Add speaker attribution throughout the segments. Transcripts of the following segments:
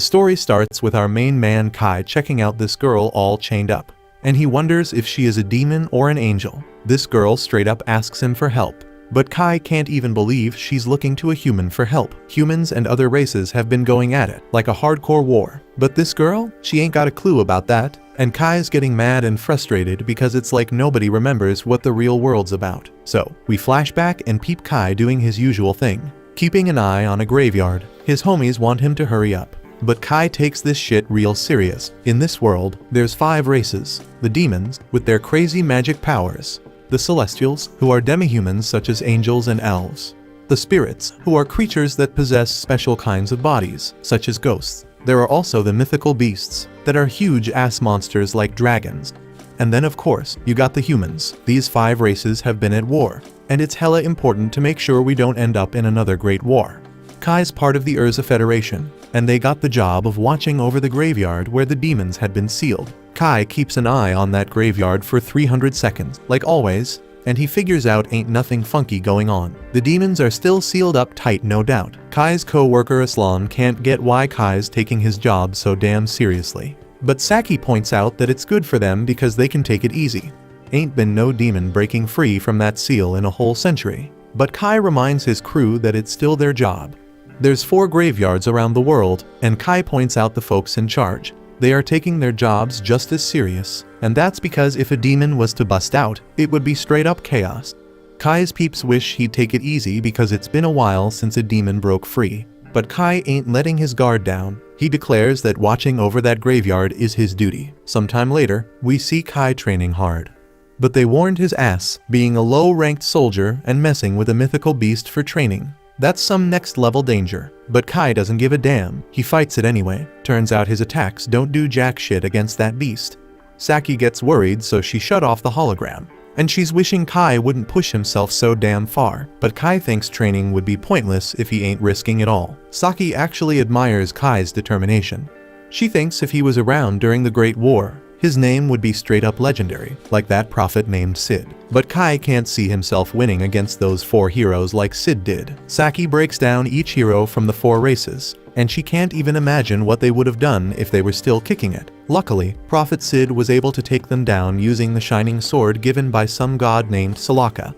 Speaker 1: story starts with our main man Kai checking out this girl all chained up, and he wonders if she is a demon or an angel. This girl straight up asks him for help, but Kai can't even believe she's looking to a human for help. Humans and other races have been going at it like a hardcore war, but this girl, she ain't got a clue about that, and Kai's getting mad and frustrated because it's like nobody remembers what the real world's about. So, we flash back and peep Kai doing his usual thing, keeping an eye on a graveyard. His homies want him to hurry up, but Kai takes this shit real serious. In this world, there's 5 races: the demons, with their crazy magic powers; the celestials, who are demihumans such as angels and elves; the spirits, who are creatures that possess special kinds of bodies, such as ghosts. There are also the mythical beasts, that are huge-ass monsters like dragons. And then of course, you got the humans. These 5 races have been at war, and it's hella important to make sure we don't end up in another great war. Kai's part of the Urza Federation, and they got the job of watching over the graveyard where the demons had been sealed. Kai keeps an eye on that graveyard for 300 seconds, like always, and he figures out ain't nothing funky going on. The demons are still sealed up tight, no doubt. Kai's co-worker Aslan can't get why Kai's taking his job so damn seriously, but Saki points out that it's good for them because they can take it easy. Ain't been no demon breaking free from that seal in a whole century. But Kai reminds his crew that it's still their job. There's 4 graveyards around the world, and Kai points out the folks in charge. They are taking their jobs just as serious, and that's because if a demon was to bust out, it would be straight up chaos. Kai's peeps wish he'd take it easy because it's been a while since a demon broke free. But Kai ain't letting his guard down. He declares that watching over that graveyard is his duty. Sometime later, we see Kai training hard. But they warned his ass, being a low-ranked soldier and messing with a mythical beast for training. That's some next-level danger. But Kai doesn't give a damn. He fights it anyway. Turns out his attacks don't do jack shit against that beast. Saki gets worried, so she shut off the hologram. And she's wishing Kai wouldn't push himself so damn far. But Kai thinks training would be pointless if he ain't risking it all. Saki actually admires Kai's determination. She thinks if he was around during the Great War, his name would be straight up legendary, like that prophet named Sid. But Kai can't see himself winning against those 4 heroes like Sid did. Saki breaks down each hero from the 4 races, and she can't even imagine what they would have done if they were still kicking it. Luckily, Prophet Sid was able to take them down using the shining sword given by some god named Salaka.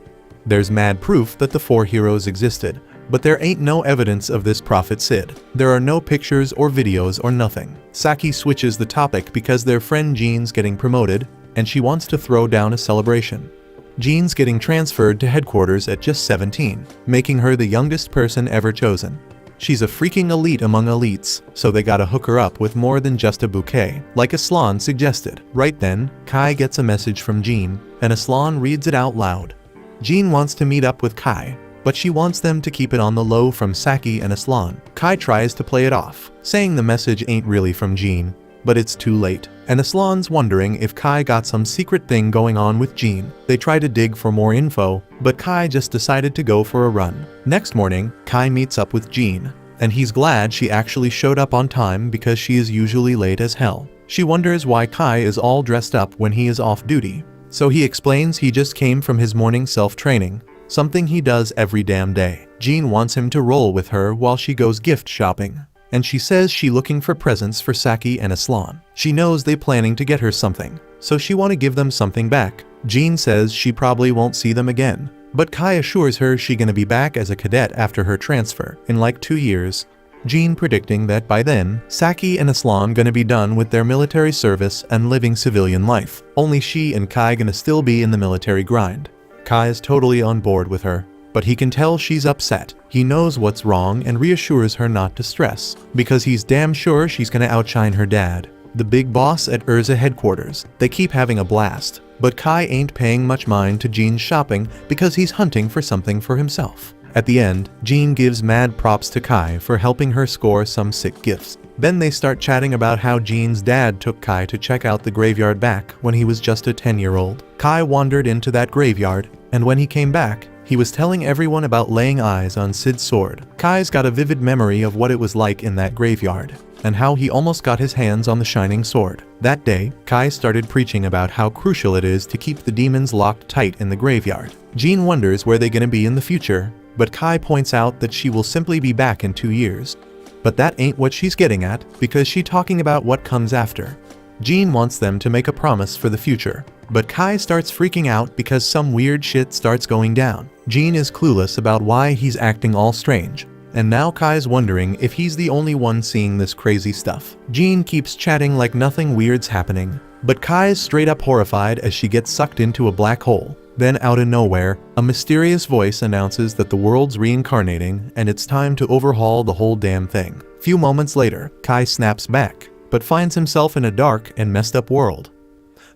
Speaker 1: There's mad proof that the 4 heroes existed, but there ain't no evidence of this Prophet Sid. There are no pictures or videos or nothing. Saki switches the topic because their friend Jean's getting promoted, and she wants to throw down a celebration. Jean's getting transferred to headquarters at just 17, making her the youngest person ever chosen. She's a freaking elite among elites, so they gotta hook her up with more than just a bouquet, like Aslan suggested. Right then, Kai gets a message from Jean, and Aslan reads it out loud. Jean wants to meet up with Kai, but she wants them to keep it on the low from Saki and Aslan. Kai tries to play it off, saying the message ain't really from Jean, but it's too late, and Aslan's wondering if Kai got some secret thing going on with Jean. They try to dig for more info, but Kai just decided to go for a run. Next morning, Kai meets up with Jean, and he's glad she actually showed up on time because she is usually late as hell. She wonders why Kai is all dressed up when he is off duty, so he explains he just came from his morning self-training, something he does every damn day. Jean wants him to roll with her while she goes gift shopping, and she says she looking for presents for Saki and Aslan. She knows they planning to get her something, so she want to give them something back. Jean says she probably won't see them again, but Kai assures her she gonna be back as a cadet after her transfer in like 2 years. Jean predicting that by then, Saki and Aslan gonna be done with their military service and living civilian life. Only she and Kai gonna still be in the military grind. Kai is totally on board with her, but he can tell she's upset. He knows what's wrong and reassures her not to stress, because he's damn sure she's gonna outshine her dad, the big boss at Urza headquarters. They keep having a blast, but Kai ain't paying much mind to Jean's shopping because he's hunting for something for himself. At the end, Jean gives mad props to Kai for helping her score some sick gifts. Then they start chatting about how Jean's dad took Kai to check out the graveyard back when he was just a 10-year-old. Kai wandered into that graveyard, and when he came back, he was telling everyone about laying eyes on Sid's sword. Kai's got a vivid memory of what it was like in that graveyard, and how he almost got his hands on the shining sword. That day, Kai started preaching about how crucial it is to keep the demons locked tight in the graveyard. Jean wonders where they're gonna be in the future, but Kai points out that she will simply be back in 2 years. But that ain't what she's getting at, because she's talking about what comes after. Jean wants them to make a promise for the future, but Kai starts freaking out because some weird shit starts going down. Jean is clueless about why he's acting all strange, and now Kai's wondering if he's the only one seeing this crazy stuff. Jean keeps chatting like nothing weird's happening, but Kai's straight up horrified as she gets sucked into a black hole. Then out of nowhere, a mysterious voice announces that the world's reincarnating and it's time to overhaul the whole damn thing. Few moments later, Kai snaps back, but finds himself in a dark and messed up world.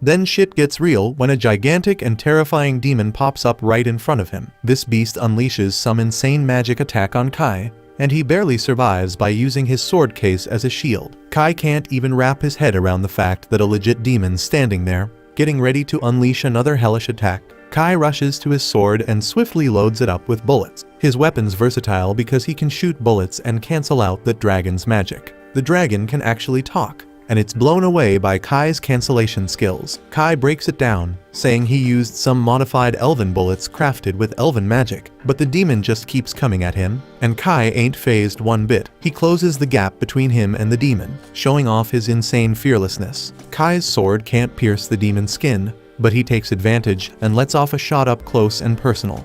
Speaker 1: Then shit gets real when a gigantic and terrifying demon pops up right in front of him. This beast unleashes some insane magic attack on Kai, and he barely survives by using his sword case as a shield. Kai can't even wrap his head around the fact that a legit demon's standing there, getting ready to unleash another hellish attack. Kai rushes to his sword and swiftly loads it up with bullets. His weapon's versatile because he can shoot bullets and cancel out the dragon's magic. The dragon can actually talk, and it's blown away by Kai's cancellation skills. Kai breaks it down, saying he used some modified elven bullets crafted with elven magic, but the demon just keeps coming at him, and Kai ain't fazed one bit. He closes the gap between him and the demon, showing off his insane fearlessness. Kai's sword can't pierce the demon's skin, but he takes advantage and lets off a shot up close and personal.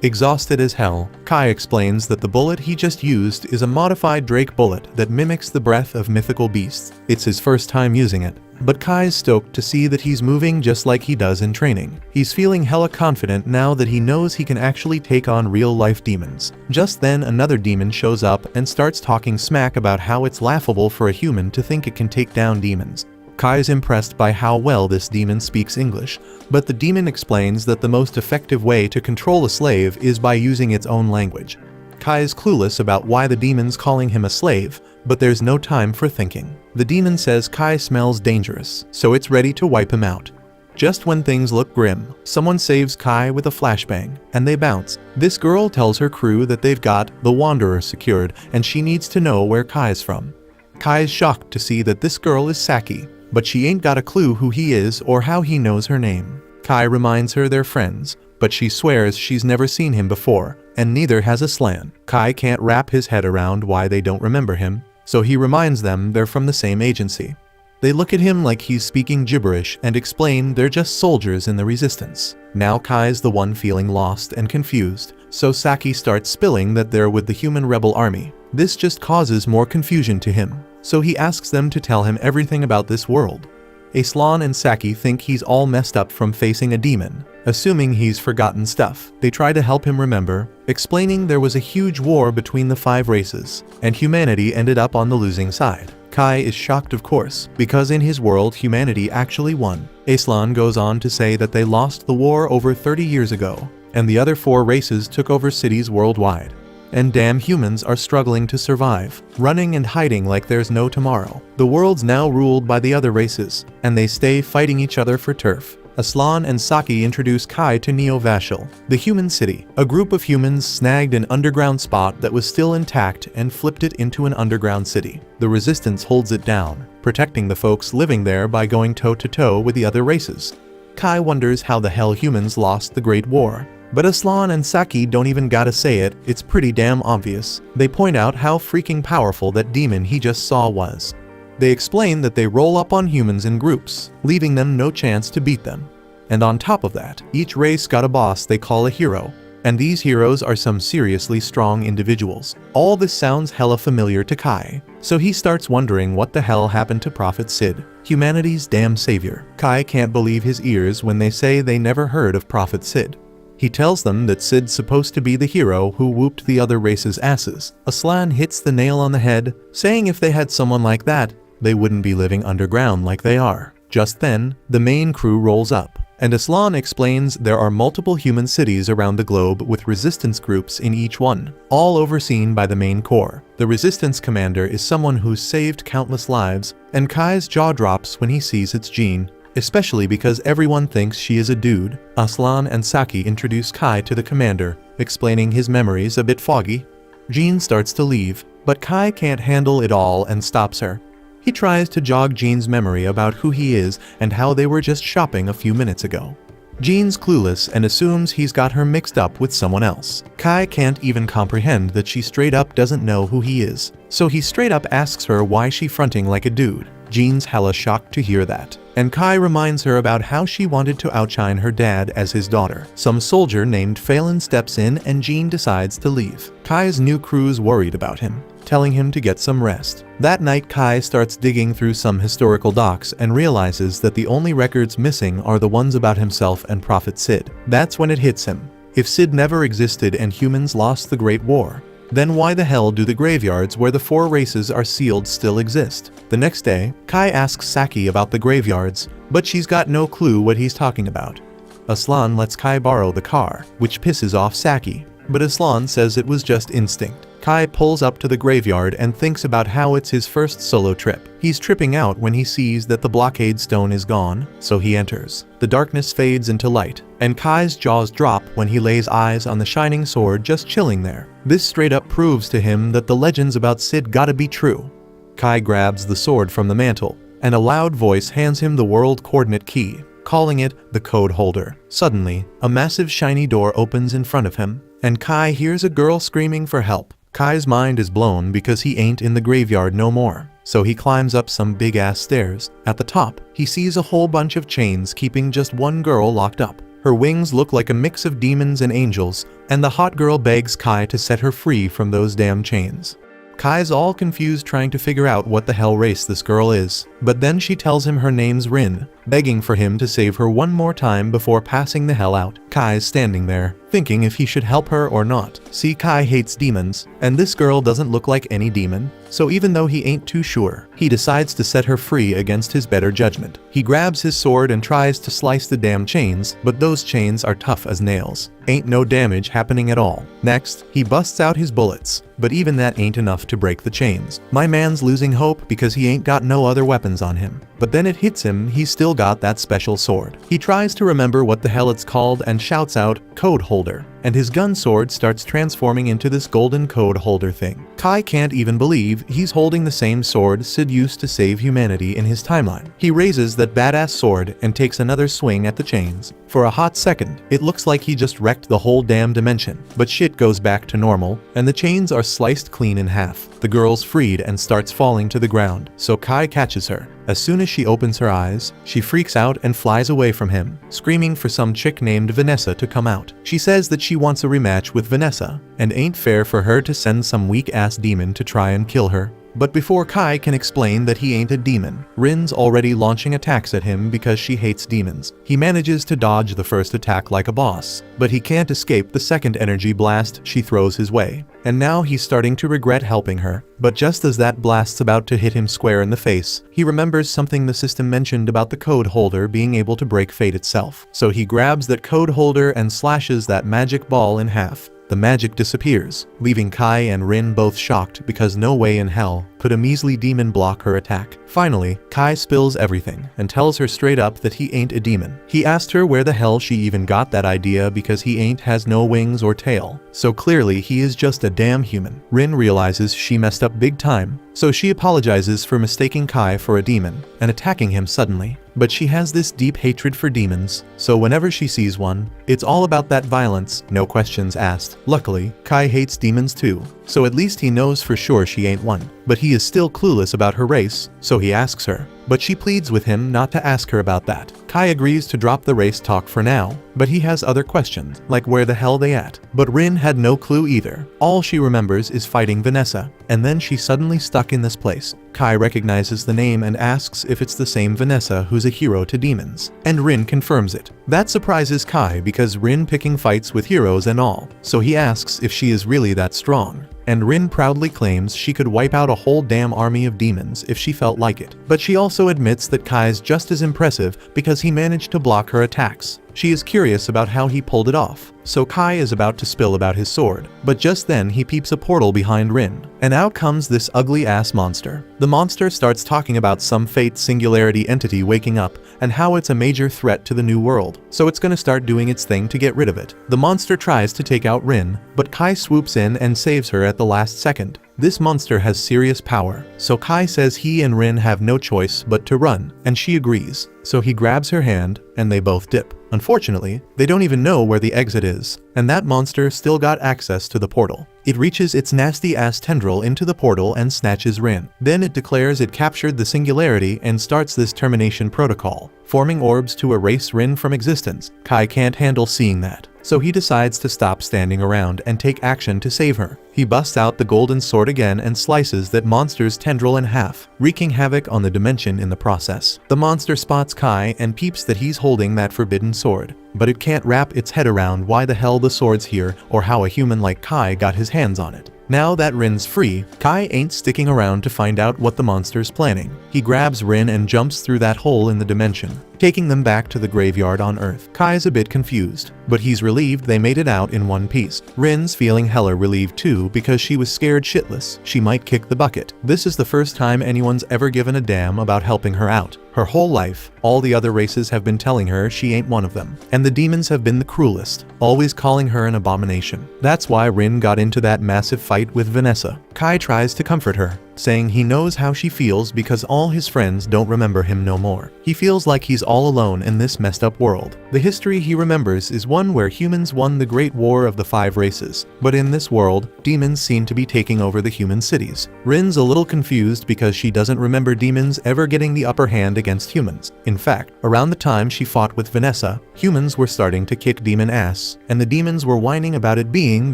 Speaker 1: Exhausted as hell, Kai explains that the bullet he just used is a modified Drake bullet that mimics the breath of mythical beasts. It's his first time using it, but Kai's stoked to see that he's moving just like he does in training. He's feeling hella confident now that he knows he can actually take on real-life demons. Just then another demon shows up and starts talking smack about how it's laughable for a human to think it can take down demons. Kai's impressed by how well this demon speaks English, but the demon explains that the most effective way to control a slave is by using its own language. Kai's clueless about why the demon's calling him a slave, but there's no time for thinking. The demon says Kai smells dangerous, so it's ready to wipe him out. Just when things look grim, someone saves Kai with a flashbang, and they bounce. This girl tells her crew that they've got the Wanderer secured, and she needs to know where Kai's from. Kai's shocked to see that this girl is Saki, but she ain't got a clue who he is or how he knows her name. Kai reminds her they're friends, but she swears she's never seen him before, and neither has Aslan. Kai can't wrap his head around why they don't remember him, so he reminds them they're from the same agency. They look at him like he's speaking gibberish and explain they're just soldiers in the resistance. Now Kai's the one feeling lost and confused, so Saki starts spilling that they're with the human rebel army. This just causes more confusion to him, so he asks them to tell him everything about this world. Aslan and Saki think he's all messed up from facing a demon, assuming he's forgotten stuff. They try to help him remember, explaining there was a huge war between the 5 races, and humanity ended up on the losing side. Kai is shocked of course, because in his world humanity actually won. Aslan goes on to say that they lost the war over 30 years ago, and the other 4 races took over cities worldwide. And damn humans are struggling to survive, running and hiding like there's no tomorrow. The world's now ruled by the other races, and they stay fighting each other for turf. Aslan and Saki introduce Kai to Neo-Vashel, the human city. A group of humans snagged an underground spot that was still intact and flipped it into an underground city. The resistance holds it down, protecting the folks living there by going toe-to-toe with the other races. Kai wonders how the hell humans lost the Great War. But Aslan and Saki don't even gotta say it, it's pretty damn obvious. They point out how freaking powerful that demon he just saw was. They explain that they roll up on humans in groups, leaving them no chance to beat them. And on top of that, each race got a boss they call a hero, and these heroes are some seriously strong individuals. All this sounds hella familiar to Kai, so he starts wondering what the hell happened to Prophet Sid, humanity's damn savior. Kai can't believe his ears when they say they never heard of Prophet Sid. He tells them that Sid's supposed to be the hero who whooped the other race's asses. Aslan hits the nail on the head, saying if they had someone like that, they wouldn't be living underground like they are. Just then, the main crew rolls up, and Aslan explains there are multiple human cities around the globe with resistance groups in each one, all overseen by the main core. The resistance commander is someone who's saved countless lives, and Kai's jaw drops when he sees it's Jean, especially because everyone thinks she is a dude. Aslan and Saki introduce Kai to the commander, explaining his memory's a bit foggy. Jean starts to leave, but Kai can't handle it all and stops her. He tries to jog Jean's memory about who he is and how they were just shopping a few minutes ago. Jean's clueless and assumes he's got her mixed up with someone else. Kai can't even comprehend that she straight up doesn't know who he is, so he straight up asks her why she fronting like a dude. Jean's hella shocked to hear that, and Kai reminds her about how she wanted to outshine her dad as his daughter. Some soldier named Phelan steps in and Jean decides to leave. Kai's new crew's worried about him, telling him to get some rest. That night, Kai starts digging through some historical docs and realizes that the only records missing are the ones about himself and Prophet Sid. That's when it hits him. If Sid never existed and humans lost the Great War, then why the hell do the graveyards where the 4 races are sealed still exist? The next day, Kai asks Saki about the graveyards, but she's got no clue what he's talking about. Aslan lets Kai borrow the car, which pisses off Saki, but Aslan says it was just instinct. Kai pulls up to the graveyard and thinks about how it's his first solo trip. He's tripping out when he sees that the blockade stone is gone, so he enters. The darkness fades into light, and Kai's jaws drop when he lays eyes on the shining sword just chilling there. This straight up proves to him that the legends about Sid gotta be true. Kai grabs the sword from the mantle, and a loud voice hands him the world coordinate key, calling it the code holder. Suddenly, a massive shiny door opens in front of him, and Kai hears a girl screaming for help. Kai's mind is blown because he ain't in the graveyard no more, so he climbs up some big-ass stairs. At the top, he sees a whole bunch of chains keeping just one girl locked up. Her wings look like a mix of demons and angels, and the hot girl begs Kai to set her free from those damn chains. Kai's all confused trying to figure out what the hell race this girl is, but then she tells him her name's Rin, begging for him to save her one more time before passing the hell out. Kai's standing there, thinking if he should help her or not. See, Kai hates demons, and this girl doesn't look like any demon, so even though he ain't too sure, he decides to set her free against his better judgment. He grabs his sword and tries to slice the damn chains, but those chains are tough as nails. Ain't no damage happening at all. Next, he busts out his bullets, but even that ain't enough to break the chains. My man's losing hope because he ain't got no other weapons on him. But then it hits him, he's still got that special sword. He tries to remember what the hell it's called and shouts out, "Code holder," and his gun sword starts transforming into this golden code holder thing. Kai can't even believe he's holding the same sword Sid used to save humanity in his timeline. He raises that badass sword and takes another swing at the chains. For a hot second, it looks like he just wrecked the whole damn dimension, but shit goes back to normal, and the chains are sliced clean in half. The girl's freed and starts falling to the ground, so Kai catches her. As soon as she opens her eyes, she freaks out and flies away from him, screaming for some chick named Vanessa to come out. She says that she wants a rematch with Vanessa, and ain't fair for her to send some weak-ass demon to try and kill her. But before Kai can explain that he ain't a demon, Rin's already launching attacks at him because she hates demons. He manages to dodge the first attack like a boss, but he can't escape the second energy blast she throws his way. And now he's starting to regret helping her. But just as that blast's about to hit him square in the face, he remembers something the system mentioned about the code holder being able to break fate itself. So he grabs that code holder and slashes that magic ball in half. The magic disappears, leaving Kai and Rin both shocked because no way in hell could a measly demon block her attack. Finally, Kai spills everything and tells her straight up that he ain't a demon. He asked her where the hell she even got that idea because he has no wings or tail. So clearly he is just a damn human. Rin realizes she messed up big time, so she apologizes for mistaking Kai for a demon and attacking him suddenly. But she has this deep hatred for demons, so whenever she sees one, it's all about that violence, no questions asked. Luckily, Kai hates demons too, so at least he knows for sure she ain't one. But he is still clueless about her race, so he asks her. But she pleads with him not to ask her about that. Kai agrees to drop the race talk for now, but he has other questions, like where the hell they at. But Rin had no clue either. All she remembers is fighting Vanessa, and then she's suddenly stuck in this place. Kai recognizes the name and asks if it's the same Vanessa who's a hero to demons, and Rin confirms it. That surprises Kai because Rin picking fights with heroes and all, so he asks if she is really that strong. And Rin proudly claims she could wipe out a whole damn army of demons if she felt like it. But she also admits that Kai's just as impressive because he managed to block her attacks. She is curious about how he pulled it off, so Kai is about to spill about his sword. But just then he peeps a portal behind Rin, and out comes this ugly-ass monster. The monster starts talking about some fate singularity entity waking up and how it's a major threat to the new world, so it's gonna start doing its thing to get rid of it. The monster tries to take out Rin, but Kai swoops in and saves her at the last second. This monster has serious power, so Kai says he and Rin have no choice but to run, and she agrees. So he grabs her hand, and they both dip. Unfortunately, they don't even know where the exit is, and that monster still got access to the portal. It reaches its nasty-ass tendril into the portal and snatches Rin. Then it declares it captured the singularity and starts this termination protocol, forming orbs to erase Rin from existence. Kai can't handle seeing that, so he decides to stop standing around and take action to save her. He busts out the golden sword again and slices that monster's tendril in half, wreaking havoc on the dimension in the process. The monster spots Kai and peeps that he's holding that forbidden sword, but it can't wrap its head around why the hell the sword's here or how a human like Kai got his hands on it. Now that Rin's free, Kai ain't sticking around to find out what the monster's planning. He grabs Rin and jumps through that hole in the dimension, taking them back to the graveyard on Earth. Kai's a bit confused, but he's relieved they made it out in one piece. Rin's feeling hella relieved too because she was scared shitless she might kick the bucket. This is the first time anyone's ever given a damn about helping her out. Her whole life, all the other races have been telling her she ain't one of them. And the demons have been the cruelest, always calling her an abomination. That's why Rin got into that massive fight with Vanessa. Kai tries to comfort her, saying he knows how she feels because all his friends don't remember him no more. He feels like he's all alone in this messed up world. The history he remembers is one where humans won the Great War of the 5 races, but in this world, demons seem to be taking over the human cities. Rin's a little confused because she doesn't remember demons ever getting the upper hand against humans. In fact, around the time she fought with Vanessa, humans were starting to kick demon ass, and the demons were whining about it being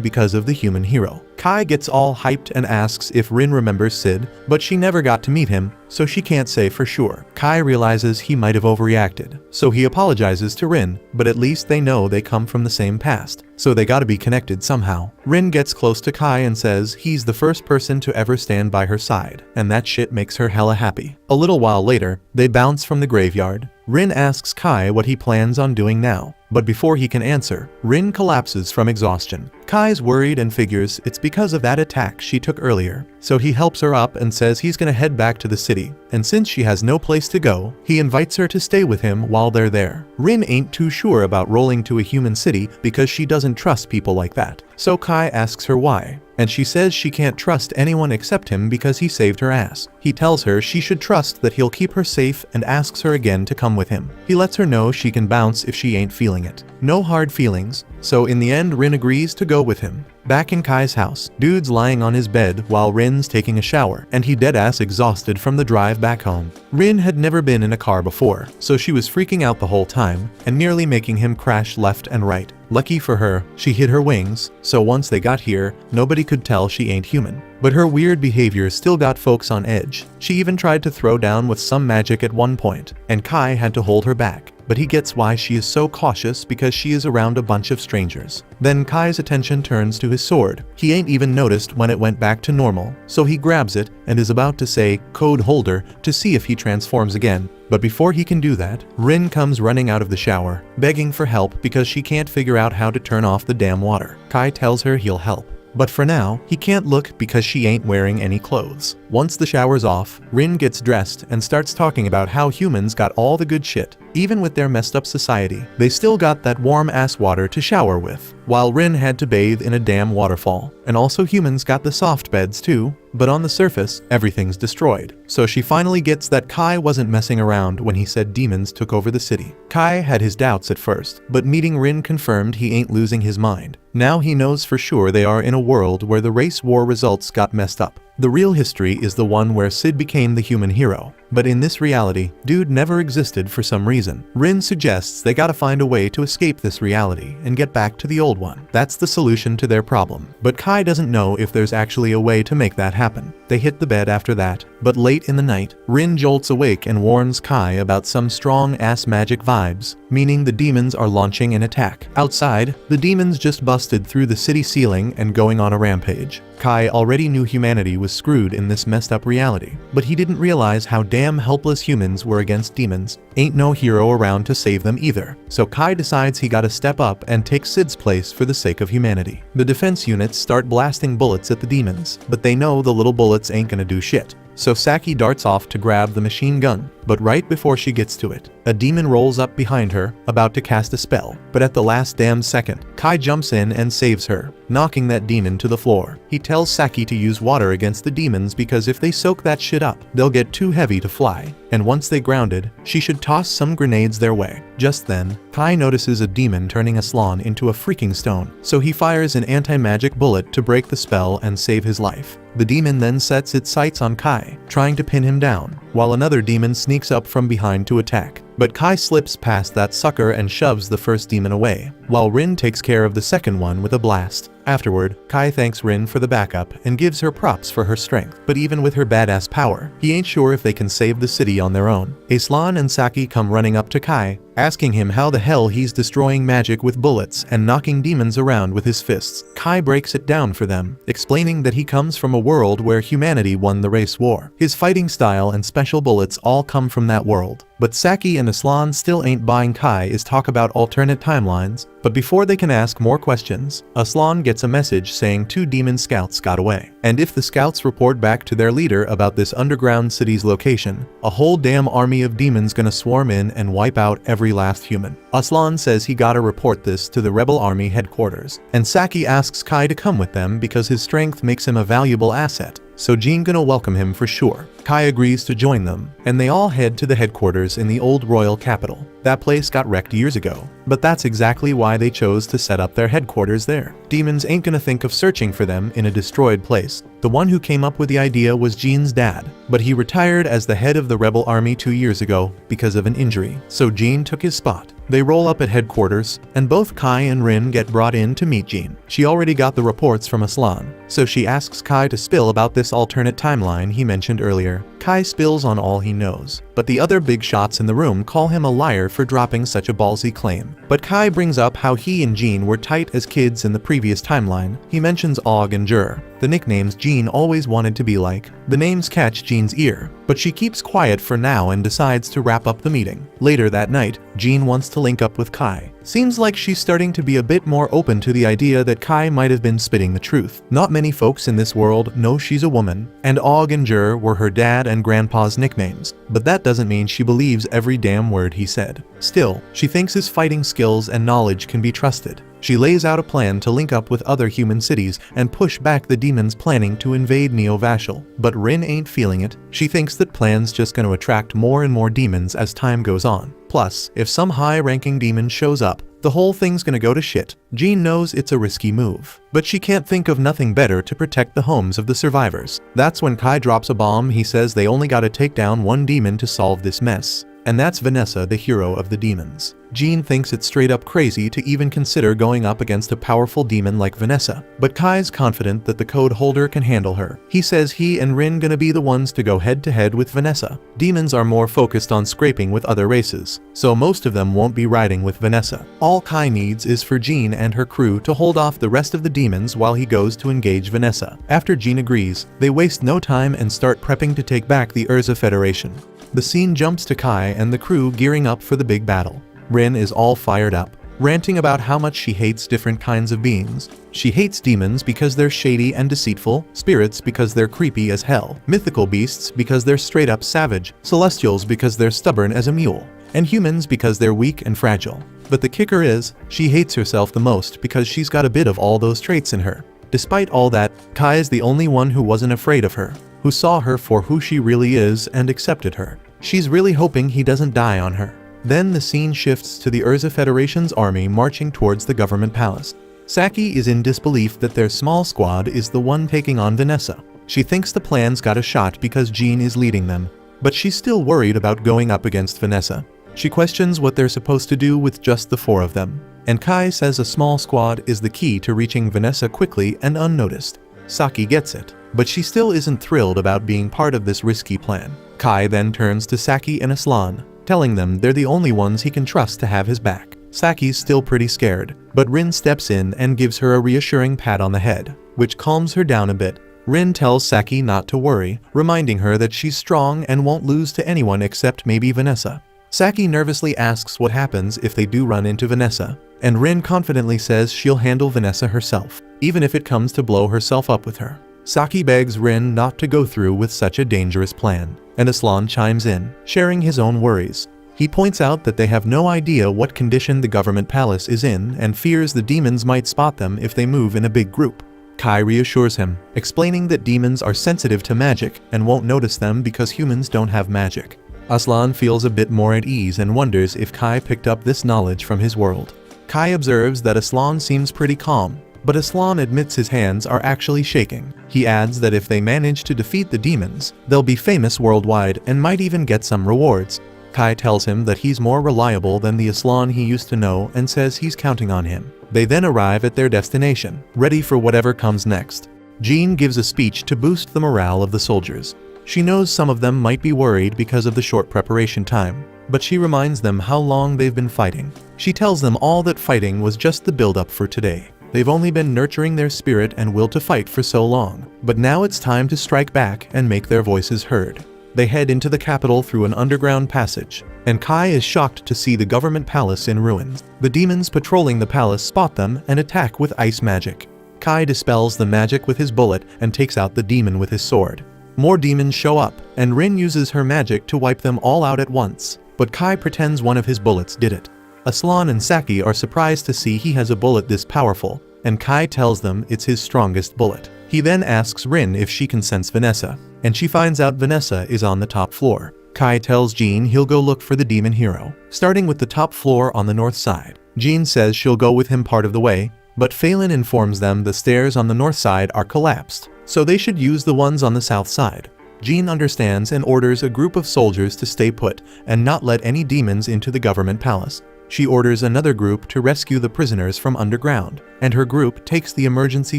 Speaker 1: because of the human hero. Kai gets all hyped and asks if Rin remembers Sid, but she never got to meet him, so she can't say for sure. Kai realizes he might have overreacted, so he apologizes to Rin, but at least they know they come from the same past, so they gotta be connected somehow. Rin gets close to Kai and says he's the first person to ever stand by her side, and that shit makes her hella happy. A little while later, they bounce from the graveyard. Rin asks Kai what he plans on doing now, but before he can answer, Rin collapses from exhaustion. Kai's worried and figures it's because of that attack she took earlier, so he helps her up and says he's gonna head back to the city, and since she has no place to go, he invites her to stay with him while they're there. Rin ain't too sure about rolling to a human city because she doesn't trust people like that, so Kai asks her why, and she says she can't trust anyone except him because he saved her ass. He tells her she should trust that he'll keep her safe and asks her again to come with him. He lets her know she can bounce if she ain't feeling it. No hard feelings, so in the end Rin agrees to go with him. Back in Kai's house, Dude's lying on his bed while Rin's taking a shower, and he deadass exhausted from the drive back home. Rin had never been in a car before, so she was freaking out the whole time, and nearly making him crash left and right. Lucky for her, she hid her wings, so once they got here, nobody could tell she ain't human. But her weird behavior still got folks on edge. She even tried to throw down with some magic at one point, and Kai had to hold her back. But he gets why she is so cautious because she is around a bunch of strangers. Then Kai's attention turns to his sword. He ain't even noticed when it went back to normal, so he grabs it and is about to say "code holder" to see if he transforms again. But before he can do that, Rin comes running out of the shower, begging for help because she can't figure out how to turn off the damn water. Kai tells her he'll help, but for now, he can't look because she ain't wearing any clothes. Once the shower's off, Rin gets dressed and starts talking about how humans got all the good shit. Even with their messed up society, they still got that warm ass water to shower with, while Rin had to bathe in a damn waterfall. And also humans got the soft beds too, but on the surface, everything's destroyed. So she finally gets that Kai wasn't messing around when he said demons took over the city. Kai had his doubts at first, but meeting Rin confirmed he ain't losing his mind. Now he knows for sure they are in a world where the race war results got messed up. The real history is the one where Sid became the human hero. But in this reality, Dude never existed for some reason. Rin suggests they gotta find a way to escape this reality and get back to the old one. That's the solution to their problem. But Kai doesn't know if there's actually a way to make that happen. They hit the bed after that, but late in the night, Rin jolts awake and warns Kai about some strong-ass magic vibes, meaning the demons are launching an attack. Outside, the demons just busted through the city ceiling and going on a rampage. Kai already knew humanity was screwed in this messed up reality, but he didn't realize how damn helpless humans were against demons. Ain't no hero around to save them either. So Kai decides he gotta step up and take Sid's place for the sake of humanity. The defense units start blasting bullets at the demons, but they know the little bullets ain't gonna do shit. So Saki darts off to grab the machine gun, But right before she gets to it, a demon rolls up behind her, about to cast a spell. But at the last damn second, Kai jumps in and saves her, knocking that demon to the floor. He tells Saki to use water against the demons because if they soak that shit up, they'll get too heavy to fly. And once they grounded, she should toss some grenades their way. Just then, Kai notices a demon turning Aslan into a freaking stone, so he fires an anti-magic bullet to break the spell and save his life. The demon then sets its sights on Kai, trying to pin him down, while another demon sneaks up from behind to attack. But Kai slips past that sucker and shoves the first demon away, while Rin takes care of the second one with a blast. Afterward, Kai thanks Rin for the backup and gives her props for her strength. But even with her badass power, he ain't sure if they can save the city on their own. Aslan and Saki come running up to Kai, asking him how the hell he's destroying magic with bullets and knocking demons around with his fists. Kai breaks it down for them, explaining that he comes from a world where humanity won the race war. His fighting style and special bullets all come from that world. But Saki and Aslan still ain't buying Kai's talk about alternate timelines. But before they can ask more questions, Aslan gets a message saying 2 demon scouts got away. And if the scouts report back to their leader about this underground city's location, a whole damn army of demons gonna swarm in and wipe out every last human. Aslan says he gotta report this to the rebel army headquarters, and Saki asks Kai to come with them because his strength makes him a valuable asset. So Jean gonna welcome him for sure. Kai agrees to join them, and they all head to the headquarters in the old royal capital. That place got wrecked years ago, but that's exactly why they chose to set up their headquarters there. Demons ain't gonna think of searching for them in a destroyed place. The one who came up with the idea was Jean's dad, but he retired as the head of the rebel army 2 years ago because of an injury, so Jean took his spot. They roll up at headquarters, and both Kai and Rin get brought in to meet Jean. She already got the reports from Aslan, so she asks Kai to spill about this alternate timeline he mentioned earlier. Kai spills on all he knows, but the other big shots in the room call him a liar for dropping such a ballsy claim. But Kai brings up how he and Jean were tight as kids in the previous timeline. He mentions Og and Jur, the nicknames Jean always wanted to be like. The names catch Jean's ear, but she keeps quiet for now and decides to wrap up the meeting. Later that night, Jean wants to link up with Kai. Seems like she's starting to be a bit more open to the idea that Kai might have been spitting the truth. Not many folks in this world know she's a woman, and Og and Jur were her dad and grandpa's nicknames, but that doesn't mean she believes every damn word he said. Still, she thinks his fighting skills and knowledge can be trusted. She lays out a plan to link up with other human cities and push back the demons planning to invade Neo-Vashel. But Rin ain't feeling it. She thinks that plan's just gonna attract more and more demons as time goes on. Plus, if some high-ranking demon shows up, the whole thing's gonna go to shit. Jean knows it's a risky move, but she can't think of nothing better to protect the homes of the survivors. That's when Kai drops a bomb. He says they only gotta take down one demon to solve this mess. And that's Vanessa, the hero of the demons. Jean thinks it's straight up crazy to even consider going up against a powerful demon like Vanessa, but Kai's confident that the code holder can handle her. He says he and Rin gonna be the ones to go head to head with Vanessa. Demons are more focused on scraping with other races, so most of them won't be riding with Vanessa. All Kai needs is for Jean and her crew to hold off the rest of the demons while he goes to engage Vanessa. After Jean agrees, they waste no time and start prepping to take back the Urza Federation. The scene jumps to Kai and the crew gearing up for the big battle. Rin is all fired up, ranting about how much she hates different kinds of beings. She hates demons because they're shady and deceitful, spirits because they're creepy as hell, mythical beasts because they're straight up savage, celestials because they're stubborn as a mule, and humans because they're weak and fragile. But the kicker is, she hates herself the most because she's got a bit of all those traits in her. Despite all that, Kai is the only one who wasn't afraid of her, who saw her for who she really is and accepted her. She's really hoping he doesn't die on her. Then the scene shifts to the Urza Federation's army marching towards the government palace. Saki is in disbelief that their small squad is the one taking on Vanessa. She thinks the plan's got a shot because Jean is leading them, but she's still worried about going up against Vanessa. She questions what they're supposed to do with just the 4 of them, and Kai says a small squad is the key to reaching Vanessa quickly and unnoticed. Saki gets it, but she still isn't thrilled about being part of this risky plan. Kai then turns to Saki and Aslan, telling them they're the only ones he can trust to have his back. Saki's still pretty scared, but Rin steps in and gives her a reassuring pat on the head, which calms her down a bit. Rin tells Saki not to worry, reminding her that she's strong and won't lose to anyone except maybe Vanessa. Saki nervously asks what happens if they do run into Vanessa, and Rin confidently says she'll handle Vanessa herself, even if it comes to blow herself up with her. Saki begs Rin not to go through with such a dangerous plan, and Aslan chimes in, sharing his own worries. He points out that they have no idea what condition the government palace is in and fears the demons might spot them if they move in a big group. Kai reassures him, explaining that demons are sensitive to magic and won't notice them because humans don't have magic. Aslan feels a bit more at ease and wonders if Kai picked up this knowledge from his world. Kai observes that Aslan seems pretty calm, but Aslan admits his hands are actually shaking. He adds that if they manage to defeat the demons, they'll be famous worldwide and might even get some rewards. Kai tells him that he's more reliable than the Aslan he used to know and says he's counting on him. They then arrive at their destination, ready for whatever comes next. Jean gives a speech to boost the morale of the soldiers. She knows some of them might be worried because of the short preparation time, but she reminds them how long they've been fighting. She tells them all that fighting was just the build-up for today. They've only been nurturing their spirit and will to fight for so long, but now it's time to strike back and make their voices heard. They head into the capital through an underground passage, and Kai is shocked to see the government palace in ruins. The demons patrolling the palace spot them and attack with ice magic. Kai dispels the magic with his bullet and takes out the demon with his sword. More demons show up, and Rin uses her magic to wipe them all out at once, but Kai pretends one of his bullets did it. Aslan and Saki are surprised to see he has a bullet this powerful, and Kai tells them it's his strongest bullet. He then asks Rin if she can sense Vanessa, and she finds out Vanessa is on the top floor. Kai tells Jean he'll go look for the demon hero, starting with the top floor on the north side. Jean says she'll go with him part of the way, but Phelan informs them the stairs on the north side are collapsed, so they should use the ones on the south side. Jean understands and orders a group of soldiers to stay put and not let any demons into the government palace. She orders another group to rescue the prisoners from underground, and her group takes the emergency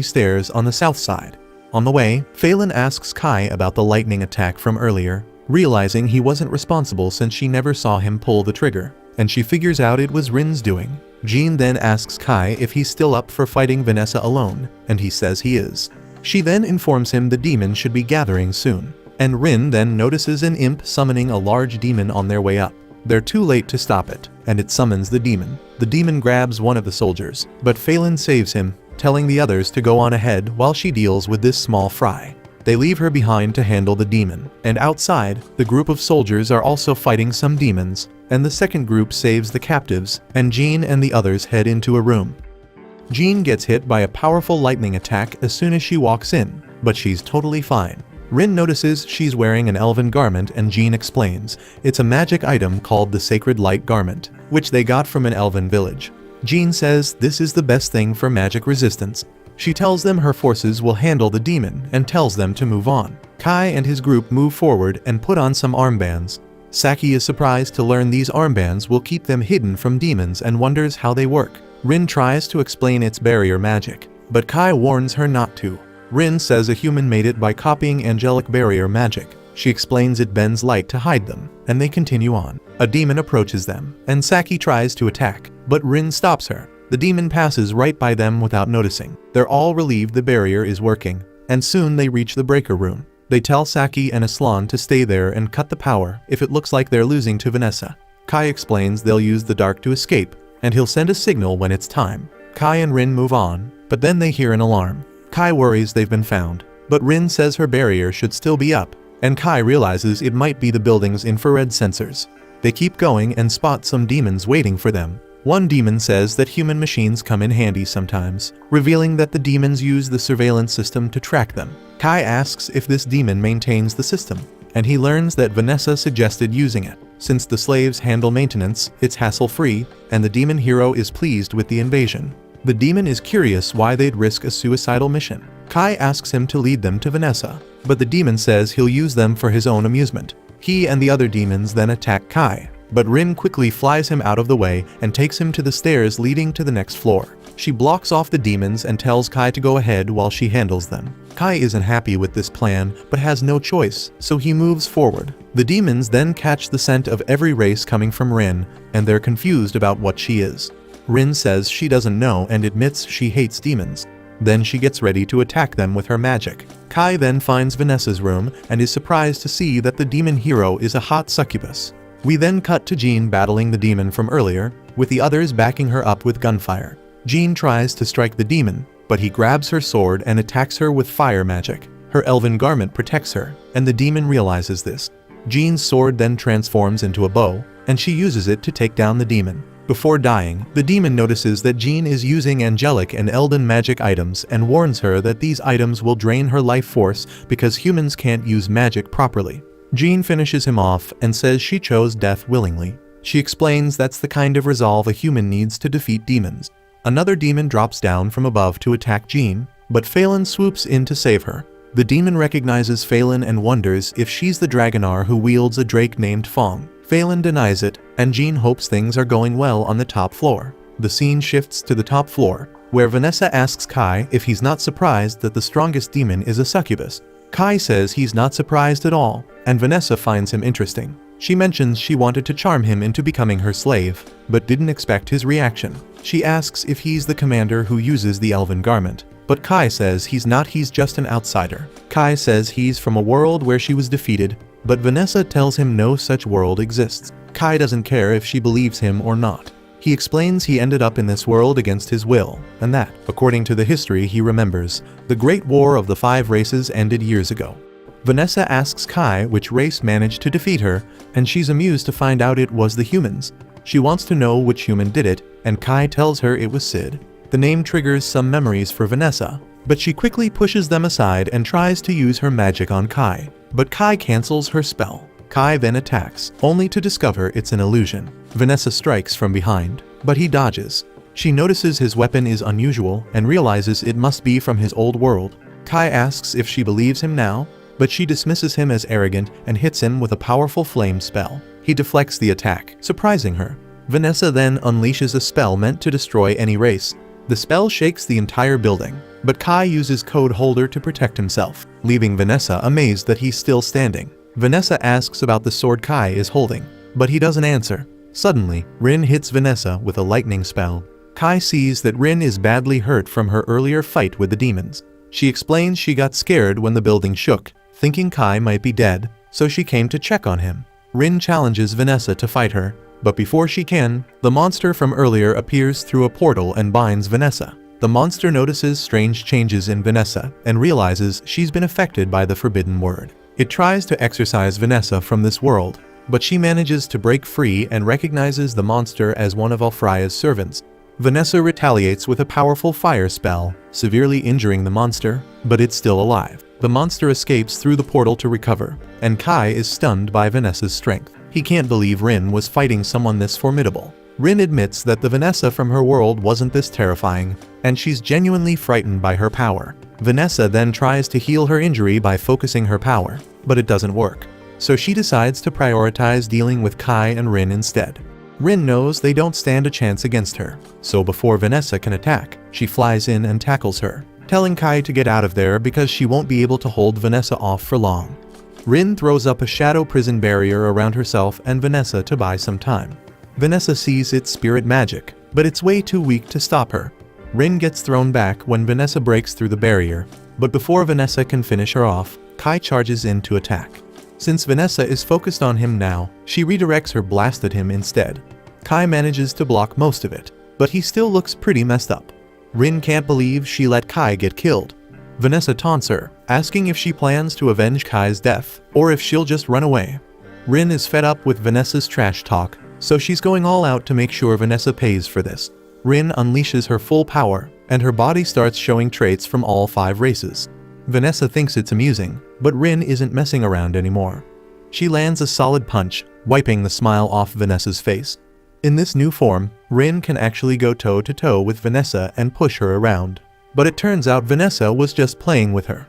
Speaker 1: stairs on the south side. On the way, Phelan asks Kai about the lightning attack from earlier, realizing he wasn't responsible since she never saw him pull the trigger, and she figures out it was Rin's doing. Jean then asks Kai if he's still up for fighting Vanessa alone, and he says he is. She then informs him the demons should be gathering soon, and Rin then notices an imp summoning a large demon on their way up. They're too late to stop it, and it summons the demon. The demon grabs one of the soldiers, but Phelan saves him, telling the others to go on ahead while she deals with this small fry. They leave her behind to handle the demon, and outside, the group of soldiers are also fighting some demons, and the second group saves the captives, and Jean and the others head into a room. Jean gets hit by a powerful lightning attack as soon as she walks in, but she's totally fine. Rin notices she's wearing an elven garment and Jean explains it's a magic item called the Sacred Light Garment, which they got from an elven village. Jean says this is the best thing for magic resistance. She tells them her forces will handle the demon and tells them to move on. Kai and his group move forward and put on some armbands. Saki is surprised to learn these armbands will keep them hidden from demons and wonders how they work. Rin tries to explain its barrier magic, but Kai warns her not to. Rin says a human made it by copying angelic barrier magic. She explains it bends light to hide them, and they continue on. A demon approaches them, and Saki tries to attack, but Rin stops her. The demon passes right by them without noticing. They're all relieved the barrier is working, and soon they reach the breaker room. They tell Saki and Aslan to stay there and cut the power if it looks like they're losing to Vanessa. Kai explains they'll use the dark to escape, and he'll send a signal when it's time. Kai and Rin move on, but then they hear an alarm. Kai worries they've been found, but Rin says her barrier should still be up, and Kai realizes it might be the building's infrared sensors. They keep going and spot some demons waiting for them. One demon says that human machines come in handy sometimes, revealing that the demons use the surveillance system to track them. Kai asks if this demon maintains the system, and he learns that Vanessa suggested using it. Since the slaves handle maintenance, it's hassle-free, and the demon hero is pleased with the invasion. The demon is curious why they'd risk a suicidal mission. Kai asks him to lead them to Vanessa, but the demon says he'll use them for his own amusement. He and the other demons then attack Kai, but Rin quickly flies him out of the way and takes him to the stairs leading to the next floor. She blocks off the demons and tells Kai to go ahead while she handles them. Kai isn't happy with this plan, but has no choice, so he moves forward. The demons then catch the scent of every race coming from Rin, and they're confused about what she is. Rin says she doesn't know and admits she hates demons. Then she gets ready to attack them with her magic. Kai then finds Vanessa's room and is surprised to see that the demon hero is a hot succubus. We then cut to Jean battling the demon from earlier, with the others backing her up with gunfire. Jean tries to strike the demon, but he grabs her sword and attacks her with fire magic. Her elven garment protects her, and the demon realizes this. Jean's sword then transforms into a bow, and she uses it to take down the demon. Before dying, the demon notices that Jean is using angelic and elven magic items and warns her that these items will drain her life force because humans can't use magic properly. Jean finishes him off and says she chose death willingly. She explains that's the kind of resolve a human needs to defeat demons. Another demon drops down from above to attack Jean, but Phelan swoops in to save her. The demon recognizes Phelan and wonders if she's the Dragonar who wields a drake named Fong. Phelan denies it, and Jean hopes things are going well on the top floor. The scene shifts to the top floor, where Vanessa asks Kai if he's not surprised that the strongest demon is a succubus. Kai says he's not surprised at all, and Vanessa finds him interesting. She mentions she wanted to charm him into becoming her slave, but didn't expect his reaction. She asks if he's the commander who uses the elven garment, but Kai says he's not, he's just an outsider. Kai says he's from a world where she was defeated, but Vanessa tells him no such world exists. Kai doesn't care if she believes him or not. He explains he ended up in this world against his will, and that, according to the history he remembers, the Great War of the Five Races ended years ago. Vanessa asks Kai which race managed to defeat her, and she's amused to find out it was the humans. She wants to know which human did it, and Kai tells her it was Sid. The name triggers some memories for Vanessa, but she quickly pushes them aside and tries to use her magic on Kai. But Kai cancels her spell. Kai then attacks, only to discover it's an illusion. Vanessa strikes from behind, but he dodges. She notices his weapon is unusual and realizes it must be from his old world. Kai asks if she believes him now, but she dismisses him as arrogant and hits him with a powerful flame spell. He deflects the attack, surprising her. Vanessa then unleashes a spell meant to destroy any race. The spell shakes the entire building, but Kai uses Code Holder to protect himself, leaving Vanessa amazed that he's still standing. Vanessa asks about the sword Kai is holding, but he doesn't answer. Suddenly, Rin hits Vanessa with a lightning spell. Kai sees that Rin is badly hurt from her earlier fight with the demons. She explains she got scared when the building shook, thinking Kai might be dead, so she came to check on him. Rin challenges Vanessa to fight her, but before she can, the monster from earlier appears through a portal and binds Vanessa. The monster notices strange changes in Vanessa and realizes she's been affected by the forbidden word. It tries to exorcise Vanessa from this world, but she manages to break free and recognizes the monster as one of Alfreya's servants. Vanessa retaliates with a powerful fire spell, severely injuring the monster, but it's still alive. The monster escapes through the portal to recover, and Kai is stunned by Vanessa's strength. He can't believe Rin was fighting someone this formidable. Rin admits that the Vanessa from her world wasn't this terrifying, and she's genuinely frightened by her power. Vanessa then tries to heal her injury by focusing her power, but it doesn't work. So she decides to prioritize dealing with Kai and Rin instead. Rin knows they don't stand a chance against her, so before Vanessa can attack, she flies in and tackles her, telling Kai to get out of there because she won't be able to hold Vanessa off for long. Rin throws up a shadow prison barrier around herself and Vanessa to buy some time. Vanessa sees it's spirit magic, but it's way too weak to stop her. Rin gets thrown back when Vanessa breaks through the barrier, but before Vanessa can finish her off, Kai charges in to attack. Since Vanessa is focused on him now, she redirects her blast at him instead. Kai manages to block most of it, but he still looks pretty messed up. Rin can't believe she let Kai get killed. Vanessa taunts her, asking if she plans to avenge Kai's death, or if she'll just run away. Rin is fed up with Vanessa's trash talk, so she's going all out to make sure Vanessa pays for this. Rin unleashes her full power, and her body starts showing traits from all 5 races. Vanessa thinks it's amusing, but Rin isn't messing around anymore. She lands a solid punch, wiping the smile off Vanessa's face. In this new form, Rin can actually go toe-to-toe with Vanessa and push her around. But it turns out Vanessa was just playing with her.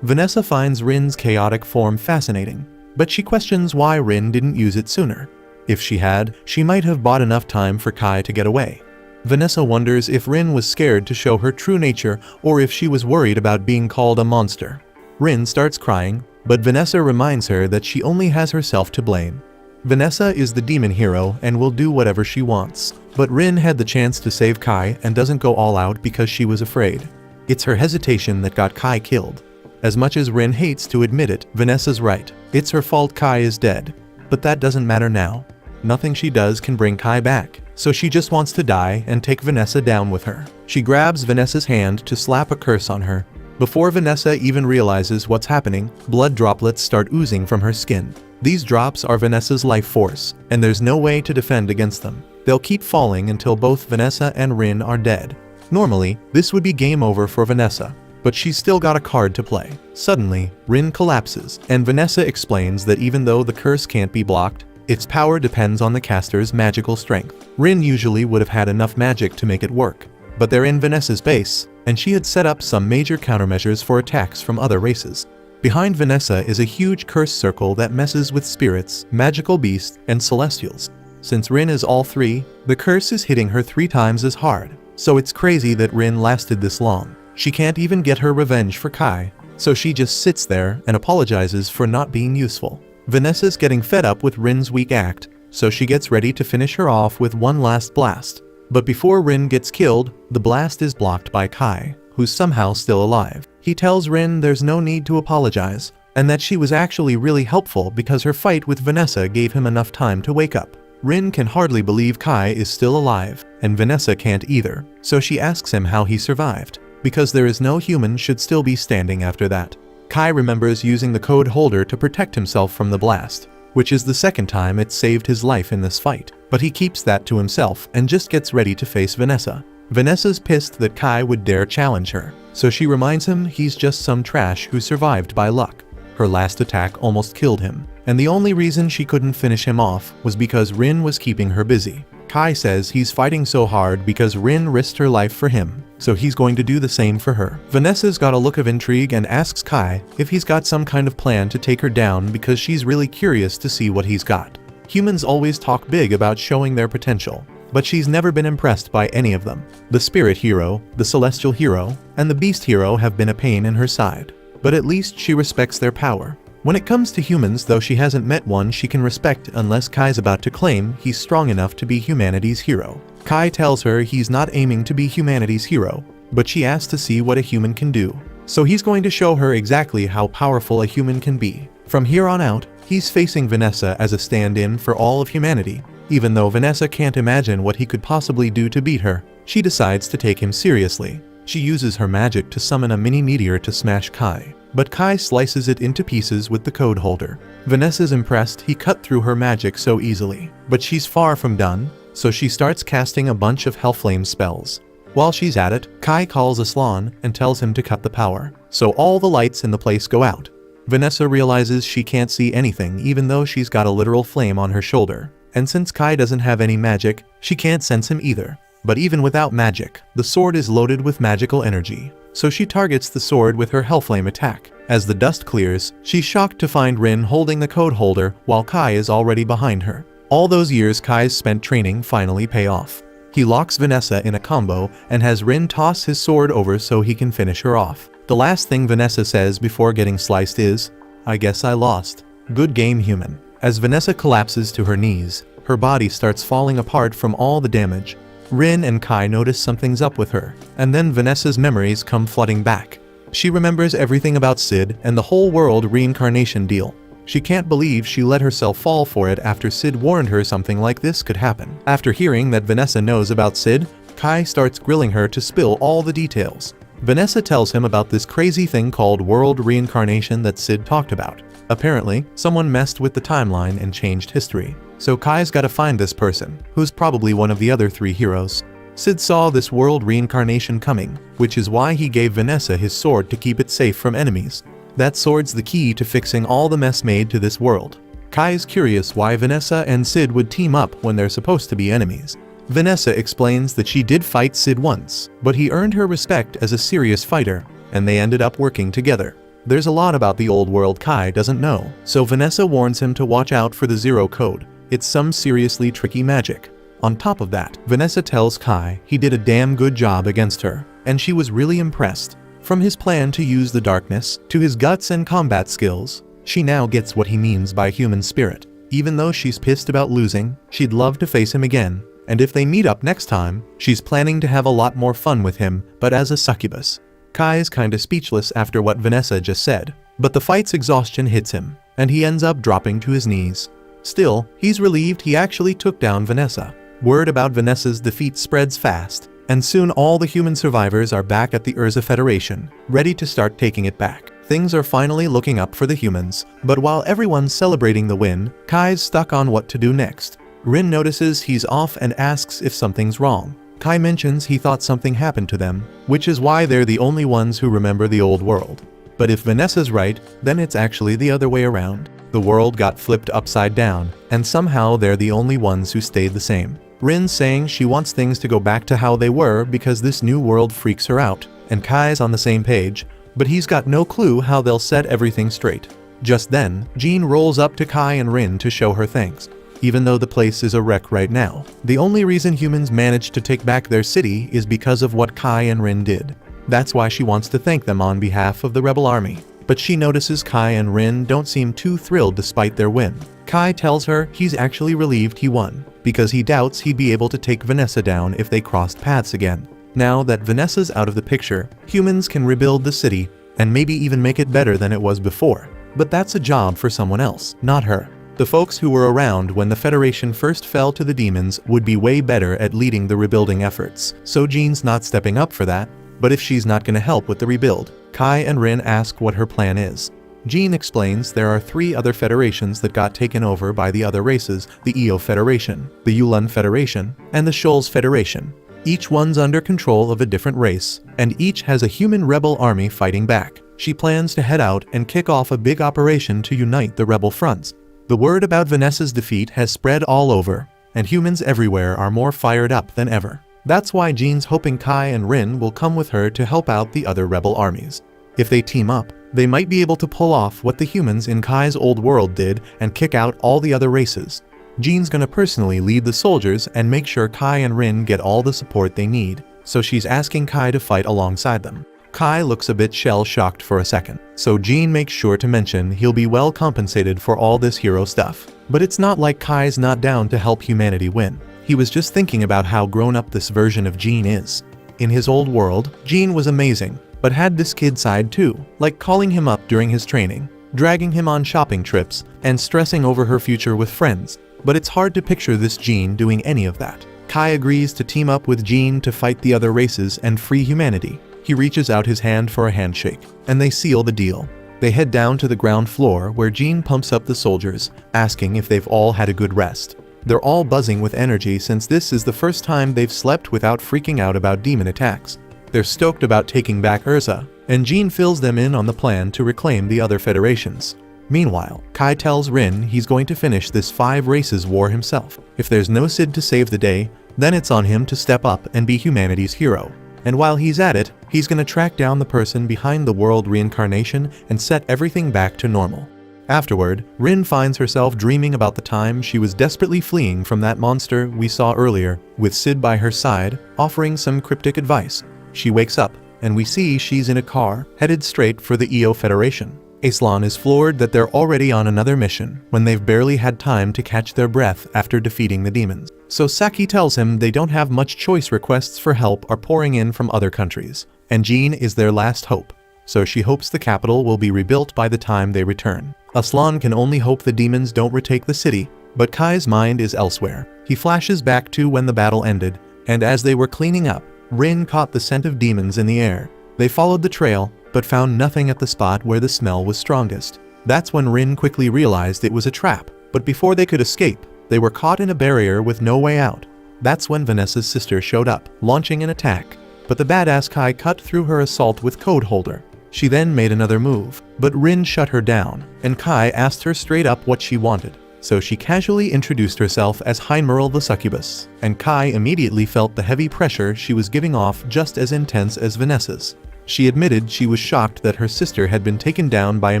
Speaker 1: Vanessa finds Rin's chaotic form fascinating, but she questions why Rin didn't use it sooner. If she had, she might have bought enough time for Kai to get away. Vanessa wonders if Rin was scared to show her true nature or if she was worried about being called a monster. Rin starts crying, but Vanessa reminds her that she only has herself to blame. Vanessa is the demon hero and will do whatever she wants, but Rin had the chance to save Kai and doesn't go all out because she was afraid. It's her hesitation that got Kai killed. As much as Rin hates to admit it, Vanessa's right. It's her fault Kai is dead. But that doesn't matter now. Nothing she does can bring Kai back, so she just wants to die and take Vanessa down with her. She grabs Vanessa's hand to slap a curse on her, Before Vanessa even realizes what's happening, blood droplets start oozing from her skin. These drops are Vanessa's life force, and there's no way to defend against them. They'll keep falling until both Vanessa and Rin are dead. Normally, this would be game over for Vanessa, but she's still got a card to play. Suddenly, Rin collapses, and Vanessa explains that even though the curse can't be blocked, its power depends on the caster's magical strength. Rin usually would have had enough magic to make it work, but they're in Vanessa's base, and she had set up some major countermeasures for attacks from other races. Behind Vanessa is a huge curse circle that messes with spirits, magical beasts, and celestials. Since Rin is all three, the curse is hitting her 3 times as hard. So it's crazy that Rin lasted this long. She can't even get her revenge for Kai, so she just sits there and apologizes for not being useful. Vanessa's getting fed up with Rin's weak act, so she gets ready to finish her off with one last blast. But before Rin gets killed, the blast is blocked by Kai, who's somehow still alive. He tells Rin there's no need to apologize, and that she was actually really helpful because her fight with Vanessa gave him enough time to wake up. Rin can hardly believe Kai is still alive, and Vanessa can't either, so she asks him how he survived, because there is no human should still be standing after that. Kai remembers using the code holder to protect himself from the blast, which is the second time it saved his life in this fight, but he keeps that to himself and just gets ready to face Vanessa. Vanessa's pissed that Kai would dare challenge her, so she reminds him he's just some trash who survived by luck. Her last attack almost killed him, and the only reason she couldn't finish him off was because Rin was keeping her busy. Kai says he's fighting so hard because Rin risked her life for him, so he's going to do the same for her. Vanessa's got a look of intrigue and asks Kai if he's got some kind of plan to take her down because she's really curious to see what he's got. Humans always talk big about showing their potential, but she's never been impressed by any of them. The spirit hero, the celestial hero, and the beast hero have been a pain in her side, but at least she respects their power. When it comes to humans, though, she hasn't met one she can respect unless Kai's about to claim he's strong enough to be humanity's hero. Kai tells her he's not aiming to be humanity's hero, but she asks to see what a human can do. So he's going to show her exactly how powerful a human can be. From here on out, he's facing Vanessa as a stand-in for all of humanity. Even though Vanessa can't imagine what he could possibly do to beat her, she decides to take him seriously. She uses her magic to summon a mini meteor to smash Kai, but Kai slices it into pieces with the code holder. Vanessa's impressed he cut through her magic so easily, but she's far from done, so she starts casting a bunch of Hellflame spells. While she's at it, Kai calls Aslan and tells him to cut the power, so all the lights in the place go out. Vanessa realizes she can't see anything even though she's got a literal flame on her shoulder, and since Kai doesn't have any magic, she can't sense him either. But even without magic, the sword is loaded with magical energy, so she targets the sword with her Hellflame attack. As the dust clears, she's shocked to find Rin holding the code holder while Kai is already behind her. All those years Kai's spent training finally pay off. He locks Vanessa in a combo and has Rin toss his sword over so he can finish her off. The last thing Vanessa says before getting sliced is, "I guess I lost. Good game, human." As Vanessa collapses to her knees, her body starts falling apart from all the damage. Rin and Kai notice something's up with her, and then Vanessa's memories come flooding back. She remembers everything about Sid and the whole world reincarnation deal. She can't believe she let herself fall for it after Sid warned her something like this could happen. After hearing that Vanessa knows about Sid, Kai starts grilling her to spill all the details. Vanessa tells him about this crazy thing called world reincarnation that Sid talked about. Apparently, someone messed with the timeline and changed history. So Kai's gotta find this person, who's probably one of the other 3 heroes. Sid saw this world reincarnation coming, which is why he gave Vanessa his sword to keep it safe from enemies. That sword's the key to fixing all the mess made to this world. Kai is curious why Vanessa and Sid would team up when they're supposed to be enemies. Vanessa explains that she did fight Sid once, but he earned her respect as a serious fighter, and they ended up working together. There's a lot about the old world Kai doesn't know, so Vanessa warns him to watch out for the Zero Code. It's some seriously tricky magic. On top of that, Vanessa tells Kai he did a damn good job against her, and she was really impressed. From his plan to use the darkness, to his guts and combat skills, she now gets what he means by human spirit. Even though she's pissed about losing, she'd love to face him again, and if they meet up next time, she's planning to have a lot more fun with him, but as a succubus. Kai is kinda speechless after what Vanessa just said, but the fight's exhaustion hits him, and he ends up dropping to his knees. Still, he's relieved he actually took down Vanessa. Word about Vanessa's defeat spreads fast, and soon all the human survivors are back at the Urza Federation, ready to start taking it back. Things are finally looking up for the humans, but while everyone's celebrating the win, Kai's stuck on what to do next. Rin notices he's off and asks if something's wrong. Kai mentions he thought something happened to them, which is why they're the only ones who remember the old world. But if Vanessa's right, then it's actually the other way around. The world got flipped upside down, and somehow they're the only ones who stayed the same. Rin's saying she wants things to go back to how they were because this new world freaks her out, and Kai's on the same page, but he's got no clue how they'll set everything straight. Just then, Jean rolls up to Kai and Rin to show her thanks. Even though the place is a wreck right now, the only reason humans managed to take back their city is because of what Kai and Rin did. That's why she wants to thank them on behalf of the rebel army. But she notices Kai and Rin don't seem too thrilled despite their win. Kai tells her he's actually relieved he won, because he doubts he'd be able to take Vanessa down if they crossed paths again. Now that Vanessa's out of the picture, humans can rebuild the city, and maybe even make it better than it was before. But that's a job for someone else, not her. The folks who were around when the Federation first fell to the demons would be way better at leading the rebuilding efforts, so Jean's not stepping up for that. But if she's not gonna help with the rebuild, Kai and Rin ask what her plan is. Jean explains there are 3 other federations that got taken over by the other races, the Eo Federation, the Yulun Federation, and the Shoals Federation. Each one's under control of a different race, and each has a human rebel army fighting back. She plans to head out and kick off a big operation to unite the rebel fronts. The word about Vanessa's defeat has spread all over, and humans everywhere are more fired up than ever. That's why Jean's hoping Kai and Rin will come with her to help out the other rebel armies. If they team up, they might be able to pull off what the humans in Kai's old world did and kick out all the other races. Jean's gonna personally lead the soldiers and make sure Kai and Rin get all the support they need, so she's asking Kai to fight alongside them. Kai looks a bit shell-shocked for a second, so Jean makes sure to mention he'll be well compensated for all this hero stuff. But it's not like Kai's not down to help humanity win. He was just thinking about how grown-up this version of Jean is. In his old world, Jean was amazing, but had this kid side too, like calling him up during his training, dragging him on shopping trips, and stressing over her future with friends. But it's hard to picture this Jean doing any of that. Kai agrees to team up with Jean to fight the other races and free humanity. He reaches out his hand for a handshake, and they seal the deal. They head down to the ground floor where Jean pumps up the soldiers, asking if they've all had a good rest. They're all buzzing with energy since this is the first time they've slept without freaking out about demon attacks. They're stoked about taking back Urza, and Jean fills them in on the plan to reclaim the other federations. Meanwhile, Kai tells Rin he's going to finish this 5 races war himself. If there's no Sid to save the day, then it's on him to step up and be humanity's hero. And while he's at it, he's gonna track down the person behind the world reincarnation and set everything back to normal. Afterward, Rin finds herself dreaming about the time she was desperately fleeing from that monster we saw earlier, with Sid by her side, offering some cryptic advice. She wakes up, and we see she's in a car, headed straight for the Eo Federation. Aslan is floored that they're already on another mission, when they've barely had time to catch their breath after defeating the demons. So Saki tells him they don't have much choice. Requests for help are pouring in from other countries, and Jean is their last hope. So she hopes the capital will be rebuilt by the time they return. Aslan can only hope the demons don't retake the city, but Kai's mind is elsewhere. He flashes back to when the battle ended, and as they were cleaning up, Rin caught the scent of demons in the air. They followed the trail, but found nothing at the spot where the smell was strongest. That's when Rin quickly realized it was a trap, but before they could escape, they were caught in a barrier with no way out. That's when Vanessa's sister showed up, launching an attack, but the badass Kai cut through her assault with Code Holder. She then made another move, but Rin shut her down, and Kai asked her straight up what she wanted. So she casually introduced herself as Heinmerl the Succubus, and Kai immediately felt the heavy pressure she was giving off just as intense as Vanessa's. She admitted she was shocked that her sister had been taken down by a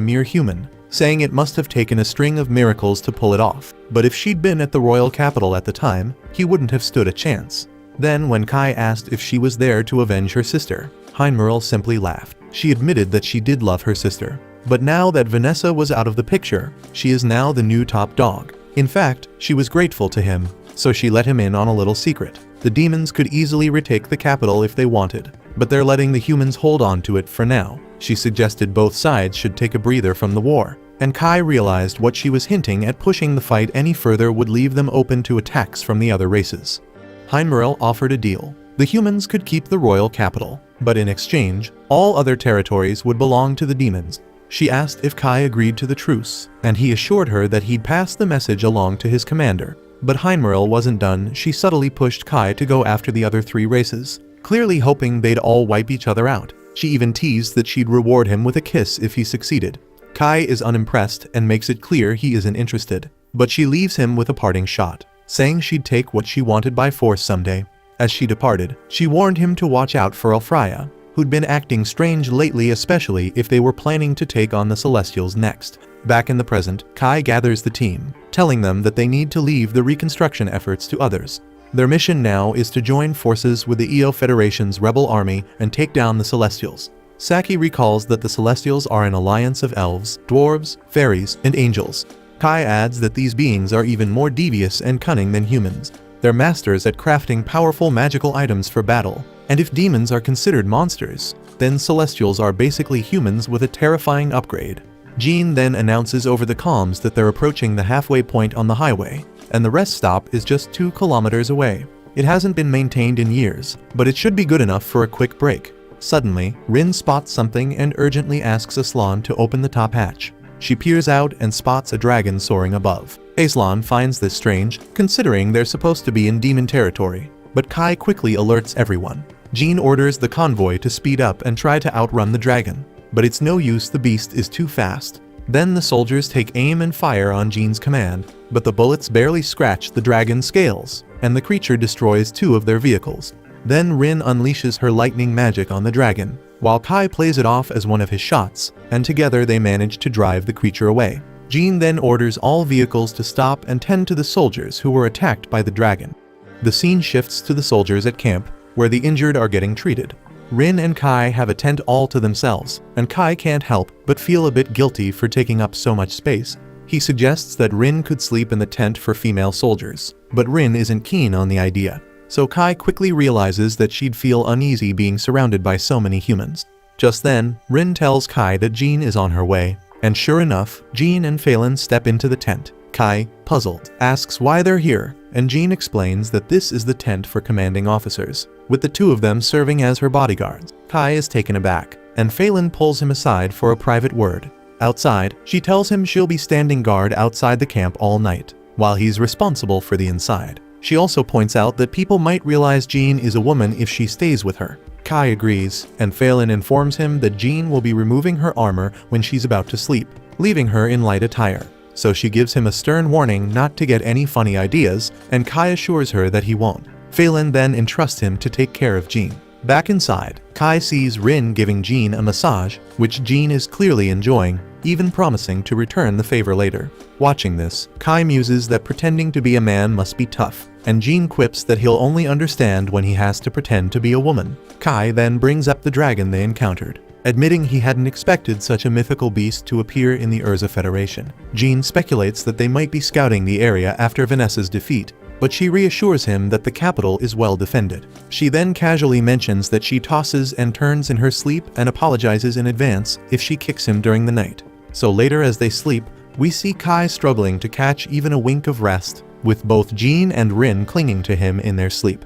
Speaker 1: mere human, saying it must have taken a string of miracles to pull it off. But if she'd been at the royal capital at the time, he wouldn't have stood a chance. Then when Kai asked if she was there to avenge her sister, Heinmerl simply laughed. She admitted that she did love her sister. But now that Vanessa was out of the picture, she is now the new top dog. In fact, she was grateful to him, so she let him in on a little secret. The demons could easily retake the capital if they wanted, but they're letting the humans hold on to it for now. She suggested both sides should take a breather from the war, and Kai realized what she was hinting at. Pushing the fight any further would leave them open to attacks from the other races. Heinmerl offered a deal. The humans could keep the royal capital, but in exchange, all other territories would belong to the demons. She asked if Kai agreed to the truce, and he assured her that he'd pass the message along to his commander. But Heinmerl wasn't done. She subtly pushed Kai to go after the other 3 races, clearly hoping they'd all wipe each other out. She even teased that she'd reward him with a kiss if he succeeded. Kai is unimpressed and makes it clear he isn't interested, but she leaves him with a parting shot, saying she'd take what she wanted by force someday. As she departed, she warned him to watch out for Elfraya, who'd been acting strange lately, especially if they were planning to take on the Celestials next. Back in the present, Kai gathers the team, telling them that they need to leave the reconstruction efforts to others. Their mission now is to join forces with the EO Federation's rebel army and take down the Celestials. Saki recalls that the Celestials are an alliance of elves, dwarves, fairies, and angels. Kai adds that these beings are even more devious and cunning than humans. They're masters at crafting powerful magical items for battle, and if demons are considered monsters, then Celestials are basically humans with a terrifying upgrade. Jean then announces over the comms that they're approaching the halfway point on the highway, and the rest stop is just 2 kilometers away. It hasn't been maintained in years, but it should be good enough for a quick break. Suddenly, Rin spots something and urgently asks Aslan to open the top hatch. She peers out and spots a dragon soaring above. Aslan finds this strange, considering they're supposed to be in demon territory, but Kai quickly alerts everyone. Jean orders the convoy to speed up and try to outrun the dragon, but it's no use, the beast is too fast. Then the soldiers take aim and fire on Jean's command, but the bullets barely scratch the dragon's scales, and the creature destroys 2 of their vehicles. Then Rin unleashes her lightning magic on the dragon, while Kai plays it off as one of his shots, and together they manage to drive the creature away. Jean then orders all vehicles to stop and tend to the soldiers who were attacked by the dragon. The scene shifts to the soldiers at camp, where the injured are getting treated. Rin and Kai have a tent all to themselves, and Kai can't help but feel a bit guilty for taking up so much space. He suggests that Rin could sleep in the tent for female soldiers, but Rin isn't keen on the idea. So Kai quickly realizes that she'd feel uneasy being surrounded by so many humans. Just then, Rin tells Kai that Jean is on her way, and sure enough, Jean and Phelan step into the tent. Kai, puzzled, asks why they're here, and Jean explains that this is the tent for commanding officers, with the 2 of them serving as her bodyguards. Kai is taken aback, and Phelan pulls him aside for a private word. Outside, she tells him she'll be standing guard outside the camp all night, while he's responsible for the inside. She also points out that people might realize Jean is a woman if she stays with her. Kai agrees, and Phelan informs him that Jean will be removing her armor when she's about to sleep, leaving her in light attire. So she gives him a stern warning not to get any funny ideas, and Kai assures her that he won't. Phelan then entrusts him to take care of Jean. Back inside, Kai sees Rin giving Jean a massage, which Jean is clearly enjoying, even promising to return the favor later. Watching this, Kai muses that pretending to be a man must be tough, and Jean quips that he'll only understand when he has to pretend to be a woman. Kai then brings up the dragon they encountered, admitting he hadn't expected such a mythical beast to appear in the Urza Federation. Jean speculates that they might be scouting the area after Vanessa's defeat, but she reassures him that the capital is well defended. She then casually mentions that she tosses and turns in her sleep and apologizes in advance if she kicks him during the night. So later as they sleep, we see Kai struggling to catch even a wink of rest, with both Jean and Rin clinging to him in their sleep.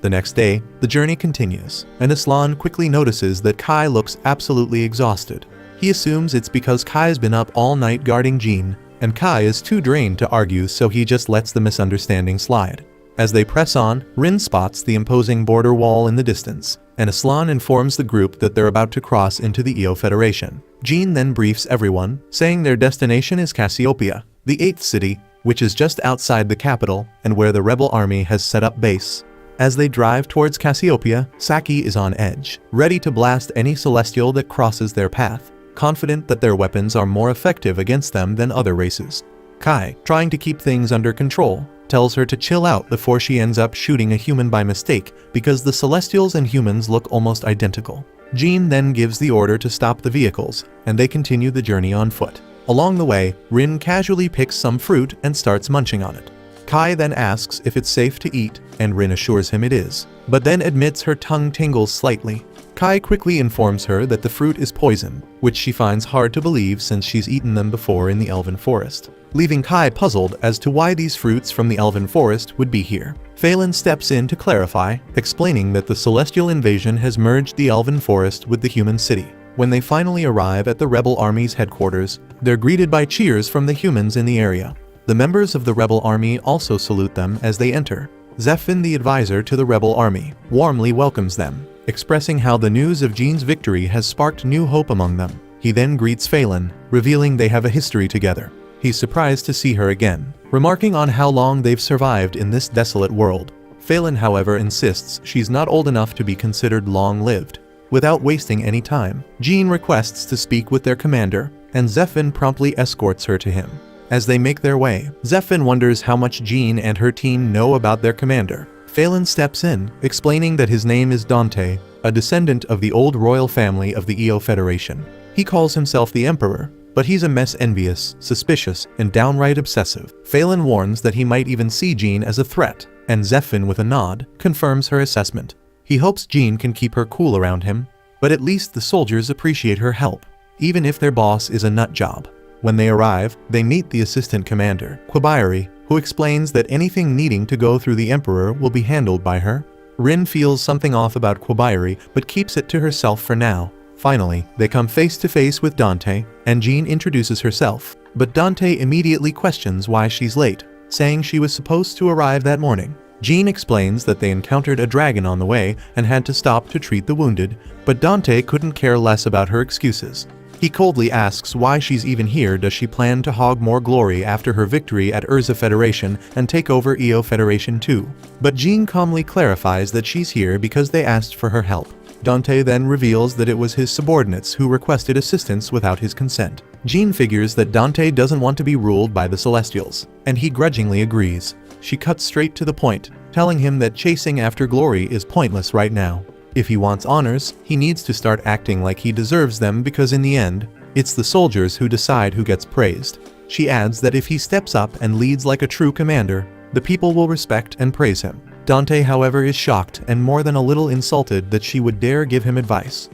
Speaker 1: The next day, the journey continues, and Aslan quickly notices that Kai looks absolutely exhausted. He assumes it's because Kai's been up all night guarding Jean, and Kai is too drained to argue, so he just lets the misunderstanding slide. As they press on, Rin spots the imposing border wall in the distance, and Aslan informs the group that they're about to cross into the EO Federation. Jean then briefs everyone, saying their destination is Cassiopeia, the 8th city, which is just outside the capital and where the rebel army has set up base. As they drive towards Cassiopeia, Saki is on edge, ready to blast any celestial that crosses their path, confident that their weapons are more effective against them than other races. Kai, trying to keep things under control, tells her to chill out before she ends up shooting a human by mistake because the celestials and humans look almost identical. Jean then gives the order to stop the vehicles, and they continue the journey on foot. Along the way, Rin casually picks some fruit and starts munching on it. Kai then asks if it's safe to eat, and Rin assures him it is, but then admits her tongue tingles slightly. Kai quickly informs her that the fruit is poison, which she finds hard to believe since she's eaten them before in the Elven Forest. leaving Kai puzzled as to why these fruits from the elven forest would be here. Phelan steps in to clarify, explaining that the celestial invasion has merged the elven forest with the human city. When they finally arrive at the rebel army's headquarters, they're greeted by cheers from the humans in the area. The members of the rebel army also salute them as they enter. Zephyr, the advisor to the rebel army, warmly welcomes them, expressing how the news of Jean's victory has sparked new hope among them. He then greets Phelan, revealing they have a history together. He's surprised to see her again, remarking on how long they've survived in this desolate world. Phelan, however, insists she's not old enough to be considered long-lived. Without wasting any time, Jean requests to speak with their commander, and Zephyr promptly escorts her to him. As they make their way, Zephyr wonders how much Jean and her team know about their commander. Phelan steps in, explaining that his name is Dante, a descendant of the old royal family of the EO Federation. He calls himself the Emperor, but he's a mess envious, suspicious, and downright obsessive. Phelan warns that he might even see Jean as a threat, and Zephyr, with a nod, confirms her assessment. He hopes Jean can keep her cool around him, but at least the soldiers appreciate her help, even if their boss is a nut job. When they arrive, they meet the assistant commander, Quabayari, who explains that anything needing to go through the Emperor will be handled by her. Rin feels something off about Quabayari, but keeps it to herself for now. Finally, they come face to face with Dante, and Jean introduces herself, but Dante immediately questions why she's late, saying she was supposed to arrive that morning. Jean explains that they encountered a dragon on the way and had to stop to treat the wounded, but Dante couldn't care less about her excuses. He coldly asks why she's even here. Does she plan to hog more glory after her victory at Urza Federation and take over EO Federation too? But Jean calmly clarifies that she's here because they asked for her help. Dante then reveals that it was his subordinates who requested assistance without his consent. Jean figures that Dante doesn't want to be ruled by the Celestials, and he grudgingly agrees. She cuts straight to the point, telling him that chasing after glory is pointless right now. If he wants honors, he needs to start acting like he deserves them, because in the end, it's the soldiers who decide who gets praised. She adds that if he steps up and leads like a true commander, the people will respect and praise him. Dante, however, is shocked and more than a little insulted that she would dare give him advice.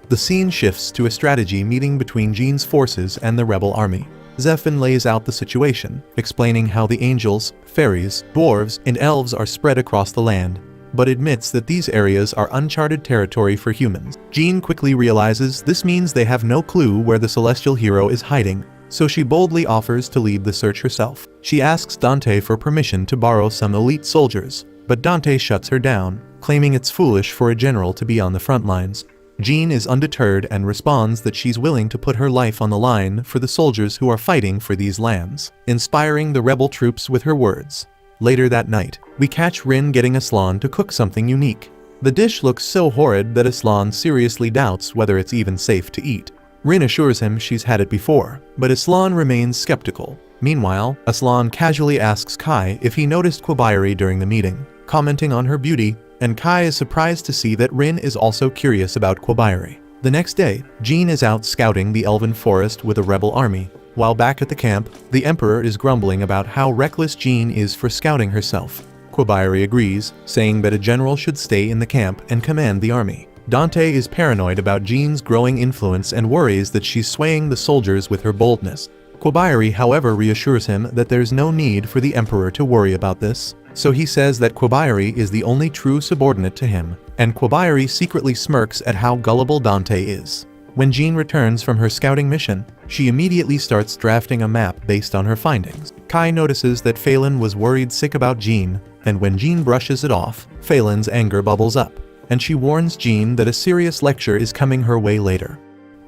Speaker 1: The scene shifts to a strategy meeting between Jean's forces and the rebel army. Zephyr lays out the situation, explaining how the angels, fairies, dwarves, and elves are spread across the land, but admits that these areas are uncharted territory for humans. Jean quickly realizes this means they have no clue where the celestial hero is hiding, so she boldly offers to lead the search herself. She asks Dante for permission to borrow some elite soldiers, but Dante shuts her down, claiming it's foolish for a general to be on the front lines. Jean is undeterred and responds that she's willing to put her life on the line for the soldiers who are fighting for these lands, inspiring the rebel troops with her words. Later that night, we catch Rin getting Aslan to cook something unique. The dish looks so horrid that Aslan seriously doubts whether it's even safe to eat. Rin assures him she's had it before, but Aslan remains skeptical. Meanwhile, Aslan casually asks Kai if he noticed Quabayari during the meeting, commenting on her beauty, and Kai is surprised to see that Rin is also curious about Quabayari. The next day, Jean is out scouting the elven forest with a rebel army. While back at the camp, the Emperor is grumbling about how reckless Jean is for scouting herself. Quabayari agrees, saying that a general should stay in the camp and command the army. Dante is paranoid about Jean's growing influence and worries that she's swaying the soldiers with her boldness. Quabayari, however, reassures him that there's no need for the Emperor to worry about this, so he says that Quabayari is the only true subordinate to him, and Quabayari secretly smirks at how gullible Dante is. When Jean returns from her scouting mission, she immediately starts drafting a map based on her findings. Kai notices that Phelan was worried sick about Jean, and when Jean brushes it off, Phelan's anger bubbles up, and she warns Jean that a serious lecture is coming her way later.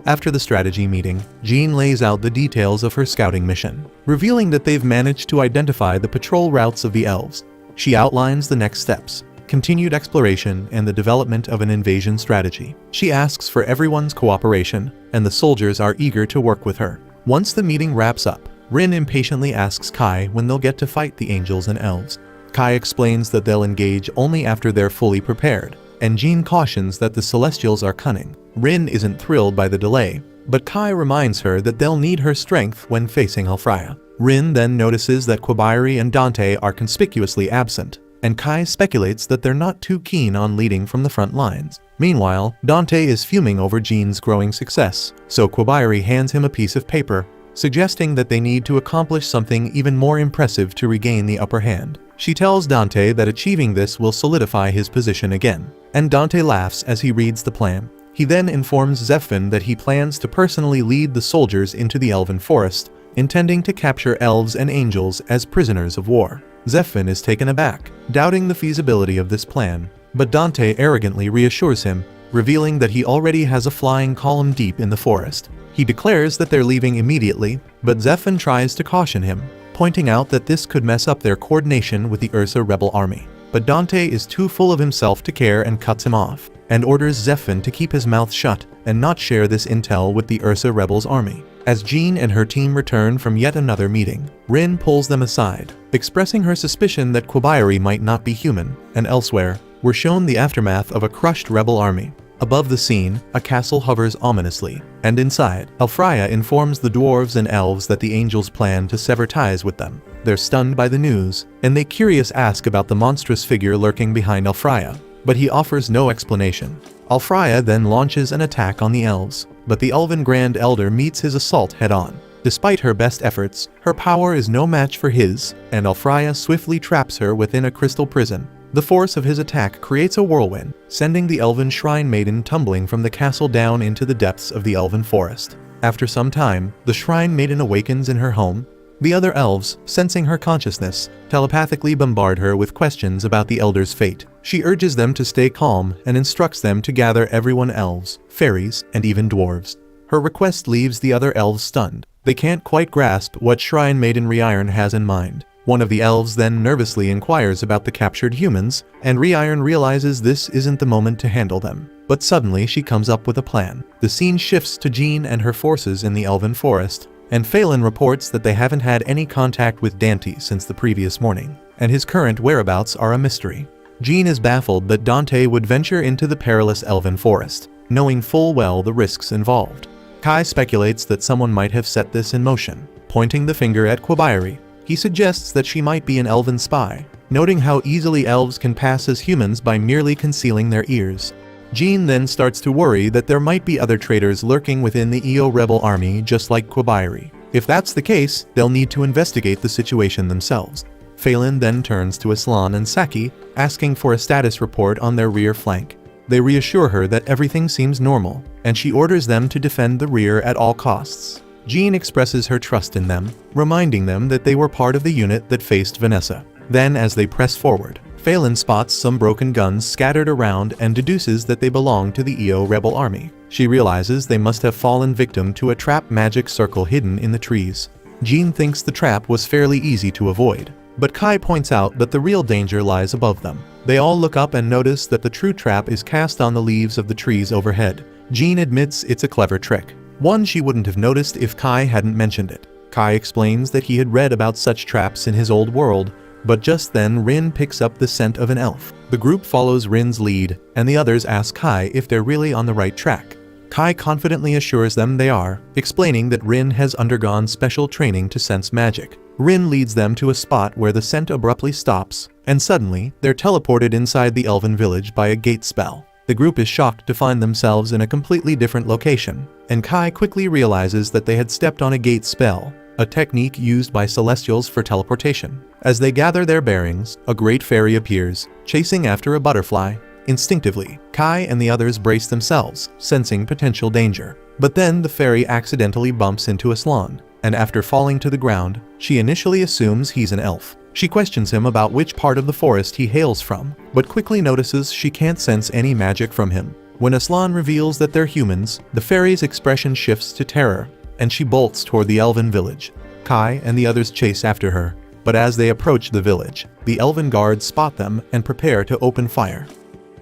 Speaker 1: After the strategy meeting, Jean lays out the details of her scouting mission, revealing that they've managed to identify the patrol routes of the elves. She outlines the next steps, continued exploration, and the development of an invasion strategy. She asks for everyone's cooperation, and the soldiers are eager to work with her. Once the meeting wraps up, Rin impatiently asks Kai when they'll get to fight the angels and elves. Kai explains that they'll engage only after they're fully prepared, and Jean cautions that the Celestials are cunning. Rin isn't thrilled by the delay, but Kai reminds her that they'll need her strength when facing Halfraya. Rin then notices that Quabayari and Dante are conspicuously absent, and Kai speculates that they're not too keen on leading from the front lines. Meanwhile, Dante is fuming over Jean's growing success, so Quabayari hands him a piece of paper, suggesting that they need to accomplish something even more impressive to regain the upper hand. She tells Dante that achieving this will solidify his position again, and Dante laughs as he reads the plan. He then informs Zeffin that he plans to personally lead the soldiers into the elven forest, intending to capture elves and angels as prisoners of war. Zeffin is taken aback, doubting the feasibility of this plan, but Dante arrogantly reassures him, revealing that he already has a flying column deep in the forest. He declares that they're leaving immediately, but Zeffin tries to caution him, pointing out that this could mess up their coordination with the Ursa rebel army. But Dante is too full of himself to care and cuts him off, and orders Zeffin to keep his mouth shut and not share this intel with the Ursa rebels army. As Jean and her team return from yet another meeting, Rin pulls them aside, expressing her suspicion that Quabairi might not be human, and elsewhere, we're shown the aftermath of a crushed rebel army. Above the scene, a castle hovers ominously, and inside, Alfraya informs the dwarves and elves that the angels plan to sever ties with them. They're stunned by the news, and they curious ask about the monstrous figure lurking behind Alfraya, but he offers no explanation. Alfraya then launches an attack on the elves, but the Elven Grand Elder meets his assault head-on. Despite her best efforts, her power is no match for his, and Alfraya swiftly traps her within a crystal prison. The force of his attack creates a whirlwind, sending the Elven Shrine Maiden tumbling from the castle down into the depths of the Elven Forest. After some time, the Shrine Maiden awakens in her home. The other elves, sensing her consciousness, telepathically bombard her with questions about the Elder's fate. She urges them to stay calm and instructs them to gather everyone elves, fairies, and even dwarves. Her request leaves the other elves stunned. They can't quite grasp what Shrine Maiden Rewritten has in mind. One of the elves then nervously inquires about the captured humans, and Rewritten realizes this isn't the moment to handle them. But suddenly she comes up with a plan. The scene shifts to Jean and her forces in the Elven Forest, and Phelan reports that they haven't had any contact with Dante since the previous morning, and his current whereabouts are a mystery. Jean is baffled that Dante would venture into the perilous Elven Forest, knowing full well the risks involved. Kai speculates that someone might have set this in motion, pointing the finger at Quabairi. He suggests that she might be an elven spy, noting how easily elves can pass as humans by merely concealing their ears. Jean then starts to worry that there might be other traitors lurking within the EO rebel army just like Quabairi. If that's the case, they'll need to investigate the situation themselves. Phelan then turns to Aslan and Saki, asking for a status report on their rear flank. They reassure her that everything seems normal, and she orders them to defend the rear at all costs. Jean expresses her trust in them, reminding them that they were part of the unit that faced Vanessa. Then as they press forward, Phelan spots some broken guns scattered around and deduces that they belong to the EO rebel army. She realizes they must have fallen victim to a trap magic circle hidden in the trees. Jean thinks the trap was fairly easy to avoid, but Kai points out that the real danger lies above them. They all look up and notice that the true trap is cast on the leaves of the trees overhead. Jean admits it's a clever trick, one she wouldn't have noticed if Kai hadn't mentioned it. Kai explains that he had read about such traps in his old world, but just then Rin picks up the scent of an elf. The group follows Rin's lead, and the others ask Kai if they're really on the right track. Kai confidently assures them they are, explaining that Rin has undergone special training to sense magic. Rin leads them to a spot where the scent abruptly stops, and suddenly, they're teleported inside the elven village by a gate spell. The group is shocked to find themselves in a completely different location, and Kai quickly realizes that they had stepped on a gate spell, a technique used by Celestials for teleportation. As they gather their bearings, a great fairy appears, chasing after a butterfly. Instinctively, Kai and the others brace themselves, sensing potential danger. But then the fairy accidentally bumps into Aslan, and after falling to the ground, she initially assumes he's an elf. She questions him about which part of the forest he hails from, but quickly notices she can't sense any magic from him. When Aslan reveals that they're humans, the fairy's expression shifts to terror, and she bolts toward the elven village. Kai and the others chase after her, but as they approach the village, the elven guards spot them and prepare to open fire.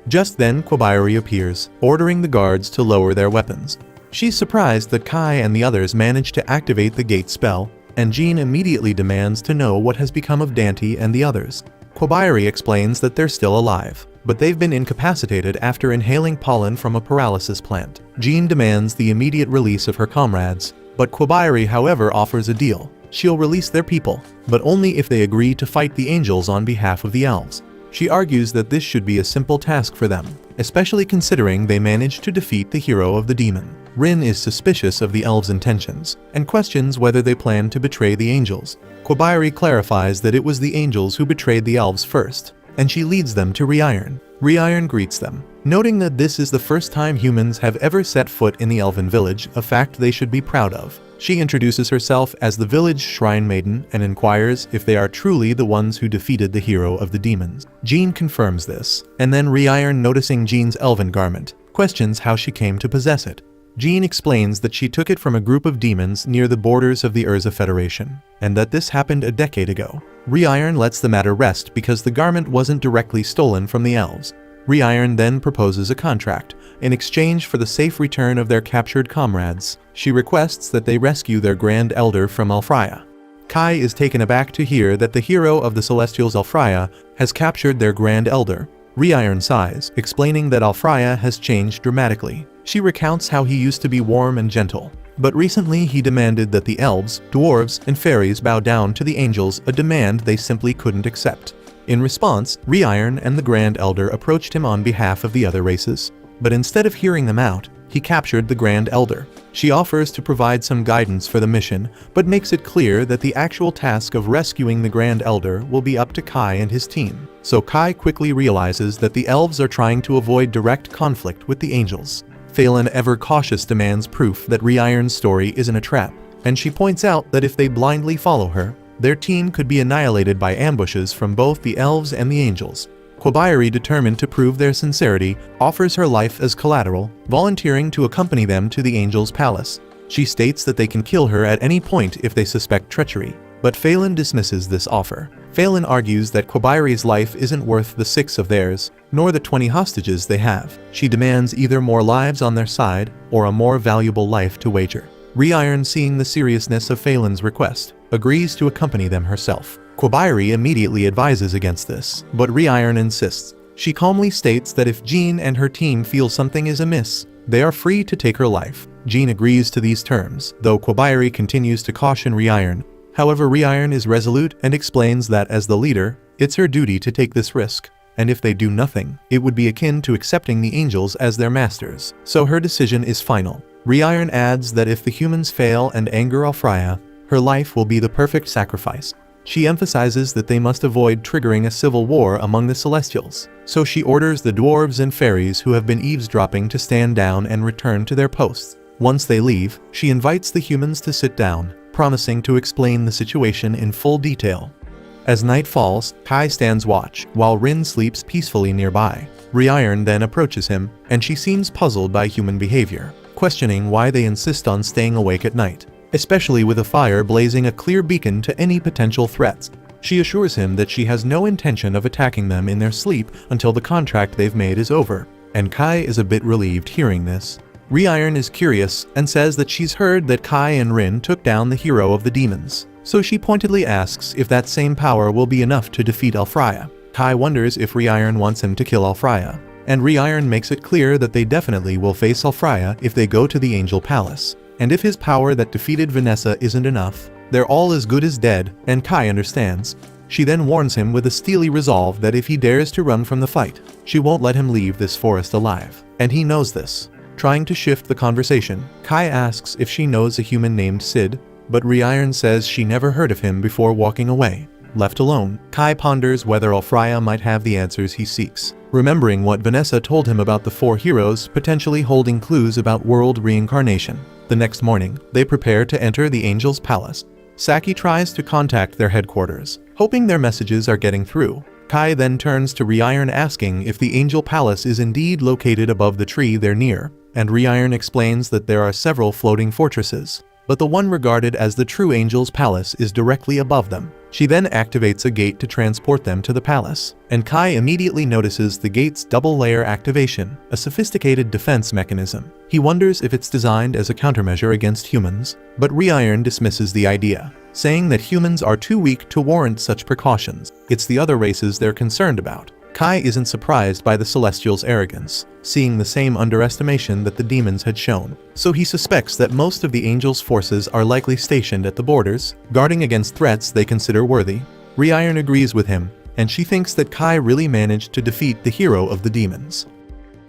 Speaker 1: Just then Quabairi appears, ordering the guards to lower their weapons. She's surprised that Kai and the others manage to activate the gate spell, and Jean immediately demands to know what has become of Dante and the others. Quabairi explains that they're still alive, but they've been incapacitated after inhaling pollen from a paralysis plant. Jean demands the immediate release of her comrades, but Quabairi however offers a deal. She'll release their people, but only if they agree to fight the angels on behalf of the elves. She argues that this should be a simple task for them, especially considering they managed to defeat the hero of the demon. Rin is suspicious of the elves' intentions, and questions whether they plan to betray the angels. Kobayari clarifies that it was the angels who betrayed the elves first, and she leads them to Rewritten. Rewritten greets them, noting that this is the first time humans have ever set foot in the elven village, a fact they should be proud of. She introduces herself as the village shrine maiden and inquires if they are truly the ones who defeated the hero of the demons. Jean confirms this, and then Rewritten, noticing Jean's elven garment, questions how she came to possess it. Jean explains that she took it from a group of demons near the borders of the Urza Federation, and that this happened a decade ago. Rewritten lets the matter rest because the garment wasn't directly stolen from the elves. Rewritten then proposes a contract. In exchange for the safe return of their captured comrades, she requests that they rescue their Grand Elder from Alfraya. Kai is taken aback to hear that the hero of the Celestials, Alfraya, has captured their Grand Elder. Rewritten sighs, explaining that Alfraya has changed dramatically. She recounts how he used to be warm and gentle, but recently he demanded that the elves, dwarves, and fairies bow down to the angels, a demand they simply couldn't accept. In response, Rewritten and the Grand Elder approached him on behalf of the other races, but instead of hearing them out, he captured the Grand Elder. She offers to provide some guidance for the mission, but makes it clear that the actual task of rescuing the Grand Elder will be up to Kai and his team. So Kai quickly realizes that the elves are trying to avoid direct conflict with the angels. Phelan, ever cautious, demands proof that Rewritten's story isn't a trap, and she points out that if they blindly follow her, their team could be annihilated by ambushes from both the elves and the angels. Kobayari, determined to prove their sincerity, offers her life as collateral, volunteering to accompany them to the angels' palace. She states that they can kill her at any point if they suspect treachery, but Phelan dismisses this offer. Phelan argues that Kobayari's life isn't worth the 6 of theirs, nor the 20 hostages they have. She demands either more lives on their side, or a more valuable life to wager. Rewritten, seeing the seriousness of Phelan's request, agrees to accompany them herself. Kobayari immediately advises against this, but Rewritten insists. She calmly states that if Jean and her team feel something is amiss, they are free to take her life. Jean agrees to these terms, though Kobayari continues to caution Rewritten. However, Rewritten is resolute and explains that as the leader, it's her duty to take this risk, and if they do nothing, it would be akin to accepting the angels as their masters, so her decision is final. Rewritten adds that if the humans fail and anger Alfraya, her life will be the perfect sacrifice. She emphasizes that they must avoid triggering a civil war among the Celestials, so she orders the dwarves and fairies who have been eavesdropping to stand down and return to their posts. Once they leave, she invites the humans to sit down, promising to explain the situation in full detail. As night falls, Kai stands watch, while Rin sleeps peacefully nearby. Rewritten then approaches him, and she seems puzzled by human behavior, questioning why they insist on staying awake at night, especially with a fire blazing a clear beacon to any potential threats. She assures him that she has no intention of attacking them in their sleep until the contract they've made is over, and Kai is a bit relieved hearing this. Rewritten is curious and says that she's heard that Kai and Rin took down the hero of the demons, so she pointedly asks if that same power will be enough to defeat Alfraya. Kai wonders if Rewritten wants him to kill Alfraya, and Rewritten makes it clear that they definitely will face Alfraya if they go to the Angel Palace. And if his power that defeated Vanessa isn't enough, they're all as good as dead, and Kai understands. She then warns him with a steely resolve that if he dares to run from the fight, she won't let him leave this forest alive, and he knows this. Trying to shift the conversation, Kai asks if she knows a human named Sid, but Rewritten says she never heard of him before walking away. Left alone, Kai ponders whether Alfraya might have the answers he seeks, remembering what Vanessa told him about the 4 heroes potentially holding clues about world reincarnation. The next morning, they prepare to enter the Angel's Palace. Saki tries to contact their headquarters, hoping their messages are getting through. Kai then turns to Rewritten asking if the Angel Palace is indeed located above the tree they're near, and Rewritten explains that there are several floating fortresses, but the one regarded as the true Angel's Palace is directly above them. She then activates a gate to transport them to the palace, and Kai immediately notices the gate's double-layer activation, a sophisticated defense mechanism. He wonders if it's designed as a countermeasure against humans, but Rewritten dismisses the idea, saying that humans are too weak to warrant such precautions. It's the other races they're concerned about. Kai isn't surprised by the Celestials' arrogance, seeing the same underestimation that the demons had shown, so he suspects that most of the Angels' forces are likely stationed at the borders, guarding against threats they consider worthy. Rewritten agrees with him, and she thinks that Kai really managed to defeat the hero of the demons.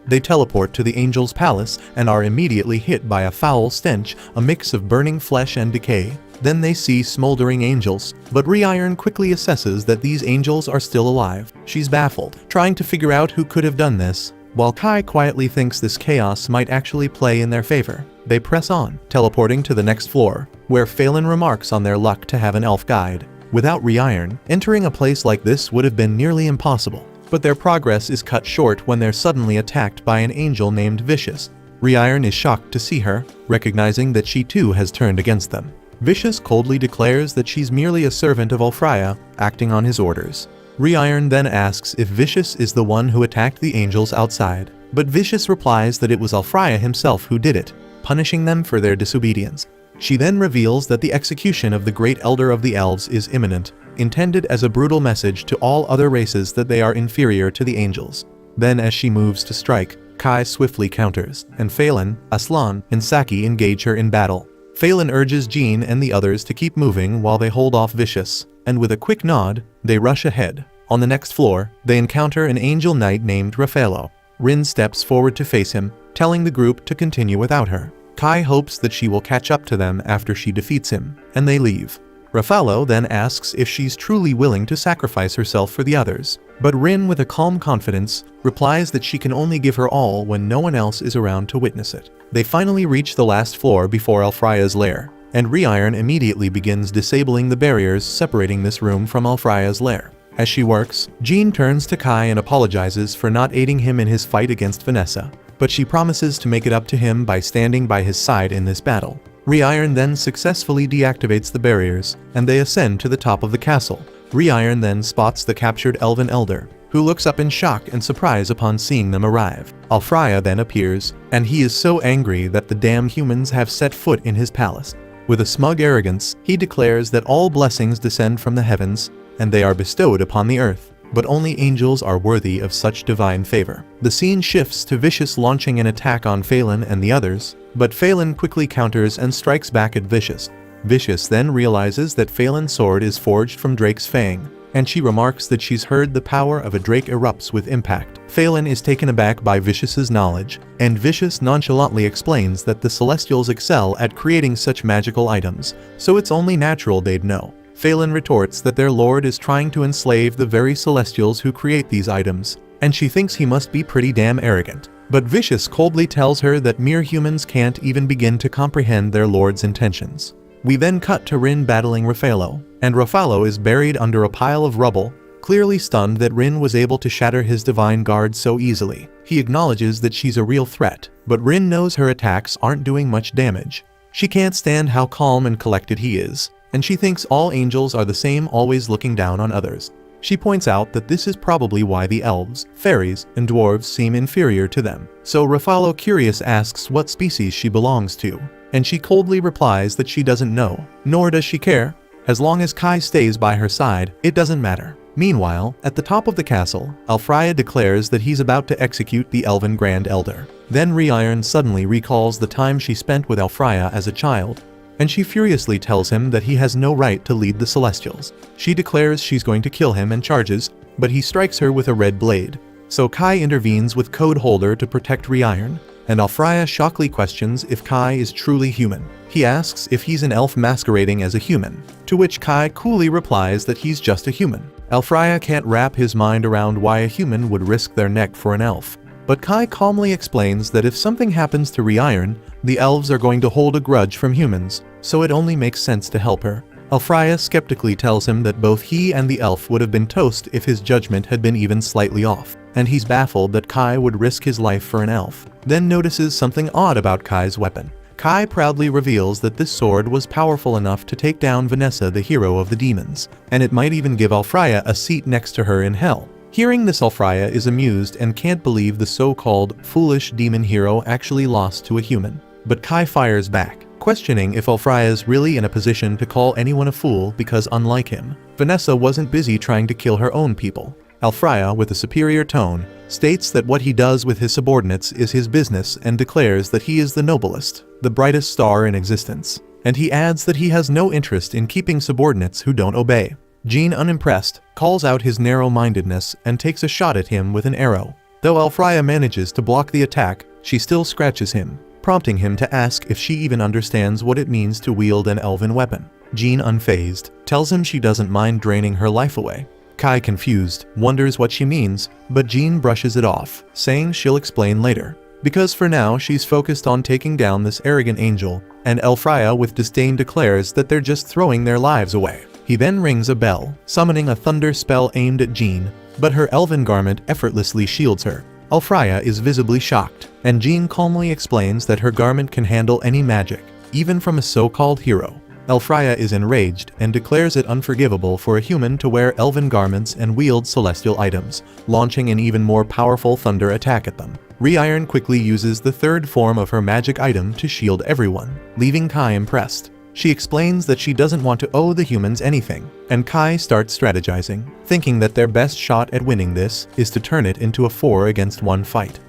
Speaker 1: They teleport to the angel's palace and are immediately hit by a foul stench, a mix of burning flesh and decay. Then they see smoldering angels, but Rewritten quickly assesses that these angels are still alive. She's baffled, trying to figure out who could have done this, while Kai quietly thinks this chaos might actually play in their favor. They press on, teleporting to the next floor, where Phelan remarks on their luck to have an elf guide. Without Rewritten, entering a place like this would have been nearly impossible. But their progress is cut short when they're suddenly attacked by an angel named Vicious. Rewritten is shocked to see her, recognizing that she too has turned against them. Vicious coldly declares that she's merely a servant of Alfreya, acting on his orders. Rewritten then asks if Vicious is the one who attacked the angels outside, but Vicious replies that it was Alfreya himself who did it, punishing them for their disobedience. She then reveals that the execution of the great elder of the elves is imminent, intended as a brutal message to all other races that they are inferior to the angels. Then as she moves to strike, Kai swiftly counters, and Phelan, Aslan, and Saki engage her in battle. Phelan urges Jean and the others to keep moving while they hold off Vicious, and with a quick nod, they rush ahead. On the next floor, they encounter an angel knight named Raffaello. Rin steps forward to face him, telling the group to continue without her. Kai hopes that she will catch up to them after she defeats him, and they leave. Raffaello then asks if she's truly willing to sacrifice herself for the others, but Rin with a calm confidence replies that she can only give her all when no one else is around to witness it. They finally reach the last floor before Alfreya's lair, and Rewritten immediately begins disabling the barriers separating this room from Alfreya's lair. As she works, Jean turns to Kai and apologizes for not aiding him in his fight against Vanessa, but she promises to make it up to him by standing by his side in this battle. Rewritten then successfully deactivates the barriers, and they ascend to the top of the castle. Rewritten then spots the captured elven elder, who looks up in shock and surprise upon seeing them arrive. Alfreya then appears, and he is so angry that the damn humans have set foot in his palace. With a smug arrogance, he declares that all blessings descend from the heavens, and they are bestowed upon the earth, but only angels are worthy of such divine favor. The scene shifts to Vicious launching an attack on Phelan and the others, but Phelan quickly counters and strikes back at Vicious. Vicious then realizes that Phelan's sword is forged from Drake's fang, and she remarks that she's heard the power of a drake erupts with impact. Phelan is taken aback by Vicious's knowledge, and Vicious nonchalantly explains that the Celestials excel at creating such magical items, so it's only natural they'd know. Phelan retorts that their lord is trying to enslave the very Celestials who create these items, and she thinks he must be pretty damn arrogant. But Vicious coldly tells her that mere humans can't even begin to comprehend their lord's intentions. We then cut to Rin battling Raffaello, and Raffaello is buried under a pile of rubble, clearly stunned that Rin was able to shatter his divine guard so easily. He acknowledges that she's a real threat, but Rin knows her attacks aren't doing much damage. She can't stand how calm and collected he is, and she thinks all angels are the same, always looking down on others. She points out that this is probably why the elves, fairies, and dwarves seem inferior to them. So Raffaello, curious, asks what species she belongs to, and she coldly replies that she doesn't know, nor does she care. As long as Kai stays by her side, it doesn't matter. Meanwhile, at the top of the castle, Alfreya declares that he's about to execute the Elven Grand Elder. Then Rewritten suddenly recalls the time she spent with Alfreya as a child, and she furiously tells him that he has no right to lead the Celestials. She declares she's going to kill him and charges, but he strikes her with a red blade. So Kai intervenes with Code Holder to protect Rewritten, and Alfreya shockingly questions if Kai is truly human. He asks if he's an elf masquerading as a human, to which Kai coolly replies that he's just a human. Alfreya can't wrap his mind around why a human would risk their neck for an elf, but Kai calmly explains that if something happens to Rewritten, the elves are going to hold a grudge from humans, so it only makes sense to help her. Alfreya skeptically tells him that both he and the elf would have been toast if his judgment had been even slightly off, and he's baffled that Kai would risk his life for an elf. Then notices something odd about Kai's weapon. Kai proudly reveals that this sword was powerful enough to take down Vanessa, the hero of the demons, and it might even give Alfreya a seat next to her in hell. Hearing this, Alfreya is amused and can't believe the so-called foolish demon hero actually lost to a human. But Kai fires back, questioning if Alfreya is really in a position to call anyone a fool because, unlike him, Vanessa wasn't busy trying to kill her own people. Alfreya, with a superior tone, states that what he does with his subordinates is his business and declares that he is the noblest, the brightest star in existence, and he adds that he has no interest in keeping subordinates who don't obey. Jean, unimpressed, calls out his narrow-mindedness and takes a shot at him with an arrow. Though Alfraya manages to block the attack, she still scratches him, prompting him to ask if she even understands what it means to wield an elven weapon. Jean, unfazed, tells him she doesn't mind draining her life away. Kai, confused, wonders what she means, but Jean brushes it off, saying she'll explain later. Because for now she's focused on taking down this arrogant angel, and Alfraya with disdain declares that they're just throwing their lives away. He then rings a bell, summoning a thunder spell aimed at Jean, but her elven garment effortlessly shields her. Alfraya is visibly shocked, and Jean calmly explains that her garment can handle any magic, even from a so-called hero. Alfraya is enraged and declares it unforgivable for a human to wear elven garments and wield celestial items, launching an even more powerful thunder attack at them. Rewritten quickly uses the third form of her magic item to shield everyone, leaving Kai impressed. She explains that she doesn't want to owe the humans anything, and Kai starts strategizing, thinking that their best shot at winning this is to turn it into a 4-against-1 fight.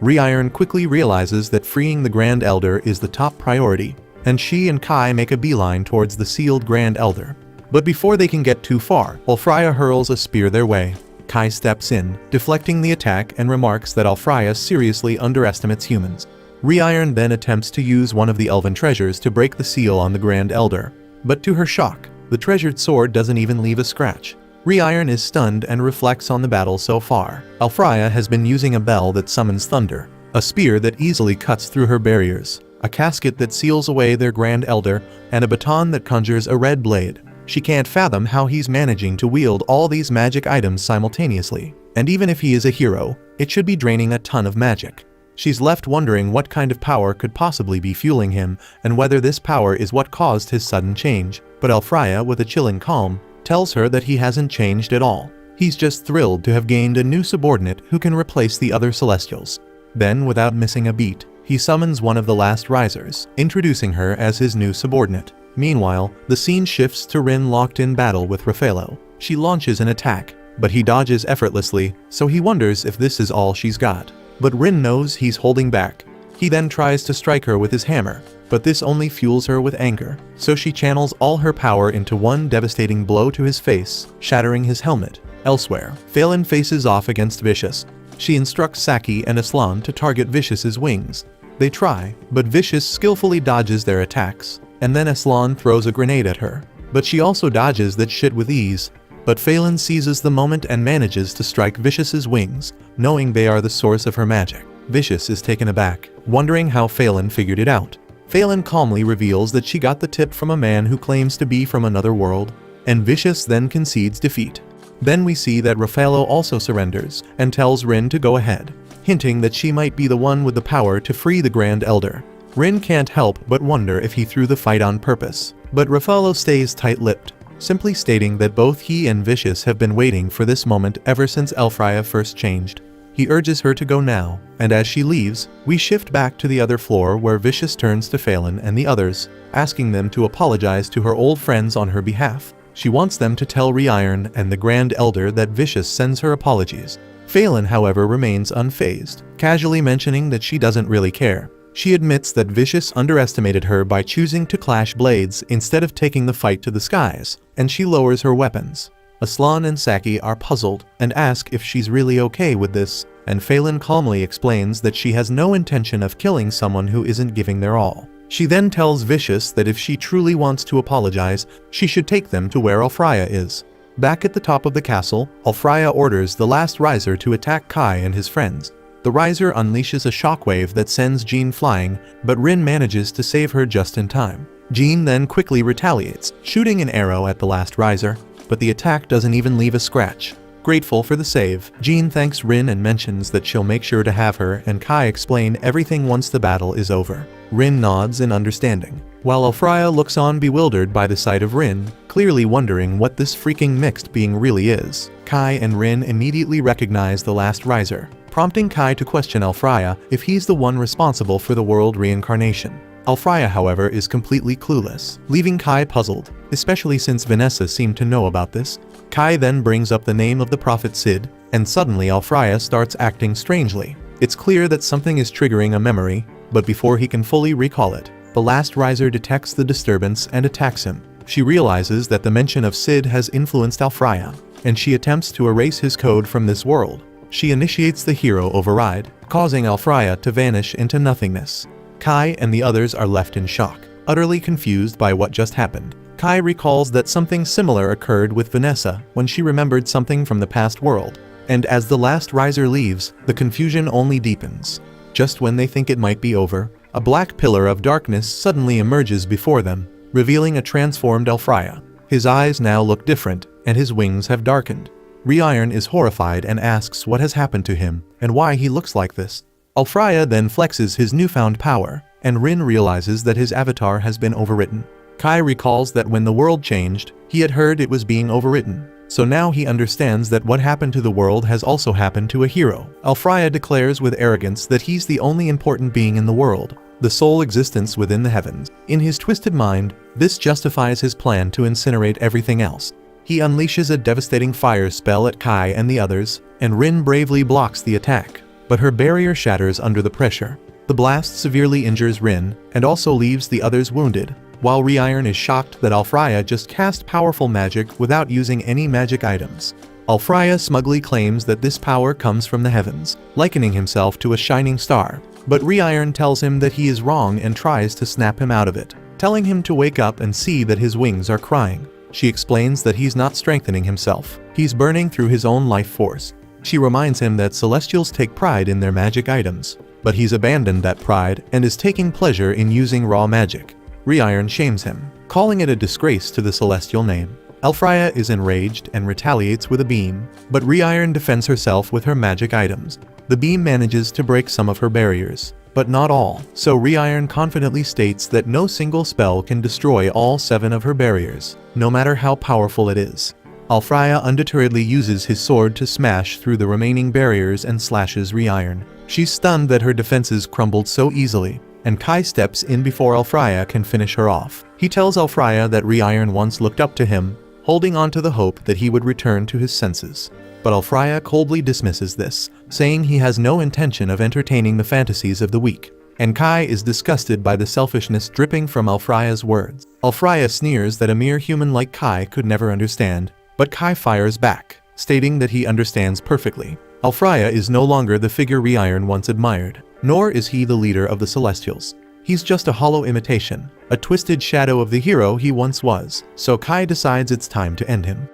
Speaker 1: Rewritten quickly realizes that freeing the Grand Elder is the top priority, and she and Kai make a beeline towards the sealed Grand Elder. But before they can get too far, Alfraya hurls a spear their way. Kai steps in, deflecting the attack, and remarks that Alfraya seriously underestimates humans. Rewritten then attempts to use one of the elven treasures to break the seal on the Grand Elder, but to her shock, the treasured sword doesn't even leave a scratch. Rewritten is stunned and reflects on the battle so far. Alfraya has been using a bell that summons thunder, a spear that easily cuts through her barriers, a casket that seals away their Grand Elder, and a baton that conjures a red blade. She can't fathom how he's managing to wield all these magic items simultaneously, and even if he is a hero, it should be draining a ton of magic. She's left wondering what kind of power could possibly be fueling him and whether this power is what caused his sudden change, but Alfraya, with a chilling calm, tells her that he hasn't changed at all. He's just thrilled to have gained a new subordinate who can replace the other Celestials. Then, without missing a beat, he summons one of the last risers, introducing her as his new subordinate. Meanwhile, the scene shifts to Rin locked in battle with Raffaello. She launches an attack, but he dodges effortlessly, so he wonders if this is all she's got. But Rin knows he's holding back. He then tries to strike her with his hammer, but this only fuels her with anger, so she channels all her power into one devastating blow to his face, shattering his helmet. Elsewhere, Phelan faces off against Vicious. She instructs Saki and Aslan to target Vicious's wings. They try, but Vicious skillfully dodges their attacks, and then Aslan throws a grenade at her. But she also dodges that shit with ease. But Phelan seizes the moment and manages to strike Vicious's wings, knowing they are the source of her magic. Vicious is taken aback, wondering how Phelan figured it out. Phelan calmly reveals that she got the tip from a man who claims to be from another world, and Vicious then concedes defeat. Then we see that Raffaello also surrenders and tells Rin to go ahead, hinting that she might be the one with the power to free the Grand Elder. Rin can't help but wonder if he threw the fight on purpose, but Raffaello stays tight-lipped, simply stating that both he and Vicious have been waiting for this moment ever since Alfraya first changed. He urges her to go now, and as she leaves, we shift back to the other floor where Vicious turns to Phelan and the others, asking them to apologize to her old friends on her behalf. She wants them to tell Rewritten and the Grand Elder that Vicious sends her apologies. Phelan, however, remains unfazed, casually mentioning that she doesn't really care. She admits that Vicious underestimated her by choosing to clash blades instead of taking the fight to the skies, and she lowers her weapons. Aslan and Saki are puzzled and ask if she's really okay with this, and Phelan calmly explains that she has no intention of killing someone who isn't giving their all. She then tells Vicious that if she truly wants to apologize, she should take them to where Alfraya is. Back at the top of the castle, Alfraya orders the last riser to attack Kai and his friends. The riser unleashes a shockwave that sends Jean flying, but Rin manages to save her just in time. Jean then quickly retaliates, shooting an arrow at the last riser, but the attack doesn't even leave a scratch. Grateful for the save, Jean thanks Rin and mentions that she'll make sure to have her and Kai explain everything once the battle is over. Rin nods in understanding, while Alfraya looks on bewildered by the sight of Rin, clearly wondering what this freaking mixed being really is. Kai and Rin immediately recognize the last riser, prompting Kai to question Alfraya if he's the one responsible for the world reincarnation. Alfraya, however, is completely clueless, leaving Kai puzzled, especially since Vanessa seemed to know about this. Kai then brings up the name of the Prophet Sid, and suddenly Alfraya starts acting strangely. It's clear that something is triggering a memory, but before he can fully recall it, the last riser detects the disturbance and attacks him. She realizes that the mention of Sid has influenced Alfraya, and she attempts to erase his code from this world. She initiates the hero override, causing Alfraya to vanish into nothingness. Kai and the others are left in shock, utterly confused by what just happened. Kai recalls that something similar occurred with Vanessa when she remembered something from the past world, and as the last riser leaves, the confusion only deepens. Just when they think it might be over, a black pillar of darkness suddenly emerges before them, revealing a transformed Alfraya. His eyes now look different, and his wings have darkened. Rewritten is horrified and asks what has happened to him, and why he looks like this. Alfraya then flexes his newfound power, and Rin realizes that his avatar has been overwritten. Kai recalls that when the world changed, he had heard it was being overwritten. So now he understands that what happened to the world has also happened to a hero. Alfraya declares with arrogance that he's the only important being in the world, the sole existence within the heavens. In his twisted mind, this justifies his plan to incinerate everything else. He unleashes a devastating fire spell at Kai and the others, and Rin bravely blocks the attack, but her barrier shatters under the pressure. The blast severely injures Rin, and also leaves the others wounded, while Rewritten is shocked that Alfraya just cast powerful magic without using any magic items. Alfraya smugly claims that this power comes from the heavens, likening himself to a shining star, but Rewritten tells him that he is wrong and tries to snap him out of it, telling him to wake up and see that his wings are crying. She explains that he's not strengthening himself, he's burning through his own life force. She reminds him that Celestials take pride in their magic items, but he's abandoned that pride and is taking pleasure in using raw magic. Rewritten shames him, calling it a disgrace to the celestial name. Alfraya is enraged and retaliates with a beam, but Rewritten defends herself with her magic items. The beam manages to break some of her barriers, but not all, so Rewritten confidently states that no single spell can destroy all 7 of her barriers, no matter how powerful it is. Alfraya undeterredly uses his sword to smash through the remaining barriers and slashes Rewritten. She's stunned that her defenses crumbled so easily, and Kai steps in before Alfraya can finish her off. He tells Alfraya that Rewritten once looked up to him, holding on to the hope that he would return to his senses. But Alfraya coldly dismisses this, saying he has no intention of entertaining the fantasies of the weak. And Kai is disgusted by the selfishness dripping from Alfraya's words. Alfraya sneers that a mere human like Kai could never understand, but Kai fires back, stating that he understands perfectly. Alfraya is no longer the figure Rewritten once admired, nor is he the leader of the Celestials. He's just a hollow imitation, a twisted shadow of the hero he once was, so Kai decides it's time to end him.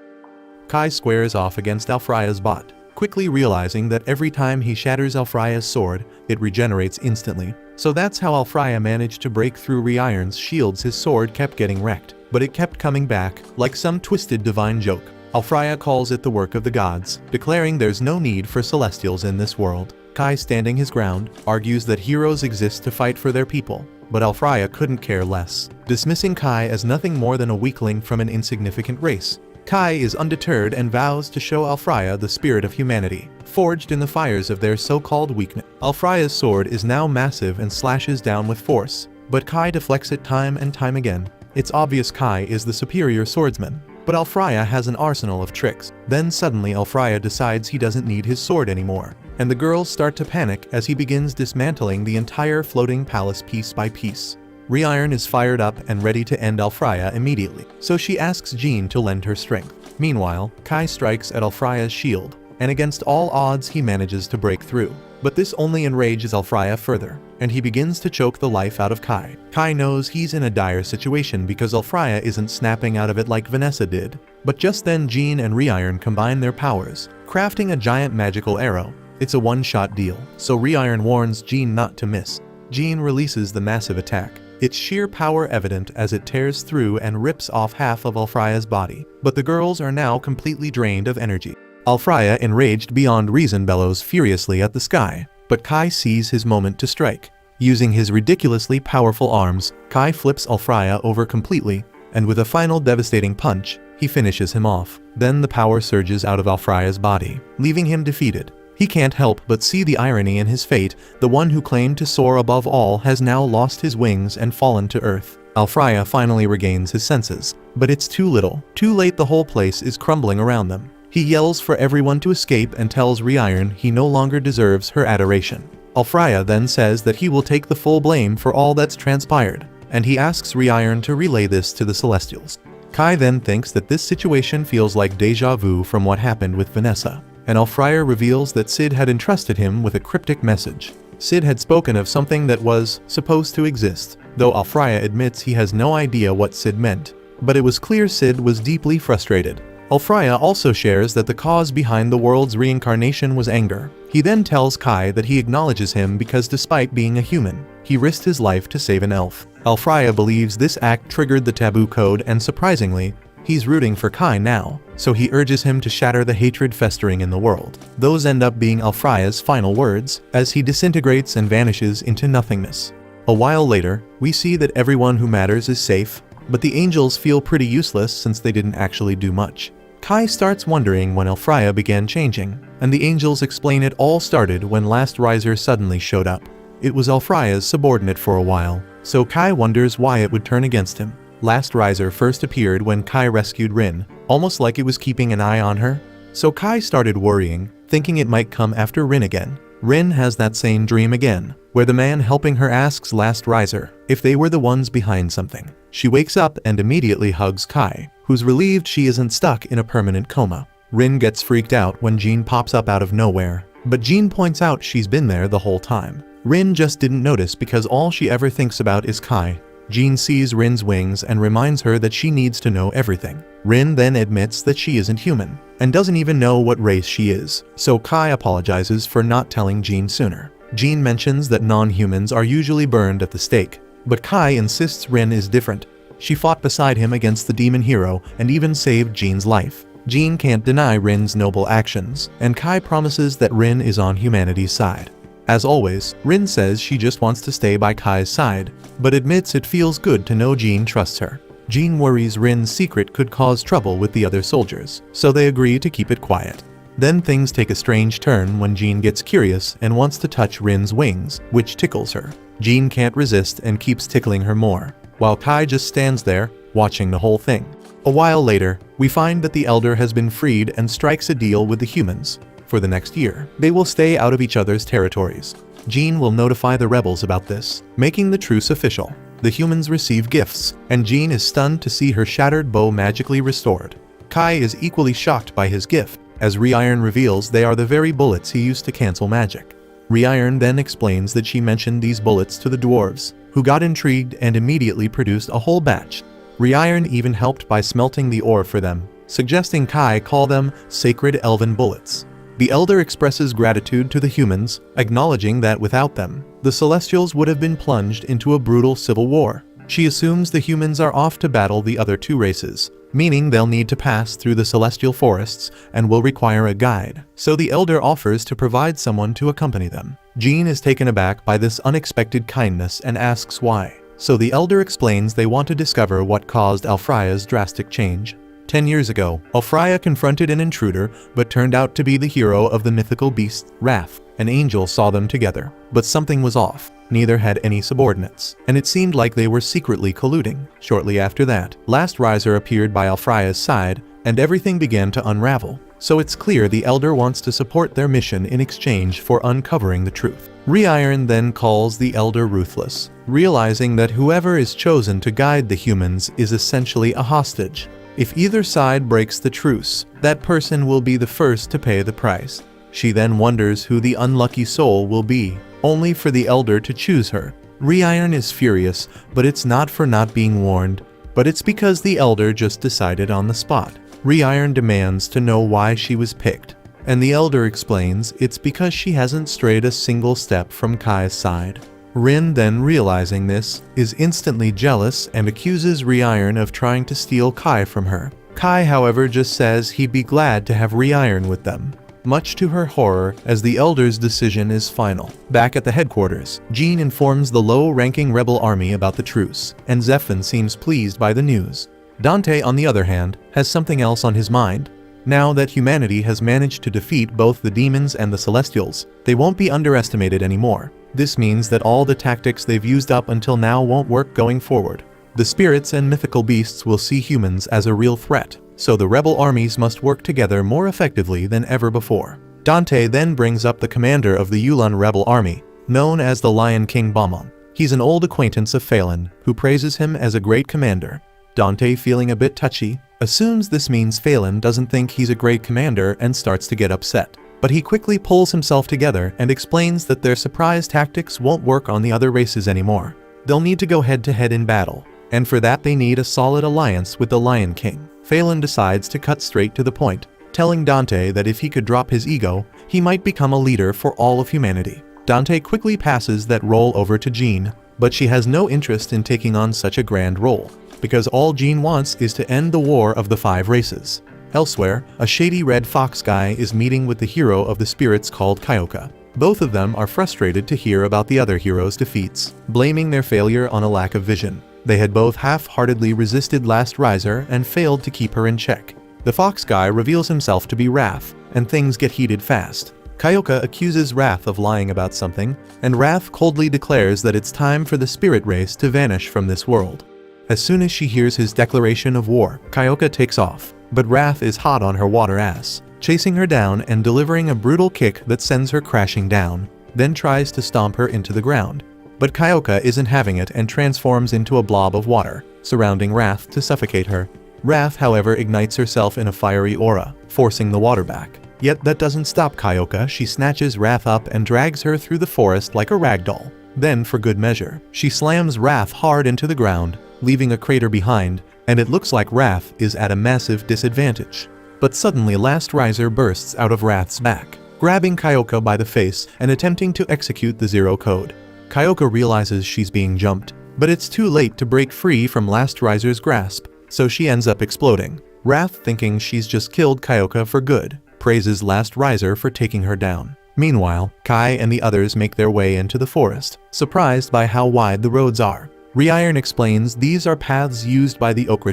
Speaker 1: Kai squares off against Alfraya's bot, quickly realizing that every time he shatters Alfraya's sword, it regenerates instantly. So that's how Alfraya managed to break through Rewritten's shields. His sword kept getting wrecked, but it kept coming back, like some twisted divine joke. Alfraya calls it the work of the gods, declaring there's no need for Celestials in this world. Kai, standing his ground, argues that heroes exist to fight for their people, but Alfraya couldn't care less, dismissing Kai as nothing more than a weakling from an insignificant race. Kai is undeterred and vows to show Alfraya the spirit of humanity, forged in the fires of their so-called weakness. Alfraya's sword is now massive and slashes down with force, but Kai deflects it time and time again. It's obvious Kai is the superior swordsman, but Alfraya has an arsenal of tricks. Then suddenly Alfraya decides he doesn't need his sword anymore, and the girls start to panic as he begins dismantling the entire floating palace piece by piece. Rewritten is fired up and ready to end Alfraya immediately, so she asks Jean to lend her strength. Meanwhile, Kai strikes at Alfraya's shield, and against all odds he manages to break through. But this only enrages Alfraya further, and he begins to choke the life out of Kai. Kai knows he's in a dire situation because Alfraya isn't snapping out of it like Vanessa did. But just then Jean and Rewritten combine their powers, crafting a giant magical arrow. It's a one-shot deal, so Rewritten warns Jean not to miss. Jean releases the massive attack, its sheer power evident as it tears through and rips off half of Alfraya's body. But the girls are now completely drained of energy. Alfraya, enraged beyond reason, bellows furiously at the sky, but Kai sees his moment to strike. Using his ridiculously powerful arms, Kai flips Alfraya over completely, and with a final devastating punch, he finishes him off. Then the power surges out of Alfraya's body, leaving him defeated. He can't help but see the irony in his fate. The one who claimed to soar above all has now lost his wings and fallen to earth. Alfraya finally regains his senses, but it's too little. Too late, the whole place is crumbling around them. He yells for everyone to escape and tells Rewritten he no longer deserves her adoration. Alfraya then says that he will take the full blame for all that's transpired, and he asks Rewritten to relay this to the Celestials. Kai then thinks that this situation feels like deja vu from what happened with Vanessa, and Alfraya reveals that Sid had entrusted him with a cryptic message. Sid had spoken of something that was supposed to exist, though Alfraya admits he has no idea what Sid meant. But it was clear Sid was deeply frustrated. Alfraya also shares that the cause behind the world's reincarnation was anger. He then tells Kai that he acknowledges him because despite being a human, he risked his life to save an elf. Alfraya believes this act triggered the taboo code, and surprisingly, he's rooting for Kai now, so he urges him to shatter the hatred festering in the world. Those end up being Alfraya's final words, as he disintegrates and vanishes into nothingness. A while later, we see that everyone who matters is safe, but the angels feel pretty useless since they didn't actually do much. Kai starts wondering when Alfraya began changing, and the angels explain it all started when Last Riser suddenly showed up. It was Alfraya's subordinate for a while, so Kai wonders why it would turn against him. Last Riser first appeared when Kai rescued Rin, almost like it was keeping an eye on her. So Kai started worrying, thinking it might come after Rin again. Rin has that same dream again, where the man helping her asks Last Riser if they were the ones behind something. She wakes up and immediately hugs Kai, who's relieved she isn't stuck in a permanent coma. Rin gets freaked out when Jean pops up out of nowhere, but Jean points out she's been there the whole time. Rin just didn't notice because all she ever thinks about is Kai. Jean sees Rin's wings and reminds her that she needs to know everything. Rin then admits that she isn't human, and doesn't even know what race she is, so Kai apologizes for not telling Jean sooner. Jean mentions that non-humans are usually burned at the stake, but Kai insists Rin is different. She fought beside him against the demon hero and even saved Jean's life. Jean can't deny Rin's noble actions, and Kai promises that Rin is on humanity's side. As always, Rin says she just wants to stay by Kai's side, but admits it feels good to know Jean trusts her. Jean worries Rin's secret could cause trouble with the other soldiers, so they agree to keep it quiet. Then things take a strange turn when Jean gets curious and wants to touch Rin's wings, which tickles her. Jean can't resist and keeps tickling her more, while Kai just stands there, watching the whole thing. A while later, we find that the Elder has been freed and strikes a deal with the humans. For the next year, they will stay out of each other's territories. Jean will notify the rebels about this, making the truce official. The humans receive gifts, and Jean is stunned to see her shattered bow magically restored. Kai is equally shocked by his gift, as Rewritten reveals they are the very bullets he used to cancel magic. Rewritten then explains that she mentioned these bullets to the dwarves, who got intrigued and immediately produced a whole batch. Rewritten even helped by smelting the ore for them, suggesting Kai call them sacred elven bullets. The Elder expresses gratitude to the humans, acknowledging that without them, the Celestials would have been plunged into a brutal civil war. She assumes the humans are off to battle the other two races, meaning they'll need to pass through the celestial forests and will require a guide, so the Elder offers to provide someone to accompany them. Jean is taken aback by this unexpected kindness and asks why, so the Elder explains they want to discover what caused Alfraya's drastic change. 10 years ago, Alfraya confronted an intruder but turned out to be the hero of the mythical beast, Wrath. An angel saw them together, but something was off. Neither had any subordinates, and it seemed like they were secretly colluding. Shortly after that, Last Riser appeared by Alfraya's side, and everything began to unravel. So it's clear the Elder wants to support their mission in exchange for uncovering the truth. Rewritten then calls the Elder ruthless, realizing that whoever is chosen to guide the humans is essentially a hostage. If either side breaks the truce, that person will be the first to pay the price. She then wonders who the unlucky soul will be, only for the Elder to choose her. Rewritten is furious, but it's not for not being warned, but it's because the Elder just decided on the spot. Rewritten demands to know why she was picked, and the Elder explains it's because she hasn't strayed a single step from Kai's side. Rin, then realizing this, is instantly jealous and accuses Rewritten of trying to steal Kai from her. Kai, however, just says he'd be glad to have Rewritten with them, much to her horror, as the Elder's decision is final. Back at the headquarters, Jean informs the low-ranking rebel army about the truce, and Zephyr seems pleased by the news. Dante, on the other hand, has something else on his mind. Now that humanity has managed to defeat both the demons and the Celestials, they won't be underestimated anymore. This means that all the tactics they've used up until now won't work going forward. The spirits and mythical beasts will see humans as a real threat, so the rebel armies must work together more effectively than ever before. Dante then brings up the commander of the Yulon rebel army, known as the Lion King Bamon. He's an old acquaintance of Phelan, who praises him as a great commander. Dante, feeling a bit touchy, assumes this means Phelan doesn't think he's a great commander and starts to get upset. But he quickly pulls himself together and explains that their surprise tactics won't work on the other races anymore. They'll need to go head-to-head in battle, and for that they need a solid alliance with the Lion King. Phelan decides to cut straight to the point, telling Dante that if he could drop his ego, he might become a leader for all of humanity. Dante quickly passes that role over to Jean, but she has no interest in taking on such a grand role, because all Jean wants is to end the war of the 5 races. Elsewhere, a shady red fox guy is meeting with the hero of the spirits called Kyoka. Both of them are frustrated to hear about the other hero's defeats, blaming their failure on a lack of vision. They had both half-heartedly resisted Last Riser and failed to keep her in check. The fox guy reveals himself to be Wrath, and things get heated fast. Kyoka accuses Wrath of lying about something, and Wrath coldly declares that it's time for the spirit race to vanish from this world. As soon as she hears his declaration of war, Kyoka takes off, but Wrath is hot on her water ass, chasing her down and delivering a brutal kick that sends her crashing down, then tries to stomp her into the ground. But Kyoka isn't having it and transforms into a blob of water, surrounding Wrath to suffocate her. Wrath, however, ignites herself in a fiery aura, forcing the water back. Yet that doesn't stop Kyoka. She snatches Wrath up and drags her through the forest like a ragdoll. Then, for good measure, she slams Wrath hard into the ground, leaving a crater behind, and it looks like Wrath is at a massive disadvantage. But suddenly Last Riser bursts out of Wrath's back, grabbing Kyoka by the face and attempting to execute the Zero Code. Kyoka realizes she's being jumped, but it's too late to break free from Last Riser's grasp, so she ends up exploding. Wrath, thinking she's just killed Kyoka for good, praises Last Riser for taking her down. Meanwhile, Kai and the others make their way into the forest, surprised by how wide the roads are. Rewritten explains these are paths used by the Okra.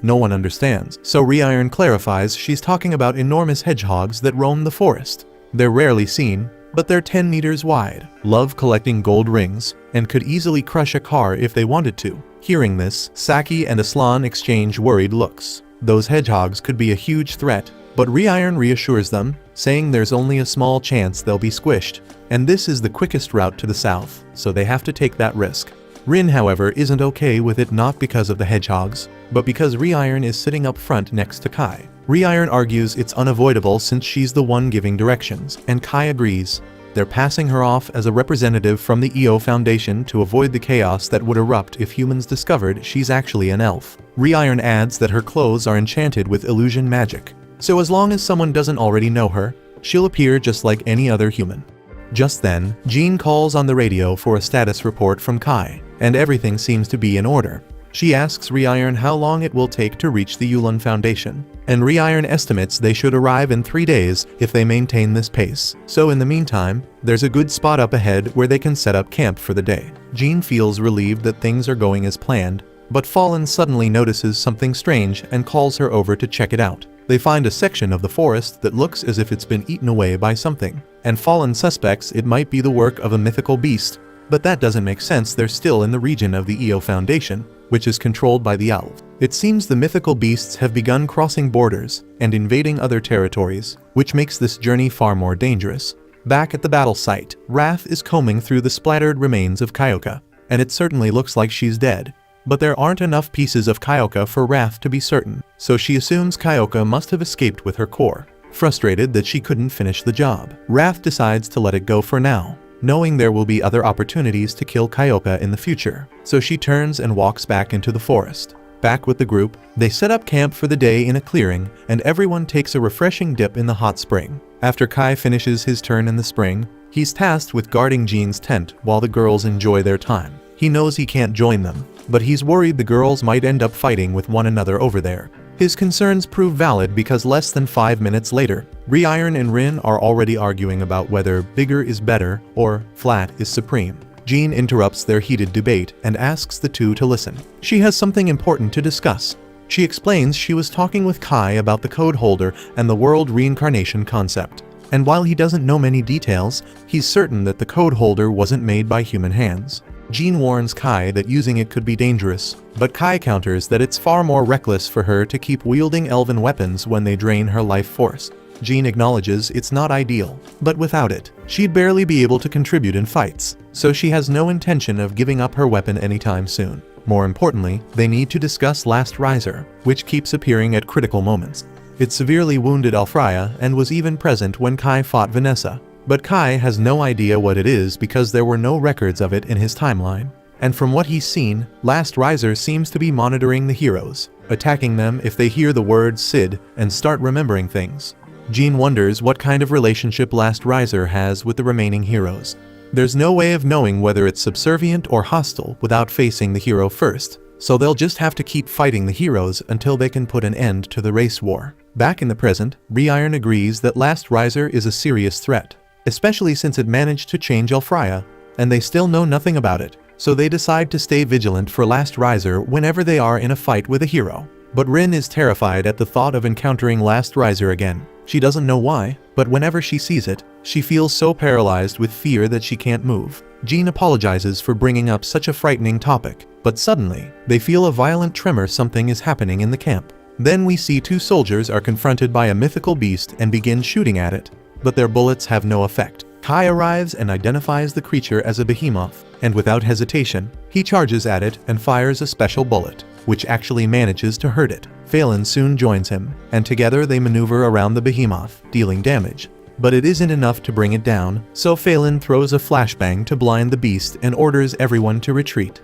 Speaker 1: No one understands, so Rewritten clarifies she's talking about enormous hedgehogs that roam the forest. They're rarely seen, but they're 10 meters wide, love collecting gold rings, and could easily crush a car if they wanted to. Hearing this, Saki and Aslan exchange worried looks. Those hedgehogs could be a huge threat, but Rewritten reassures them, saying there's only a small chance they'll be squished, and this is the quickest route to the south, so they have to take that risk. Rin, however, isn't okay with it, not because of the hedgehogs, but because Rewritten is sitting up front next to Kai. Rewritten argues it's unavoidable since she's the one giving directions, and Kai agrees. They're passing her off as a representative from the EO Foundation to avoid the chaos that would erupt if humans discovered she's actually an elf. Rewritten adds that her clothes are enchanted with illusion magic, so as long as someone doesn't already know her, she'll appear just like any other human. Just then, Jean calls on the radio for a status report from Kai, and everything seems to be in order. She asks Rewritten how long it will take to reach the Yulon Foundation, and Rewritten estimates they should arrive in 3 days if they maintain this pace. So in the meantime, there's a good spot up ahead where they can set up camp for the day. Jean feels relieved that things are going as planned, but Fallen suddenly notices something strange and calls her over to check it out. They find a section of the forest that looks as if it's been eaten away by something, and Fallen suspects it might be the work of a mythical beast, but that doesn't make sense. They're still in the region of the EO Foundation, which is controlled by the elves. It seems the mythical beasts have begun crossing borders and invading other territories, which makes this journey far more dangerous. Back at the battle site, Wrath is combing through the splattered remains of Kyoka, and it certainly looks like she's dead. But there aren't enough pieces of Kyoka for Wrath to be certain, so she assumes Kyoka must have escaped with her core. Frustrated that she couldn't finish the job, Wrath decides to let it go for now, knowing there will be other opportunities to kill Kyoka in the future, so she turns and walks back into the forest. Back with the group, they set up camp for the day in a clearing, and everyone takes a refreshing dip in the hot spring. After Kai finishes his turn in the spring, he's tasked with guarding Jean's tent while the girls enjoy their time. He knows he can't join them, but he's worried the girls might end up fighting with one another over there. His concerns prove valid because less than 5 minutes later, Rewritten and Rin are already arguing about whether bigger is better or flat is supreme. Jean interrupts their heated debate and asks the two to listen. She has something important to discuss. She explains she was talking with Kai about the code holder and the world reincarnation concept, and while he doesn't know many details, he's certain that the code holder wasn't made by human hands. Jean warns Kai that using it could be dangerous, but Kai counters that it's far more reckless for her to keep wielding elven weapons when they drain her life force. Jean acknowledges it's not ideal, but without it, she'd barely be able to contribute in fights, so she has no intention of giving up her weapon anytime soon. More importantly, they need to discuss Last Riser, which keeps appearing at critical moments. It severely wounded Alfreya and was even present when Kai fought Vanessa, but Kai has no idea what it is because there were no records of it in his timeline. And from what he's seen, Last Riser seems to be monitoring the heroes, attacking them if they hear the word Sid and start remembering things. Jean wonders what kind of relationship Last Riser has with the remaining heroes. There's no way of knowing whether it's subservient or hostile without facing the hero first, so they'll just have to keep fighting the heroes until they can put an end to the race war. Back in the present, Rewritten agrees that Last Riser is a serious threat, especially since it managed to change Alfreya, and they still know nothing about it, so they decide to stay vigilant for Last Riser whenever they are in a fight with a hero. But Rin is terrified at the thought of encountering Last Riser again. She doesn't know why, but whenever she sees it, she feels so paralyzed with fear that she can't move. Jean apologizes for bringing up such a frightening topic, but suddenly, they feel a violent tremor. Something is happening in the camp. Then we see two soldiers are confronted by a mythical beast and begin shooting at it, but their bullets have no effect. Kai arrives and identifies the creature as a behemoth, and without hesitation, he charges at it and fires a special bullet, which actually manages to hurt it. Phelan soon joins him, and together they maneuver around the behemoth, dealing damage. But it isn't enough to bring it down, so Phelan throws a flashbang to blind the beast and orders everyone to retreat.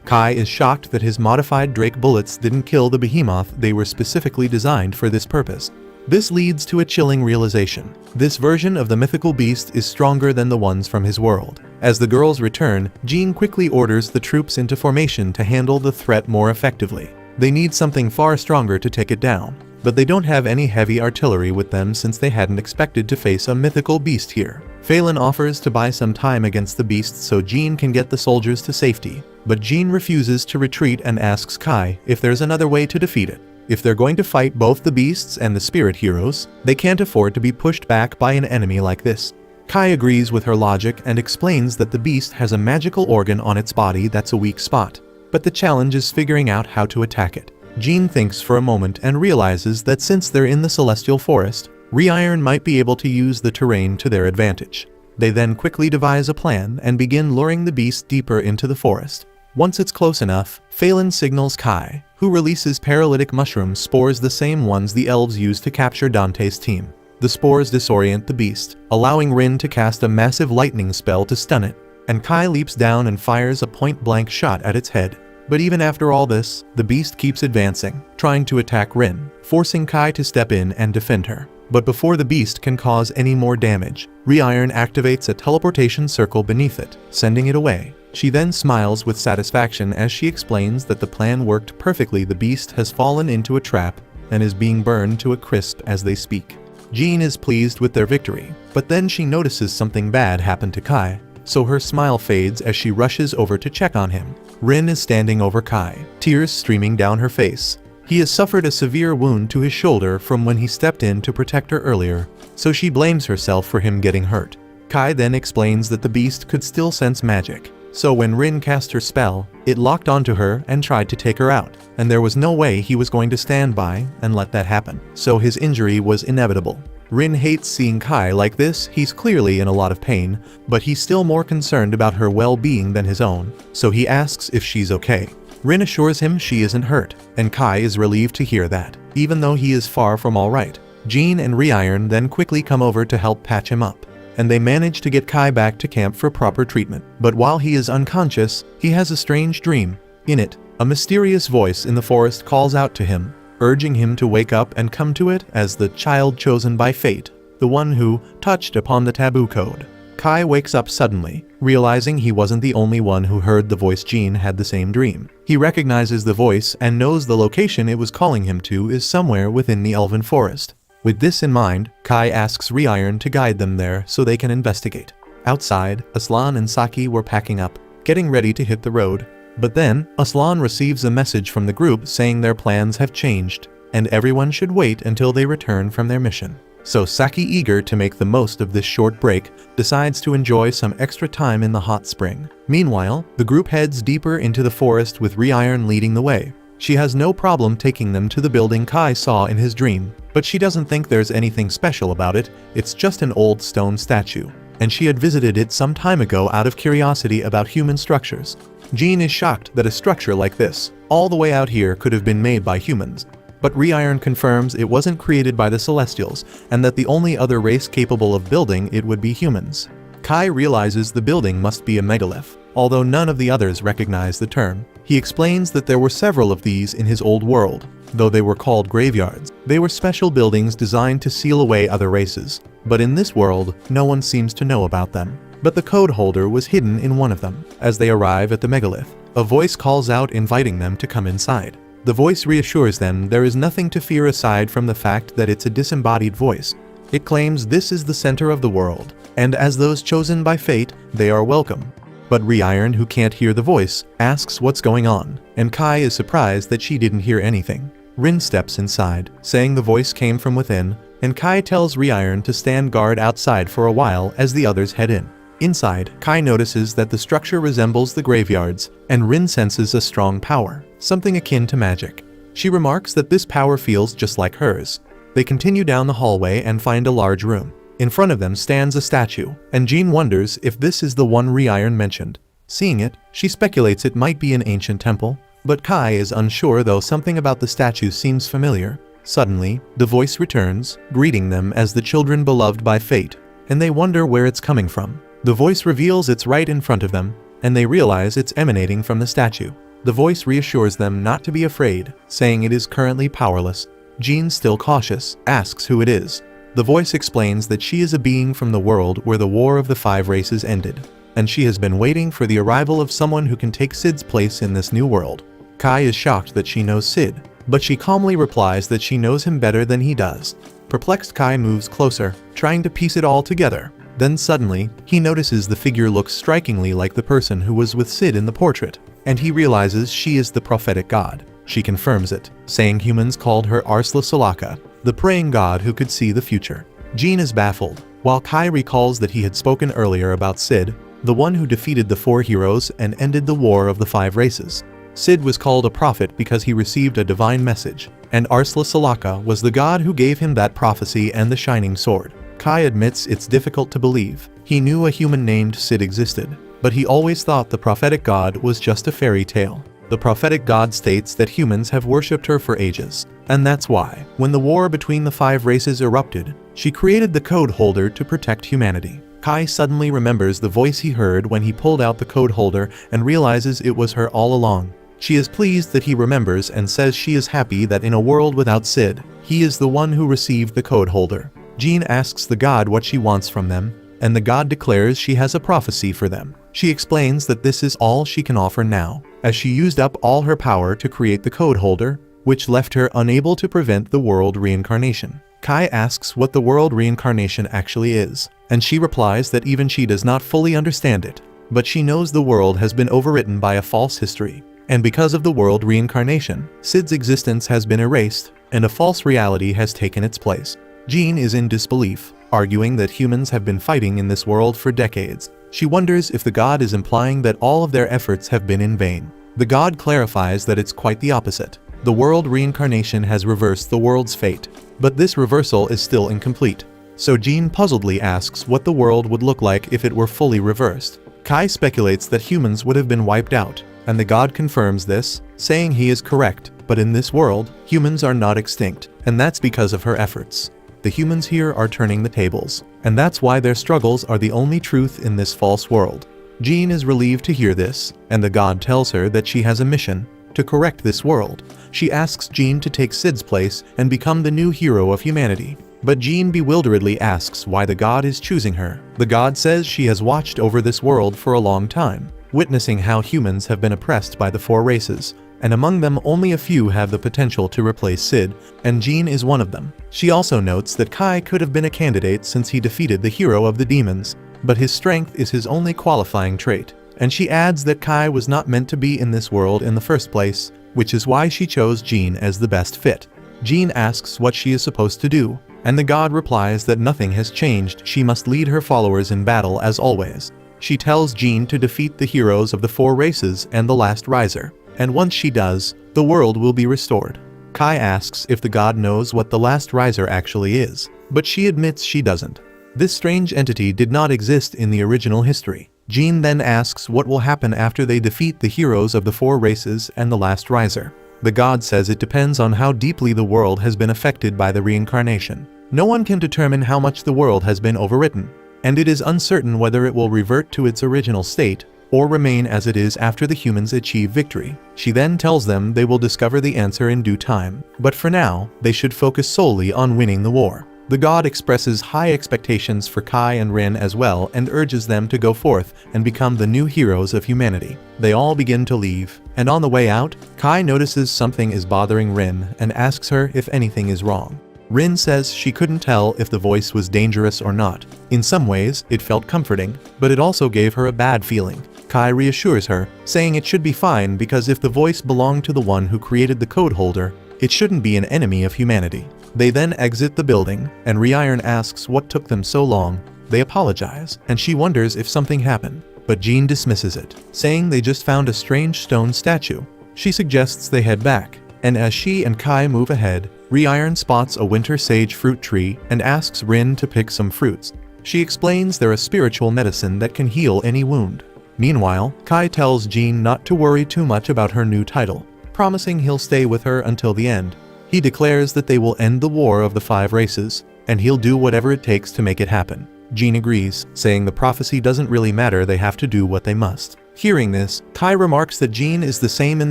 Speaker 1: Kai is shocked that his modified Drake bullets didn't kill the behemoth. They were specifically designed for this purpose. This leads to a chilling realization. This version of the mythical beast is stronger than the ones from his world. As the girls return, Jean quickly orders the troops into formation to handle the threat more effectively. They need something far stronger to take it down, but they don't have any heavy artillery with them since they hadn't expected to face a mythical beast here. Phelan offers to buy some time against the beast so Jean can get the soldiers to safety, but Jean refuses to retreat and asks Kai if there's another way to defeat it. If they're going to fight both the beasts and the spirit heroes, they can't afford to be pushed back by an enemy like this. Kai agrees with her logic and explains that the beast has a magical organ on its body that's a weak spot, but the challenge is figuring out how to attack it. Jean thinks for a moment and realizes that since they're in the Celestial Forest, Rewritten might be able to use the terrain to their advantage. They then quickly devise a plan and begin luring the beast deeper into the forest. Once it's close enough, Phelan signals Kai, who releases paralytic mushroom spores, the same ones the elves used to capture Dante's team. The spores disorient the beast, allowing Rin to cast a massive lightning spell to stun it, and Kai leaps down and fires a point-blank shot at its head. But even after all this, the beast keeps advancing, trying to attack Rin, forcing Kai to step in and defend her. But before the beast can cause any more damage, Rewritten activates a teleportation circle beneath it, sending it away. She then smiles with satisfaction as she explains that the plan worked perfectly. The beast has fallen into a trap and is being burned to a crisp as they speak. Jean is pleased with their victory, but then she notices something bad happened to Kai, so her smile fades as she rushes over to check on him. Rin is standing over Kai, tears streaming down her face. He has suffered a severe wound to his shoulder from when he stepped in to protect her earlier, so she blames herself for him getting hurt. Kai then explains that the beast could still sense magic, so when Rin cast her spell, it locked onto her and tried to take her out, and there was no way he was going to stand by and let that happen, so his injury was inevitable. Rin hates seeing Kai like this. He's clearly in a lot of pain, but he's still more concerned about her well-being than his own, so he asks if she's okay. Rin assures him she isn't hurt, and Kai is relieved to hear that, even though he is far from alright. Jean and Rewritten then quickly come over to help patch him up, and they manage to get Kai back to camp for proper treatment. But while he is unconscious, he has a strange dream. In it, a mysterious voice in the forest calls out to him, urging him to wake up and come to it as the child chosen by fate, the one who touched upon the taboo code. Kai wakes up suddenly, realizing he wasn't the only one who heard the voice. Jean had the same dream. He recognizes the voice and knows the location it was calling him to is somewhere within the Elven Forest. With this in mind, Kai asks Rewritten to guide them there so they can investigate. Outside, Aslan and Saki were packing up, getting ready to hit the road. But then, Aslan receives a message from the group saying their plans have changed, and everyone should wait until they return from their mission. So Saki, eager to make the most of this short break, decides to enjoy some extra time in the hot spring. Meanwhile, the group heads deeper into the forest with Rewritten leading the way. She has no problem taking them to the building Kai saw in his dream, but she doesn't think there's anything special about it. It's just an old stone statue, and she had visited it some time ago out of curiosity about human structures. Jean is shocked that a structure like this, all the way out here, could have been made by humans. But Rewritten confirms it wasn't created by the Celestials, and that the only other race capable of building it would be humans. Kai realizes the building must be a megalith, although none of the others recognize the term. He explains that there were several of these in his old world, though they were called graveyards. They were special buildings designed to seal away other races, but in this world, no one seems to know about them. But the code holder was hidden in one of them. As they arrive at the megalith, a voice calls out inviting them to come inside. The voice reassures them there is nothing to fear aside from the fact that it's a disembodied voice. It claims this is the center of the world, and as those chosen by fate, they are welcome. But Rewritten, who can't hear the voice, asks what's going on, and Kai is surprised that she didn't hear anything. Rin steps inside, saying the voice came from within, and Kai tells Rewritten to stand guard outside for a while as the others head in. Inside, Kai notices that the structure resembles the graveyards, and Rin senses a strong power, something akin to magic. She remarks that this power feels just like hers. They continue down the hallway and find a large room. In front of them stands a statue, and Jean wonders if this is the one Rewritten mentioned. Seeing it, she speculates it might be an ancient temple, but Kai is unsure, though something about the statue seems familiar. Suddenly, the voice returns, greeting them as the children beloved by fate, and they wonder where it's coming from. The voice reveals it's right in front of them, and they realize it's emanating from the statue. The voice reassures them not to be afraid, saying it is currently powerless. Jean, still cautious, asks who it is. The voice explains that she is a being from the world where the War of the Five Races ended, and she has been waiting for the arrival of someone who can take Sid's place in this new world. Kai is shocked that she knows Sid, but she calmly replies that she knows him better than he does. Perplexed, Kai moves closer, trying to piece it all together. Then suddenly, he notices the figure looks strikingly like the person who was with Sid in the portrait, and he realizes she is the prophetic god. She confirms it, saying humans called her SUBCRIBE, the praying god who could see the future. Jean is baffled, while Kai recalls that he had spoken earlier about Sid, the one who defeated the four heroes and ended the War of the Five Races. Sid was called a prophet because he received a divine message, and SUBCRIBE was the god who gave him that prophecy and the shining sword. Kai admits it's difficult to believe. He knew a human named Sid existed, but he always thought the prophetic god was just a fairy tale. The prophetic god states that humans have worshipped her for ages, and that's why, when the war between the five races erupted, she created the code holder to protect humanity. Kai suddenly remembers the voice he heard when he pulled out the code holder and realizes it was her all along. She is pleased that he remembers and says she is happy that in a world without Sid, he is the one who received the code holder. Jean asks the god what she wants from them, and the god declares she has a prophecy for them. She explains that this is all she can offer now, as she used up all her power to create the code holder, which left her unable to prevent the world reincarnation. Kai asks what the world reincarnation actually is, and she replies that even she does not fully understand it, but she knows the world has been overwritten by a false history, and because of the world reincarnation, Sid's existence has been erased, and a false reality has taken its place. Jean is in disbelief, arguing that humans have been fighting in this world for decades. She wonders if the god is implying that all of their efforts have been in vain. The god clarifies that it's quite the opposite. The world reincarnation has reversed the world's fate, but this reversal is still incomplete. So Jean puzzledly asks what the world would look like if it were fully reversed. Kai speculates that humans would have been wiped out, and the god confirms this, saying he is correct, but in this world, humans are not extinct, and that's because of her efforts. The humans here are turning the tables, and that's why their struggles are the only truth in this false world. Jean is relieved to hear this, and the god tells her that she has a mission to correct this world. She asks Jean to take Sid's place and become the new hero of humanity. But Jean bewilderedly asks why the god is choosing her. The god says she has watched over this world for a long time, witnessing how humans have been oppressed by the four races, and among them only a few have the potential to replace Sid, and Jean is one of them. She also notes that Kai could have been a candidate since he defeated the hero of the demons, but his strength is his only qualifying trait, and she adds that Kai was not meant to be in this world in the first place, which is why she chose Jean as the best fit. Jean asks what she is supposed to do, and the god replies that nothing has changed. She must lead her followers in battle as always. She tells Jean to defeat the heroes of the four races and the last riser, and once she does, the world will be restored. Kai asks if the god knows what the last riser actually is, but she admits she doesn't. This strange entity did not exist in the original history. Jean then asks what will happen after they defeat the heroes of the 4 races and the last riser. The god says it depends on how deeply the world has been affected by the reincarnation. No one can determine how much the world has been overwritten, and it is uncertain whether it will revert to its original state or remain as it is after the humans achieve victory. She then tells them they will discover the answer in due time, but for now, they should focus solely on winning the war. The god expresses high expectations for Kai and Rin as well and urges them to go forth and become the new heroes of humanity. They all begin to leave, and on the way out, Kai notices something is bothering Rin and asks her if anything is wrong. Rin says she couldn't tell if the voice was dangerous or not. In some ways, it felt comforting, but it also gave her a bad feeling. Kai reassures her, saying it should be fine because if the voice belonged to the one who created the code holder, it shouldn't be an enemy of humanity. They then exit the building, and Rewritten asks what took them so long. They apologize, and she wonders if something happened, but Jean dismisses it, saying they just found a strange stone statue. She suggests they head back, and as she and Kai move ahead, Rewritten spots a winter sage fruit tree and asks Rin to pick some fruits. She explains they're a spiritual medicine that can heal any wound. Meanwhile, Kai tells Jean not to worry too much about her new title, promising he'll stay with her until the end. He declares that they will end the war of the 5 races, and he'll do whatever it takes to make it happen. Jean agrees, saying the prophecy doesn't really matter, they have to do what they must. Hearing this, Kai remarks that Jean is the same in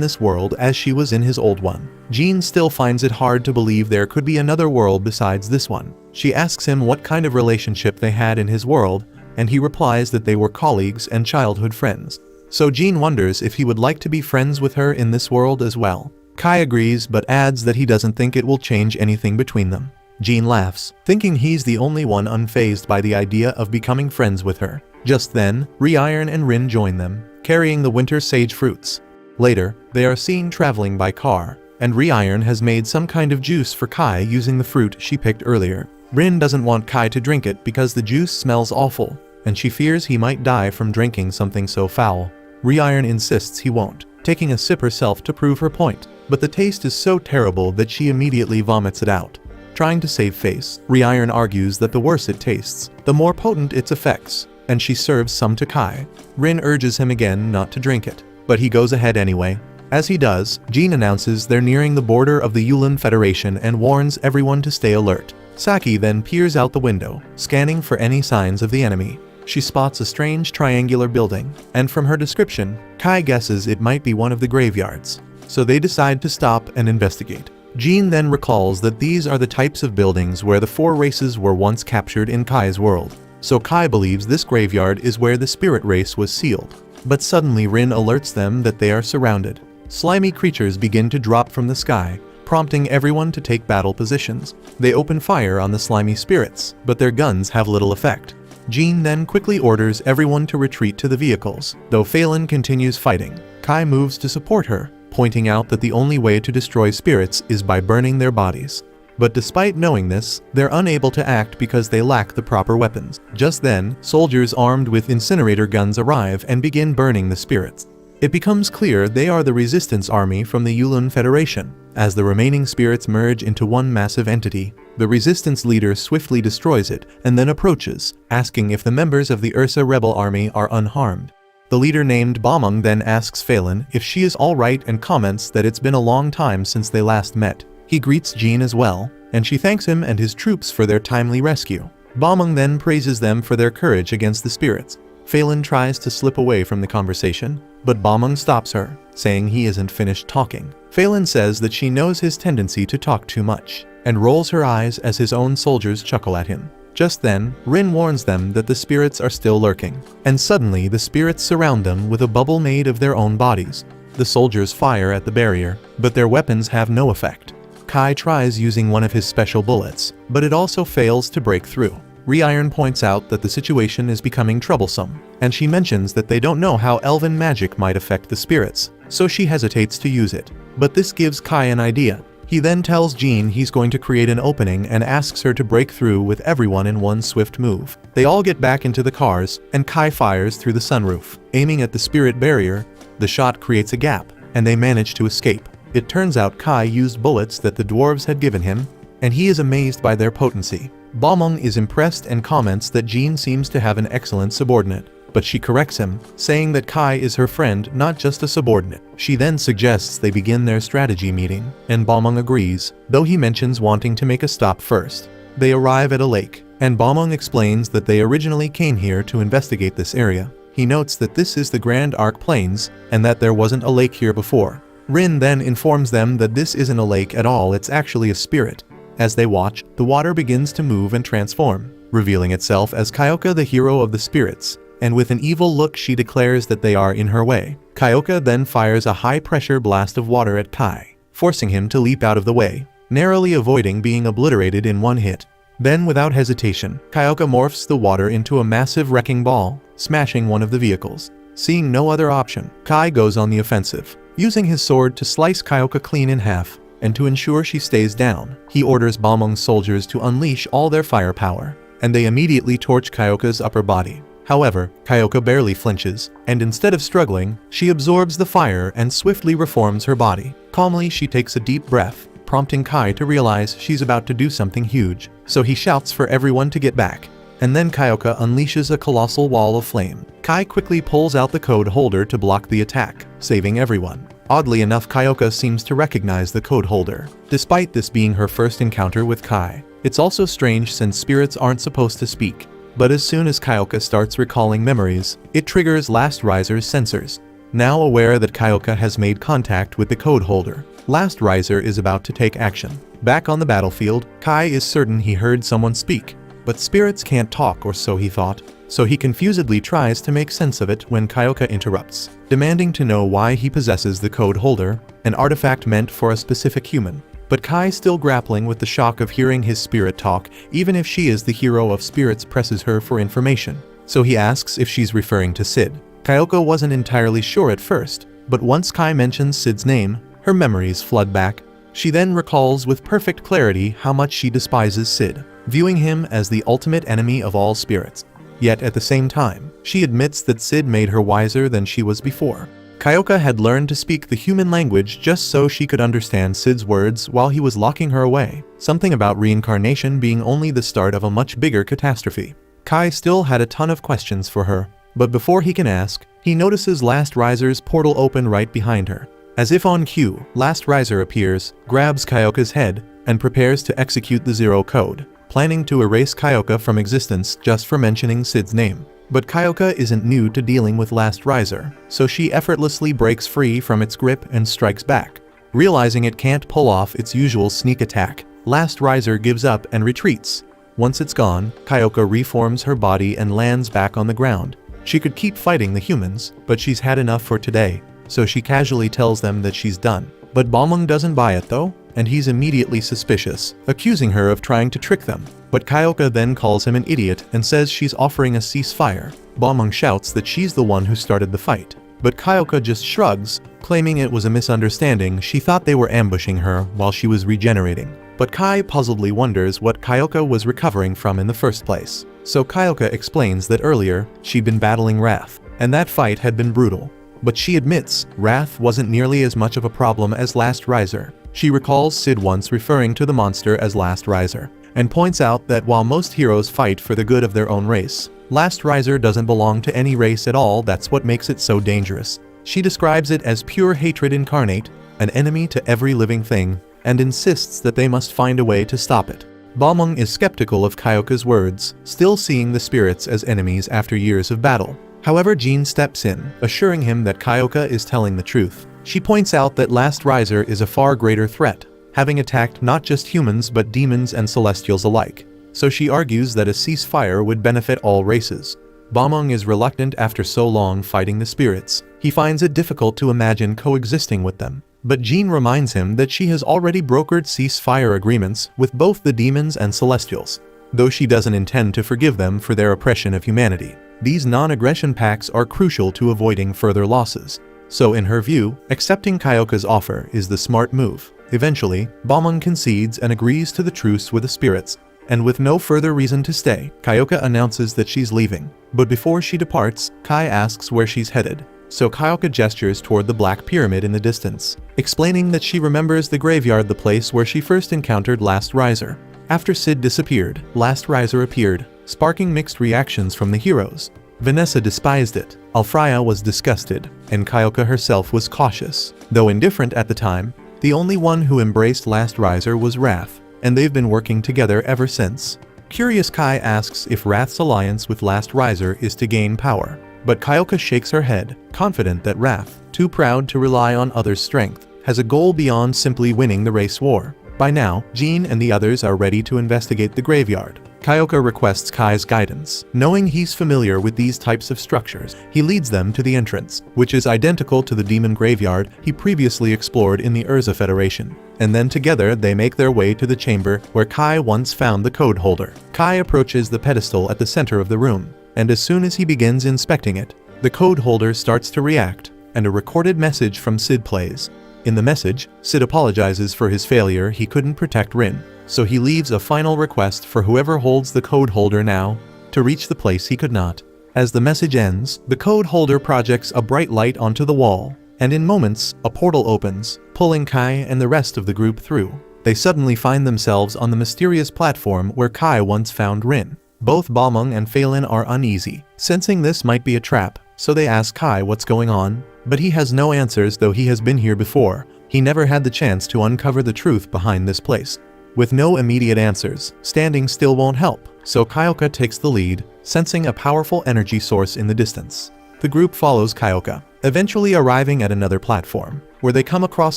Speaker 1: this world as she was in his old one. Jean still finds it hard to believe there could be another world besides this one. She asks him what kind of relationship they had in his world, and he replies that they were colleagues and childhood friends. So Jean wonders if he would like to be friends with her in this world as well. Kai agrees but adds that he doesn't think it will change anything between them. Jean laughs, thinking he's the only one unfazed by the idea of becoming friends with her. Just then, Rewritten and Rin join them, carrying the winter sage fruits. Later, they are seen traveling by car, and Rewritten has made some kind of juice for Kai using the fruit she picked earlier. Rin doesn't want Kai to drink it because the juice smells awful, and she fears he might die from drinking something so foul. Rewritten insists he won't, taking a sip herself to prove her point, but the taste is so terrible that she immediately vomits it out. Trying to save face, Rewritten argues that the worse it tastes, the more potent its effects, and she serves some to Kai. Rin urges him again not to drink it, but he goes ahead anyway. As he does, Jean announces they're nearing the border of the Yulin Federation and warns everyone to stay alert. Saki then peers out the window, scanning for any signs of the enemy. She spots a strange triangular building, and from her description, Kai guesses it might be one of the graveyards. So they decide to stop and investigate. Jean then recalls that these are the types of buildings where the 4 races were once captured in Kai's world. So Kai believes this graveyard is where the spirit race was sealed. But suddenly Rin alerts them that they are surrounded. Slimy creatures begin to drop from the sky, prompting everyone to take battle positions. They open fire on the slimy spirits, but their guns have little effect. Jean then quickly orders everyone to retreat to the vehicles. Though Phelan continues fighting, Kai moves to support her, pointing out that the only way to destroy spirits is by burning their bodies. But despite knowing this, they're unable to act because they lack the proper weapons. Just then, soldiers armed with incinerator guns arrive and begin burning the spirits. It becomes clear they are the resistance army from the Yulin Federation. As the remaining spirits merge into one massive entity, the resistance leader swiftly destroys it and then approaches, asking if the members of the Ursa rebel army are unharmed. The leader named Bomung then asks Phelan if she is alright and comments that it's been a long time since they last met. He greets Jean as well, and she thanks him and his troops for their timely rescue. Bomung then praises them for their courage against the spirits. Phelan tries to slip away from the conversation, but Bomung stops her, saying he isn't finished talking. Phelan says that she knows his tendency to talk too much, and rolls her eyes as his own soldiers chuckle at him. Just then, Rin warns them that the spirits are still lurking, and suddenly the spirits surround them with a bubble made of their own bodies. The soldiers fire at the barrier, but their weapons have no effect. Kai tries using one of his special bullets, but it also fails to break through. Rewritten points out that the situation is becoming troublesome, and she mentions that they don't know how elven magic might affect the spirits, so she hesitates to use it. But this gives Kai an idea. He then tells Jean he's going to create an opening and asks her to break through with everyone in one swift move. They all get back into the cars, and Kai fires through the sunroof. Aiming at the spirit barrier, the shot creates a gap, and they manage to escape. It turns out Kai used bullets that the dwarves had given him, and he is amazed by their potency. Balmung is impressed and comments that Jean seems to have an excellent subordinate, but she corrects him, saying that Kai is her friend, not just a subordinate. She then suggests they begin their strategy meeting, and Balmung agrees, though he mentions wanting to make a stop first. They arrive at a lake, and Balmung explains that they originally came here to investigate this area. He notes that this is the Grand Arc Plains, and that there wasn't a lake here before. Rin then informs them that this isn't a lake at all, it's actually a spirit. As they watch, the water begins to move and transform, revealing itself as Kyoka, the hero of the spirits, and with an evil look she declares that they are in her way. Kyoka then fires a high-pressure blast of water at Kai, forcing him to leap out of the way, narrowly avoiding being obliterated in one hit. Then without hesitation, Kyoka morphs the water into a massive wrecking ball, smashing one of the vehicles. Seeing no other option, Kai goes on the offensive, using his sword to slice Kyoka clean in half, and to ensure she stays down, he orders Balmung's soldiers to unleash all their firepower, and they immediately torch Kyoka's upper body. However, Kyoka barely flinches, and instead of struggling, she absorbs the fire and swiftly reforms her body. Calmly she takes a deep breath, prompting Kai to realize she's about to do something huge, so he shouts for everyone to get back. And then Kyoka unleashes a colossal wall of flame. Kai quickly pulls out the code holder to block the attack, saving everyone. Oddly enough, Kyoka seems to recognize the code holder, despite this being her first encounter with Kai. It's also strange since spirits aren't supposed to speak, but as soon as Kyoka starts recalling memories, it triggers Last Riser's sensors. Now aware that Kyoka has made contact with the code holder, Last Riser is about to take action. Back on the battlefield, Kai is certain he heard someone speak, but spirits can't talk, or so he thought, so he confusedly tries to make sense of it when Kyoka interrupts, demanding to know why he possesses the code holder, an artifact meant for a specific human. But Kai, still grappling with the shock of hearing his spirit talk, even if she is the hero of spirits, presses her for information. So he asks if she's referring to Sid. Kyoka wasn't entirely sure at first, but once Kai mentions Sid's name, her memories flood back. She then recalls with perfect clarity how much she despises Sid, viewing him as the ultimate enemy of all spirits. Yet at the same time, she admits that Sid made her wiser than she was before. Kyoka had learned to speak the human language just so she could understand Sid's words while he was locking her away, something about reincarnation being only the start of a much bigger catastrophe. Kai still had a ton of questions for her, but before he can ask, he notices Last Riser's portal open right behind her. As if on cue, Last Riser appears, grabs Kyoka's head, and prepares to execute the Zero Code, planning to erase Kyoka from existence just for mentioning Sid's name. But Kyoka isn't new to dealing with Last Riser, so she effortlessly breaks free from its grip and strikes back. Realizing it can't pull off its usual sneak attack, Last Riser gives up and retreats. Once it's gone, Kyoka reforms her body and lands back on the ground. She could keep fighting the humans, but she's had enough for today, so she casually tells them that she's done. But Balmung doesn't buy it though, and he's immediately suspicious, accusing her of trying to trick them. But Kyoka then calls him an idiot and says she's offering a ceasefire. Balmung shouts that she's the one who started the fight, but Kyoka just shrugs, claiming it was a misunderstanding. She thought they were ambushing her while she was regenerating. But Kai puzzledly wonders what Kyoka was recovering from in the first place. So Kyoka explains that earlier, she'd been battling Wrath, and that fight had been brutal. But she admits, Wrath wasn't nearly as much of a problem as Last Riser. She recalls Sid once referring to the monster as Last Riser, and points out that while most heroes fight for the good of their own race, Last Riser doesn't belong to any race at all. That's what makes it so dangerous. She describes it as pure hatred incarnate, an enemy to every living thing, and insists that they must find a way to stop it. Balmung is skeptical of Kyoka's words, still seeing the spirits as enemies after years of battle. However, Jean steps in, assuring him that Kyoka is telling the truth. She points out that Last Riser is a far greater threat, having attacked not just humans but demons and celestials alike. So she argues that a ceasefire would benefit all races. Balmung is reluctant after so long fighting the spirits. He finds it difficult to imagine coexisting with them. But Jean reminds him that she has already brokered ceasefire agreements with both the demons and celestials, though she doesn't intend to forgive them for their oppression of humanity. These non-aggression pacts are crucial to avoiding further losses. So in her view, accepting Kyoka's offer is the smart move. Eventually, Balmung concedes and agrees to the truce with the spirits, and with no further reason to stay, Kyoka announces that she's leaving. But before she departs, Kai asks where she's headed. so Kyoka gestures toward the black pyramid in the distance, explaining that she remembers the graveyard, the place where she first encountered Last Riser. After Sid disappeared, Last Riser appeared, sparking mixed reactions from the heroes. Vanessa despised it, Alfraya was disgusted, and Kyoka herself was cautious. Though indifferent at the time, the only one who embraced Last Riser was Wrath, and they've been working together ever since. Curious Kai asks if Wrath's alliance with Last Riser is to gain power, but Kyoka shakes her head, confident that Wrath, too proud to rely on others' strength, has a goal beyond simply winning the race war. By now, Jean and the others are ready to investigate the graveyard. Kyoka requests Kai's guidance. Knowing he's familiar with these types of structures, he leads them to the entrance, which is identical to the demon graveyard he previously explored in the Urza Federation. And then together they make their way to the chamber where Kai once found the code holder. Kai approaches the pedestal at the center of the room, and as soon as he begins inspecting it, the code holder starts to react, and a recorded message from Sid plays. In the message, Sid apologizes for his failure. He couldn't protect Rin, so he leaves a final request for whoever holds the code holder now to reach the place he could not. As the message ends, the code holder projects a bright light onto the wall, and in moments, a portal opens, pulling Kai and the rest of the group through. They suddenly find themselves on the mysterious platform where Kai once found Rin. Both Balmung and Phelan are uneasy, sensing this might be a trap, so they ask Kai what's going on, but he has no answers. Though he has been here before, he never had the chance to uncover the truth behind this place. With no immediate answers, standing still won't help, so Kyoka takes the lead, sensing a powerful energy source in the distance. The group follows Kyoka, eventually arriving at another platform, where they come across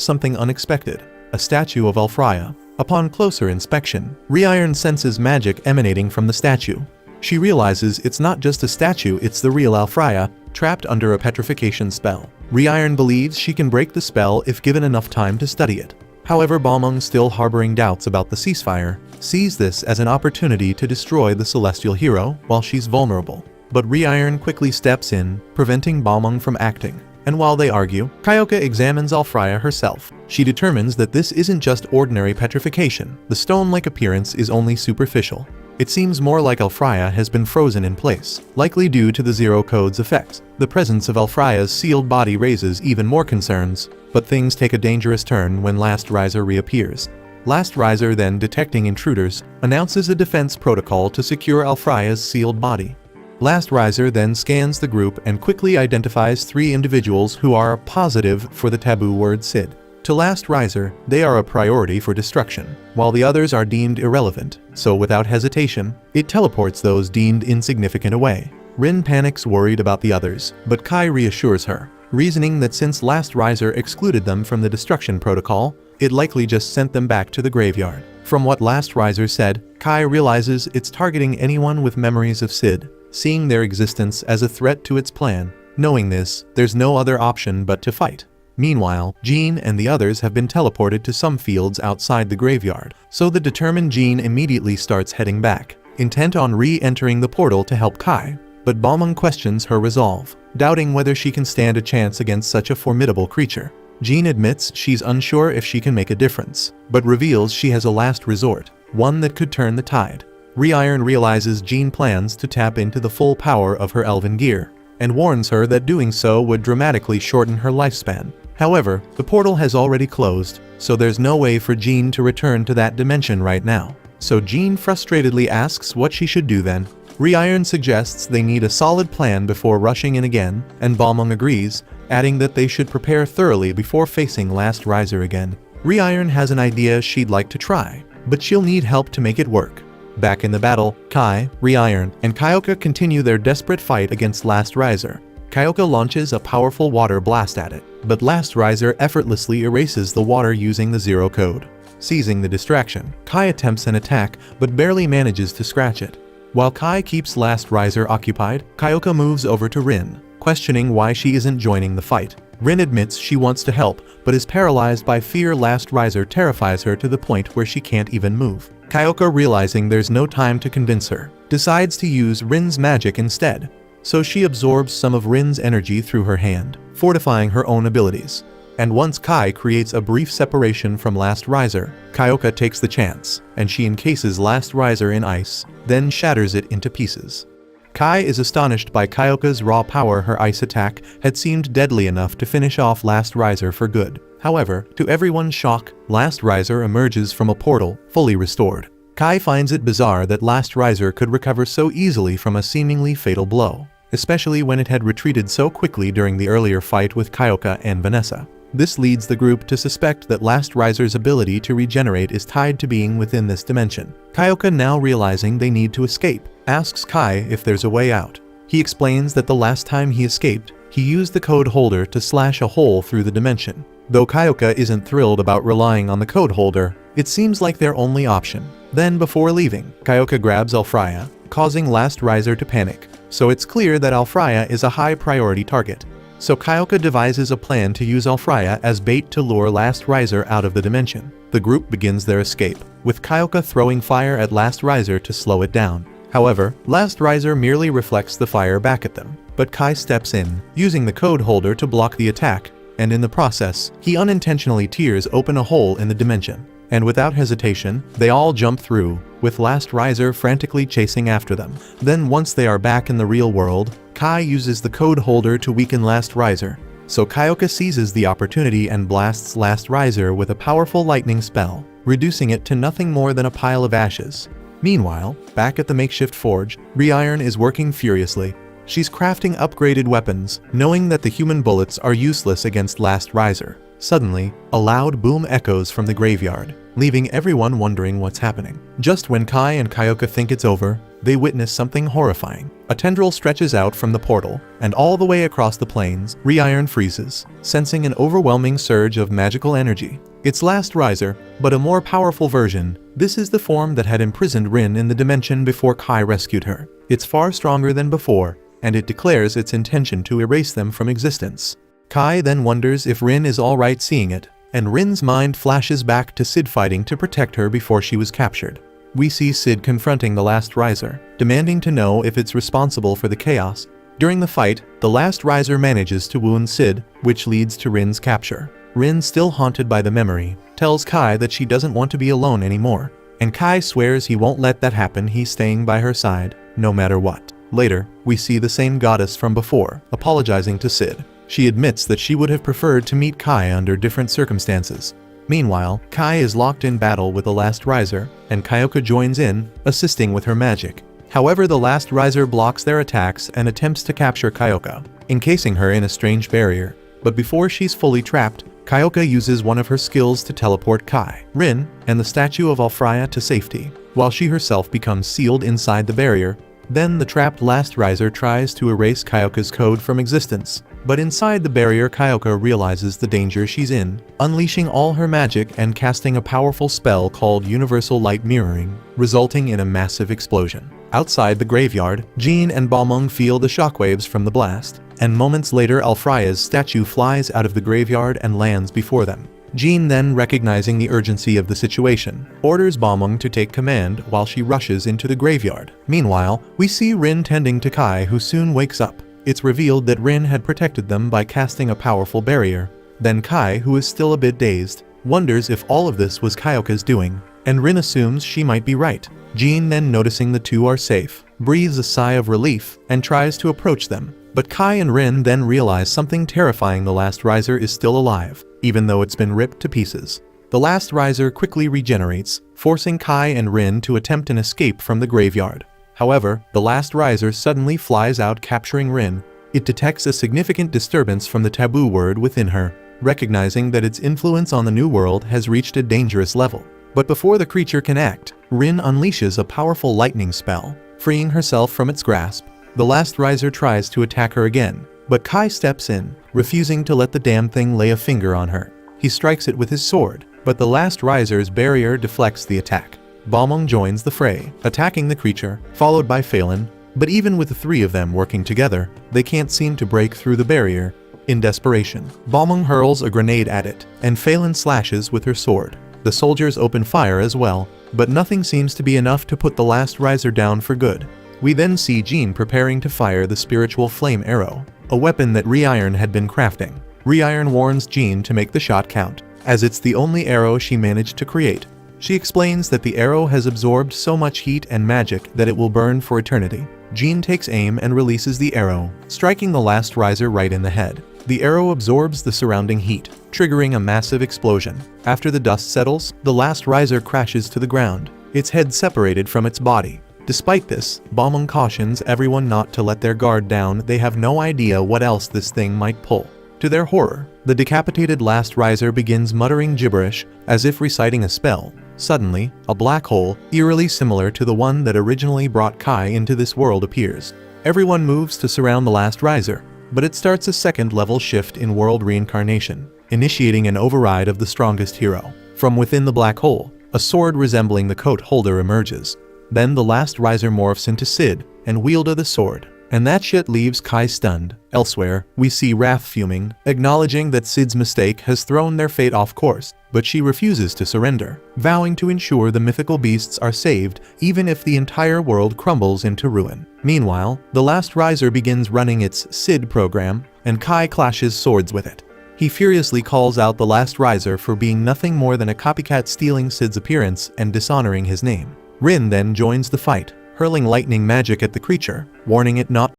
Speaker 1: something unexpected, a statue of Alfraya. Upon closer inspection, Reiron senses magic emanating from the statue. She realizes it's not just a statue, it's the real Alfraya, trapped under a petrification spell. Reiron believes she can break the spell if given enough time to study it. However, Balmung, still harboring doubts about the ceasefire, sees this as an opportunity to destroy the celestial hero while she's vulnerable. But Reiron quickly steps in, preventing Balmung from acting. And while they argue, Kyoka examines Alfraya herself. She determines that this isn't just ordinary petrification. The stone-like appearance is only superficial. It seems more like Alfraya has been frozen in place, likely due to the Zero Code's effects. The presence of Alfraya's sealed body raises even more concerns, but things take a dangerous turn when Last Riser reappears. Last Riser, then detecting intruders, announces a defense protocol to secure Alfraya's sealed body. Last Riser then scans the group and quickly identifies 3 individuals who are positive for the taboo word Sid. To Last Riser, they are a priority for destruction, while the others are deemed irrelevant, so without hesitation, it teleports those deemed insignificant away. Rin panics, worried about the others, but Kai reassures her, reasoning that since Last Riser excluded them from the destruction protocol, it likely just sent them back to the graveyard. From what Last Riser said, Kai realizes it's targeting anyone with memories of Sid, seeing their existence as a threat to its plan. Knowing this, there's no other option but to fight. Meanwhile, Jean and the others have been teleported to some fields outside the graveyard, so the determined Jean immediately starts heading back, intent on re-entering the portal to help Kai. But Balmung questions her resolve, doubting whether she can stand a chance against such a formidable creature. Jean admits she's unsure if she can make a difference, but reveals she has a last resort, one that could turn the tide. Reiron realizes Jean plans to tap into the full power of her elven gear, and warns her that doing so would dramatically shorten her lifespan. However, the portal has already closed, so there's no way for Jean to return to that dimension right now. So Jean frustratedly asks what she should do then. Reiron suggests they need a solid plan before rushing in again, and Balmung agrees, adding that they should prepare thoroughly before facing Last Riser again. Reiron has an idea she'd like to try, but she'll need help to make it work. Back in the battle, Kai, Reiron, and Kyoka continue their desperate fight against Last Riser. Kyoka launches a powerful water blast at it, but Last Riser effortlessly erases the water using the Zero Code. Seizing the distraction, Kai attempts an attack but barely manages to scratch it. While Kai keeps Last Riser occupied, Kyoka moves over to Rin, questioning why she isn't joining the fight. Rin admits she wants to help, but is paralyzed by fear. Last Riser terrifies her to the point where she can't even move. Kyoka, realizing there's no time to convince her, decides to use Rin's magic instead, so she absorbs some of Rin's energy through her hand, fortifying her own abilities. And once Kai creates a brief separation from Last Riser, Kyoka takes the chance, and she encases Last Riser in ice, then shatters it into pieces. Kai is astonished by Kyoka's raw power. Her ice attack had seemed deadly enough to finish off Last Riser for good. However, to everyone's shock, Last Riser emerges from a portal, fully restored. Kai finds it bizarre that Last Riser could recover so easily from a seemingly fatal blow, especially when it had retreated so quickly during the earlier fight with Kyoka and Vanessa. This leads the group to suspect that Last Riser's ability to regenerate is tied to being within this dimension. Kyoka, now realizing they need to escape, asks Kai if there's a way out. He explains that the last time he escaped, he used the code holder to slash a hole through the dimension. Though Kyoka isn't thrilled about relying on the code holder, it seems like their only option. Then, before leaving, Kyoka grabs Alfreya, causing Last Riser to panic, so it's clear that Alfreya is a high-priority target. So Kyoka devises a plan to use Alfreya as bait to lure Last Riser out of the dimension. The group begins their escape, with Kyoka throwing fire at Last Riser to slow it down. However, Last Riser merely reflects the fire back at them, but Kai steps in, using the code holder to block the attack, and in the process, he unintentionally tears open a hole in the dimension. And without hesitation, they all jump through, with Last Riser frantically chasing after them. Then once they are back in the real world, Kai uses the code holder to weaken Last Riser. So Kyoka seizes the opportunity and blasts Last Riser with a powerful lightning spell, reducing it to nothing more than a pile of ashes. Meanwhile, back at the makeshift forge, Rewritten is working furiously. She's crafting upgraded weapons, knowing that the human bullets are useless against Last Riser. Suddenly, a loud boom echoes from the graveyard, leaving everyone wondering what's happening. Just when Kai and Kyoka think it's over, they witness something horrifying. A tendril stretches out from the portal, and all the way across the plains, Rewritten freezes, sensing an overwhelming surge of magical energy. It's Last Riser, but a more powerful version. This is the form that had imprisoned Rin in the dimension before Kai rescued her. It's far stronger than before, and it declares its intention to erase them from existence. Kai then wonders if Rin is alright seeing it, and Rin's mind flashes back to Sid fighting to protect her before she was captured. We see Sid confronting the Last Riser, demanding to know if it's responsible for the chaos. During the fight, the Last Riser manages to wound Sid, which leads to Rin's capture. Rin, still haunted by the memory, tells Kai that she doesn't want to be alone anymore, and Kai swears he won't let that happen. He's staying by her side, no matter what. Later, we see the same goddess from before, apologizing to Sid. She admits that she would have preferred to meet Kai under different circumstances. Meanwhile, Kai is locked in battle with the Last Riser, and Kyoka joins in, assisting with her magic. However, the Last Riser blocks their attacks and attempts to capture Kyoka, encasing her in a strange barrier. But before she's fully trapped, Kyoka uses one of her skills to teleport Kai, Rin, and the statue of Alfreya to safety, while she herself becomes sealed inside the barrier. Then the trapped Last Riser tries to erase Kyoka's code from existence, but inside the barrier Kyoka realizes the danger she's in, unleashing all her magic and casting a powerful spell called Universal Light Mirroring, resulting in a massive explosion. Outside the graveyard, Jean and Balmung feel the shockwaves from the blast, and moments later Alfreya's statue flies out of the graveyard and lands before them. Jean, then recognizing the urgency of the situation, orders Balmung to take command while she rushes into the graveyard. Meanwhile, we see Rin tending to Kai, who soon wakes up. It's revealed that Rin had protected them by casting a powerful barrier. Then Kai, who is still a bit dazed, wonders if all of this was Kyoka's doing, and Rin assumes she might be right. Jean, then noticing the two are safe, breathes a sigh of relief and tries to approach them. But Kai and Rin then realize something terrifying: the Last Riser is still alive, even though it's been ripped to pieces. The Last Riser quickly regenerates, forcing Kai and Rin to attempt an escape from the graveyard. However, the Last Riser suddenly flies out, capturing Rin. It detects a significant disturbance from the taboo word within her, recognizing that its influence on the new world has reached a dangerous level. But before the creature can act, Rin unleashes a powerful lightning spell, freeing herself from its grasp. The Last Riser tries to attack her again, but Kai steps in, refusing to let the damn thing lay a finger on her. He strikes it with his sword, but the Last Riser's barrier deflects the attack. Balmung joins the fray, attacking the creature, followed by Phelan, but even with the three of them working together, they can't seem to break through the barrier. In desperation, Balmung hurls a grenade at it, and Phelan slashes with her sword. The soldiers open fire as well, but nothing seems to be enough to put the Last Riser down for good. We then see Jean preparing to fire the spiritual flame arrow, a weapon that Rewritten had been crafting. Rewritten warns Jean to make the shot count, as it's the only arrow she managed to create. She explains that the arrow has absorbed so much heat and magic that it will burn for eternity. Jean takes aim and releases the arrow, striking the last riser right in the head. The arrow absorbs the surrounding heat, triggering a massive explosion. After the dust settles, the last riser crashes to the ground, its head separated from its body. Despite this, Baumang cautions everyone not to let their guard down. They have no idea what else this thing might pull. To their horror, the decapitated last riser begins muttering gibberish, as if reciting a spell. Suddenly, a black hole, eerily similar to the one that originally brought Kai into this world, appears. Everyone moves to surround the last riser, but it starts a second-level shift in world reincarnation, initiating an override of the strongest hero. From within the black hole, a sword resembling the coat holder emerges. Then the last riser morphs into Sid and wields the sword. And that shit leaves Kai stunned. Elsewhere, we see Wrath fuming, acknowledging that Sid's mistake has thrown their fate off course, but she refuses to surrender, vowing to ensure the mythical beasts are saved even if the entire world crumbles into ruin. Meanwhile, the last riser begins running its Sid program, and Kai clashes swords with it. He furiously calls out the last riser for being nothing more than a copycat, stealing Sid's appearance and dishonoring his name. Rin then joins the fight, hurling lightning magic at the creature, warning it not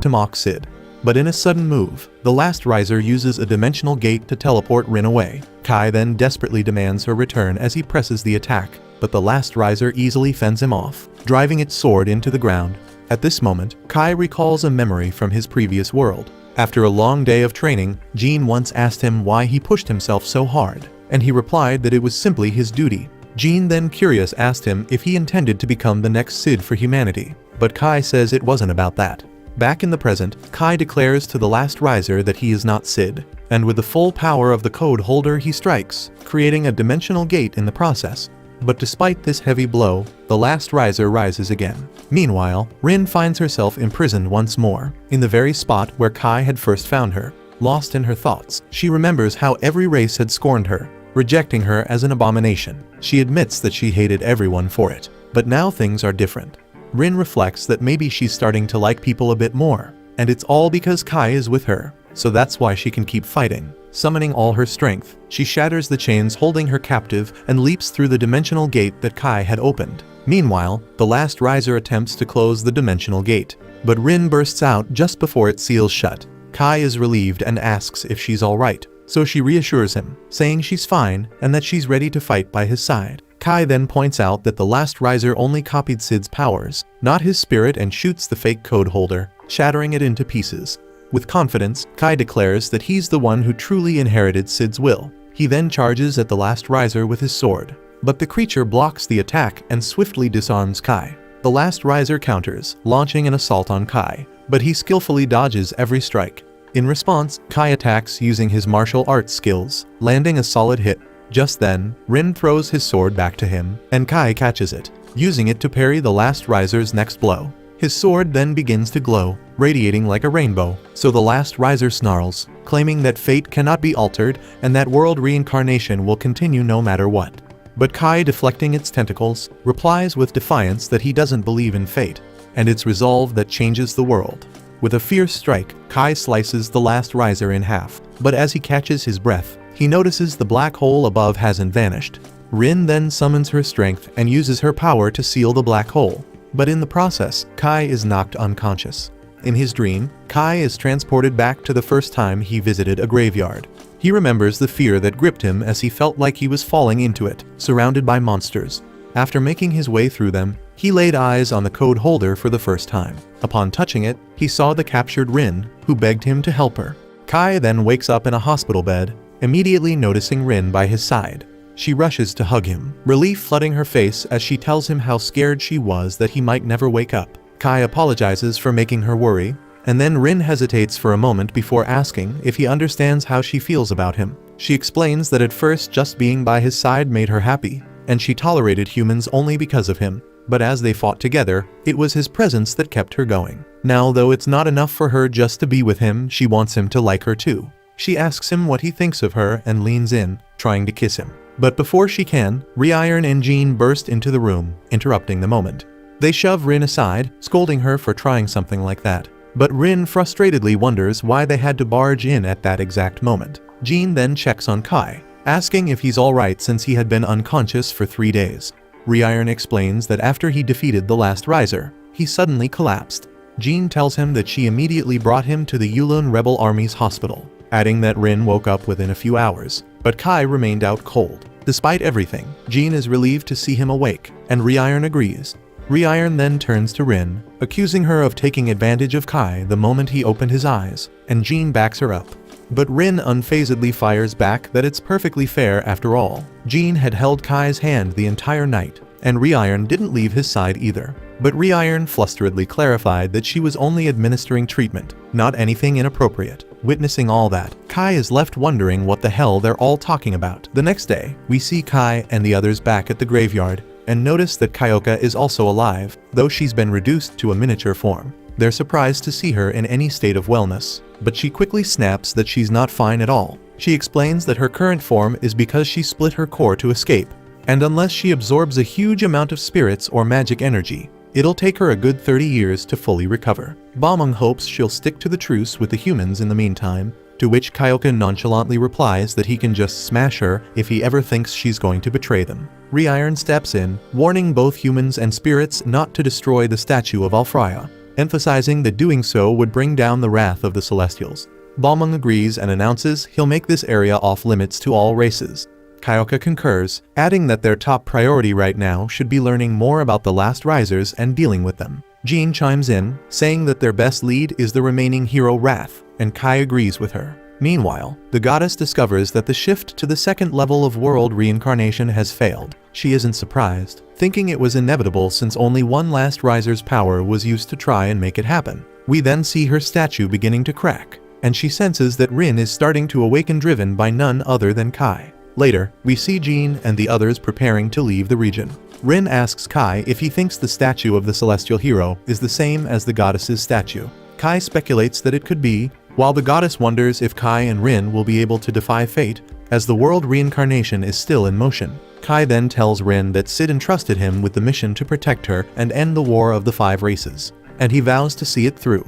Speaker 1: to mock Sid. But in a sudden move, the last riser uses a dimensional gate to teleport Rin away. Kai then desperately demands her return as he presses the attack, but the last riser easily fends him off, driving its sword into the ground. At this moment, Kai recalls a memory from his previous world. After a long day of training, Jean once asked him why he pushed himself so hard, and he replied that it was simply his duty. Jean then, curious, asked him if he intended to become the next Sid for humanity, but Kai says it wasn't about that. Back in the present, Kai declares to the last riser that he is not Sid, and with the full power of the code holder he strikes, creating a dimensional gate in the process. But despite this heavy blow, the last riser rises again. Meanwhile, Rin finds herself imprisoned once more, in the very spot where Kai had first found her. Lost in her thoughts, she remembers how every race had scorned her, rejecting her as an abomination. She admits that she hated everyone for it. But now things are different. Rin reflects that maybe she's starting to like people a bit more, and it's all because Kai is with her, so that's why she can keep fighting. Summoning all her strength, she shatters the chains holding her captive and leaps through the dimensional gate that Kai had opened. Meanwhile, the last riser attempts to close the dimensional gate, but Rin bursts out just before it seals shut. Kai is relieved and asks if she's alright, so she reassures him, saying she's fine and that she's ready to fight by his side. Kai then points out that the last riser only copied Sid's powers, not his spirit, and shoots the fake code holder, shattering it into pieces. With confidence, Kai declares that he's the one who truly inherited Sid's will. He then charges at the last riser with his sword, but the creature blocks the attack and swiftly disarms Kai. The last riser counters, launching an assault on Kai, but he skillfully dodges every strike. In response, Kai attacks using his martial arts skills, landing a solid hit. Just then, Rin throws his sword back to him, and Kai catches it, using it to parry the last riser's next blow. His sword then begins to glow, radiating like a rainbow, so the last riser snarls, claiming that fate cannot be altered and that world reincarnation will continue no matter what. But Kai, deflecting its tentacles, replies with defiance that he doesn't believe in fate, and its resolve that changes the world. With a fierce strike, Kai slices the last riser in half, but as he catches his breath, he notices the black hole above hasn't vanished. Rin then summons her strength and uses her power to seal the black hole, but in the process, Kai is knocked unconscious. In his dream, Kai is transported back to the first time he visited a graveyard. He remembers the fear that gripped him as he felt like he was falling into it, surrounded by monsters. After making his way through them, he laid eyes on the code holder for the first time. Upon touching it, he saw the captured Rin, who begged him to help her. Kai then wakes up in a hospital bed, immediately noticing Rin by his side. She rushes to hug him, relief flooding her face as she tells him how scared she was that he might never wake up. Kai apologizes for making her worry, and then Rin hesitates for a moment before asking if he understands how she feels about him. She explains that at first just being by his side made her happy, and she tolerated humans only because of him. But as they fought together, it was his presence that kept her going. Now, though it's not enough for her just to be with him, she wants him to like her too. She asks him what he thinks of her and leans in, trying to kiss him. But before she can, Rewritten and Jean burst into the room, interrupting the moment. They shove Rin aside, scolding her for trying something like that. But Rin frustratedly wonders why they had to barge in at that exact moment. Jean then checks on Kai, asking if he's alright since he had been unconscious for 3 days. Rewritten explains that after he defeated the last riser, he suddenly collapsed. Jean tells him that she immediately brought him to the Yulun Rebel Army's hospital, adding that Rin woke up within a few hours, but Kai remained out cold. Despite everything, Jean is relieved to see him awake, and Rewritten agrees. Rewritten then turns to Rin, accusing her of taking advantage of Kai the moment he opened his eyes, and Jean backs her up. But Rin unfazedly fires back that it's perfectly fair after all. Jean had held Kai's hand the entire night, and Rewritten didn't leave his side either. But Rewritten flusteredly clarified that she was only administering treatment, not anything inappropriate. Witnessing all that, Kai is left wondering what the hell they're all talking about. The next day, we see Kai and the others back at the graveyard, and notice that Kyoka is also alive, though she's been reduced to a miniature form. They're surprised to see her in any state of wellness, but she quickly snaps that she's not fine at all. She explains that her current form is because she split her core to escape, and unless she absorbs a huge amount of spirits or magic energy, it'll take her a good 30 years to fully recover. Balmung hopes she'll stick to the truce with the humans in the meantime, to which Kyoka nonchalantly replies that he can just smash her if he ever thinks she's going to betray them. Rewritten steps in, warning both humans and spirits not to destroy the statue of Alfraya, emphasizing that doing so would bring down the wrath of the Celestials. Balmung agrees and announces he'll make this area off-limits to all races. Kyoka concurs, adding that their top priority right now should be learning more about the last risers and dealing with them. Jean chimes in, saying that their best lead is the remaining hero Wrath, and Kai agrees with her. Meanwhile, the goddess discovers that the shift to the second level of world reincarnation has failed. She isn't surprised, thinking it was inevitable since only one last riser's power was used to try and make it happen. We then see her statue beginning to crack, and she senses that Rin is starting to awaken, driven by none other than Kai. Later, we see Jean and the others preparing to leave the region. Rin asks Kai if he thinks the statue of the celestial hero is the same as the goddess's statue. Kai speculates that it could be, while the goddess wonders if Kai and Rin will be able to defy fate, as the world reincarnation is still in motion. Kai then tells Rin that Sid entrusted him with the mission to protect her and end the war of the 5 races, and he vows to see it through.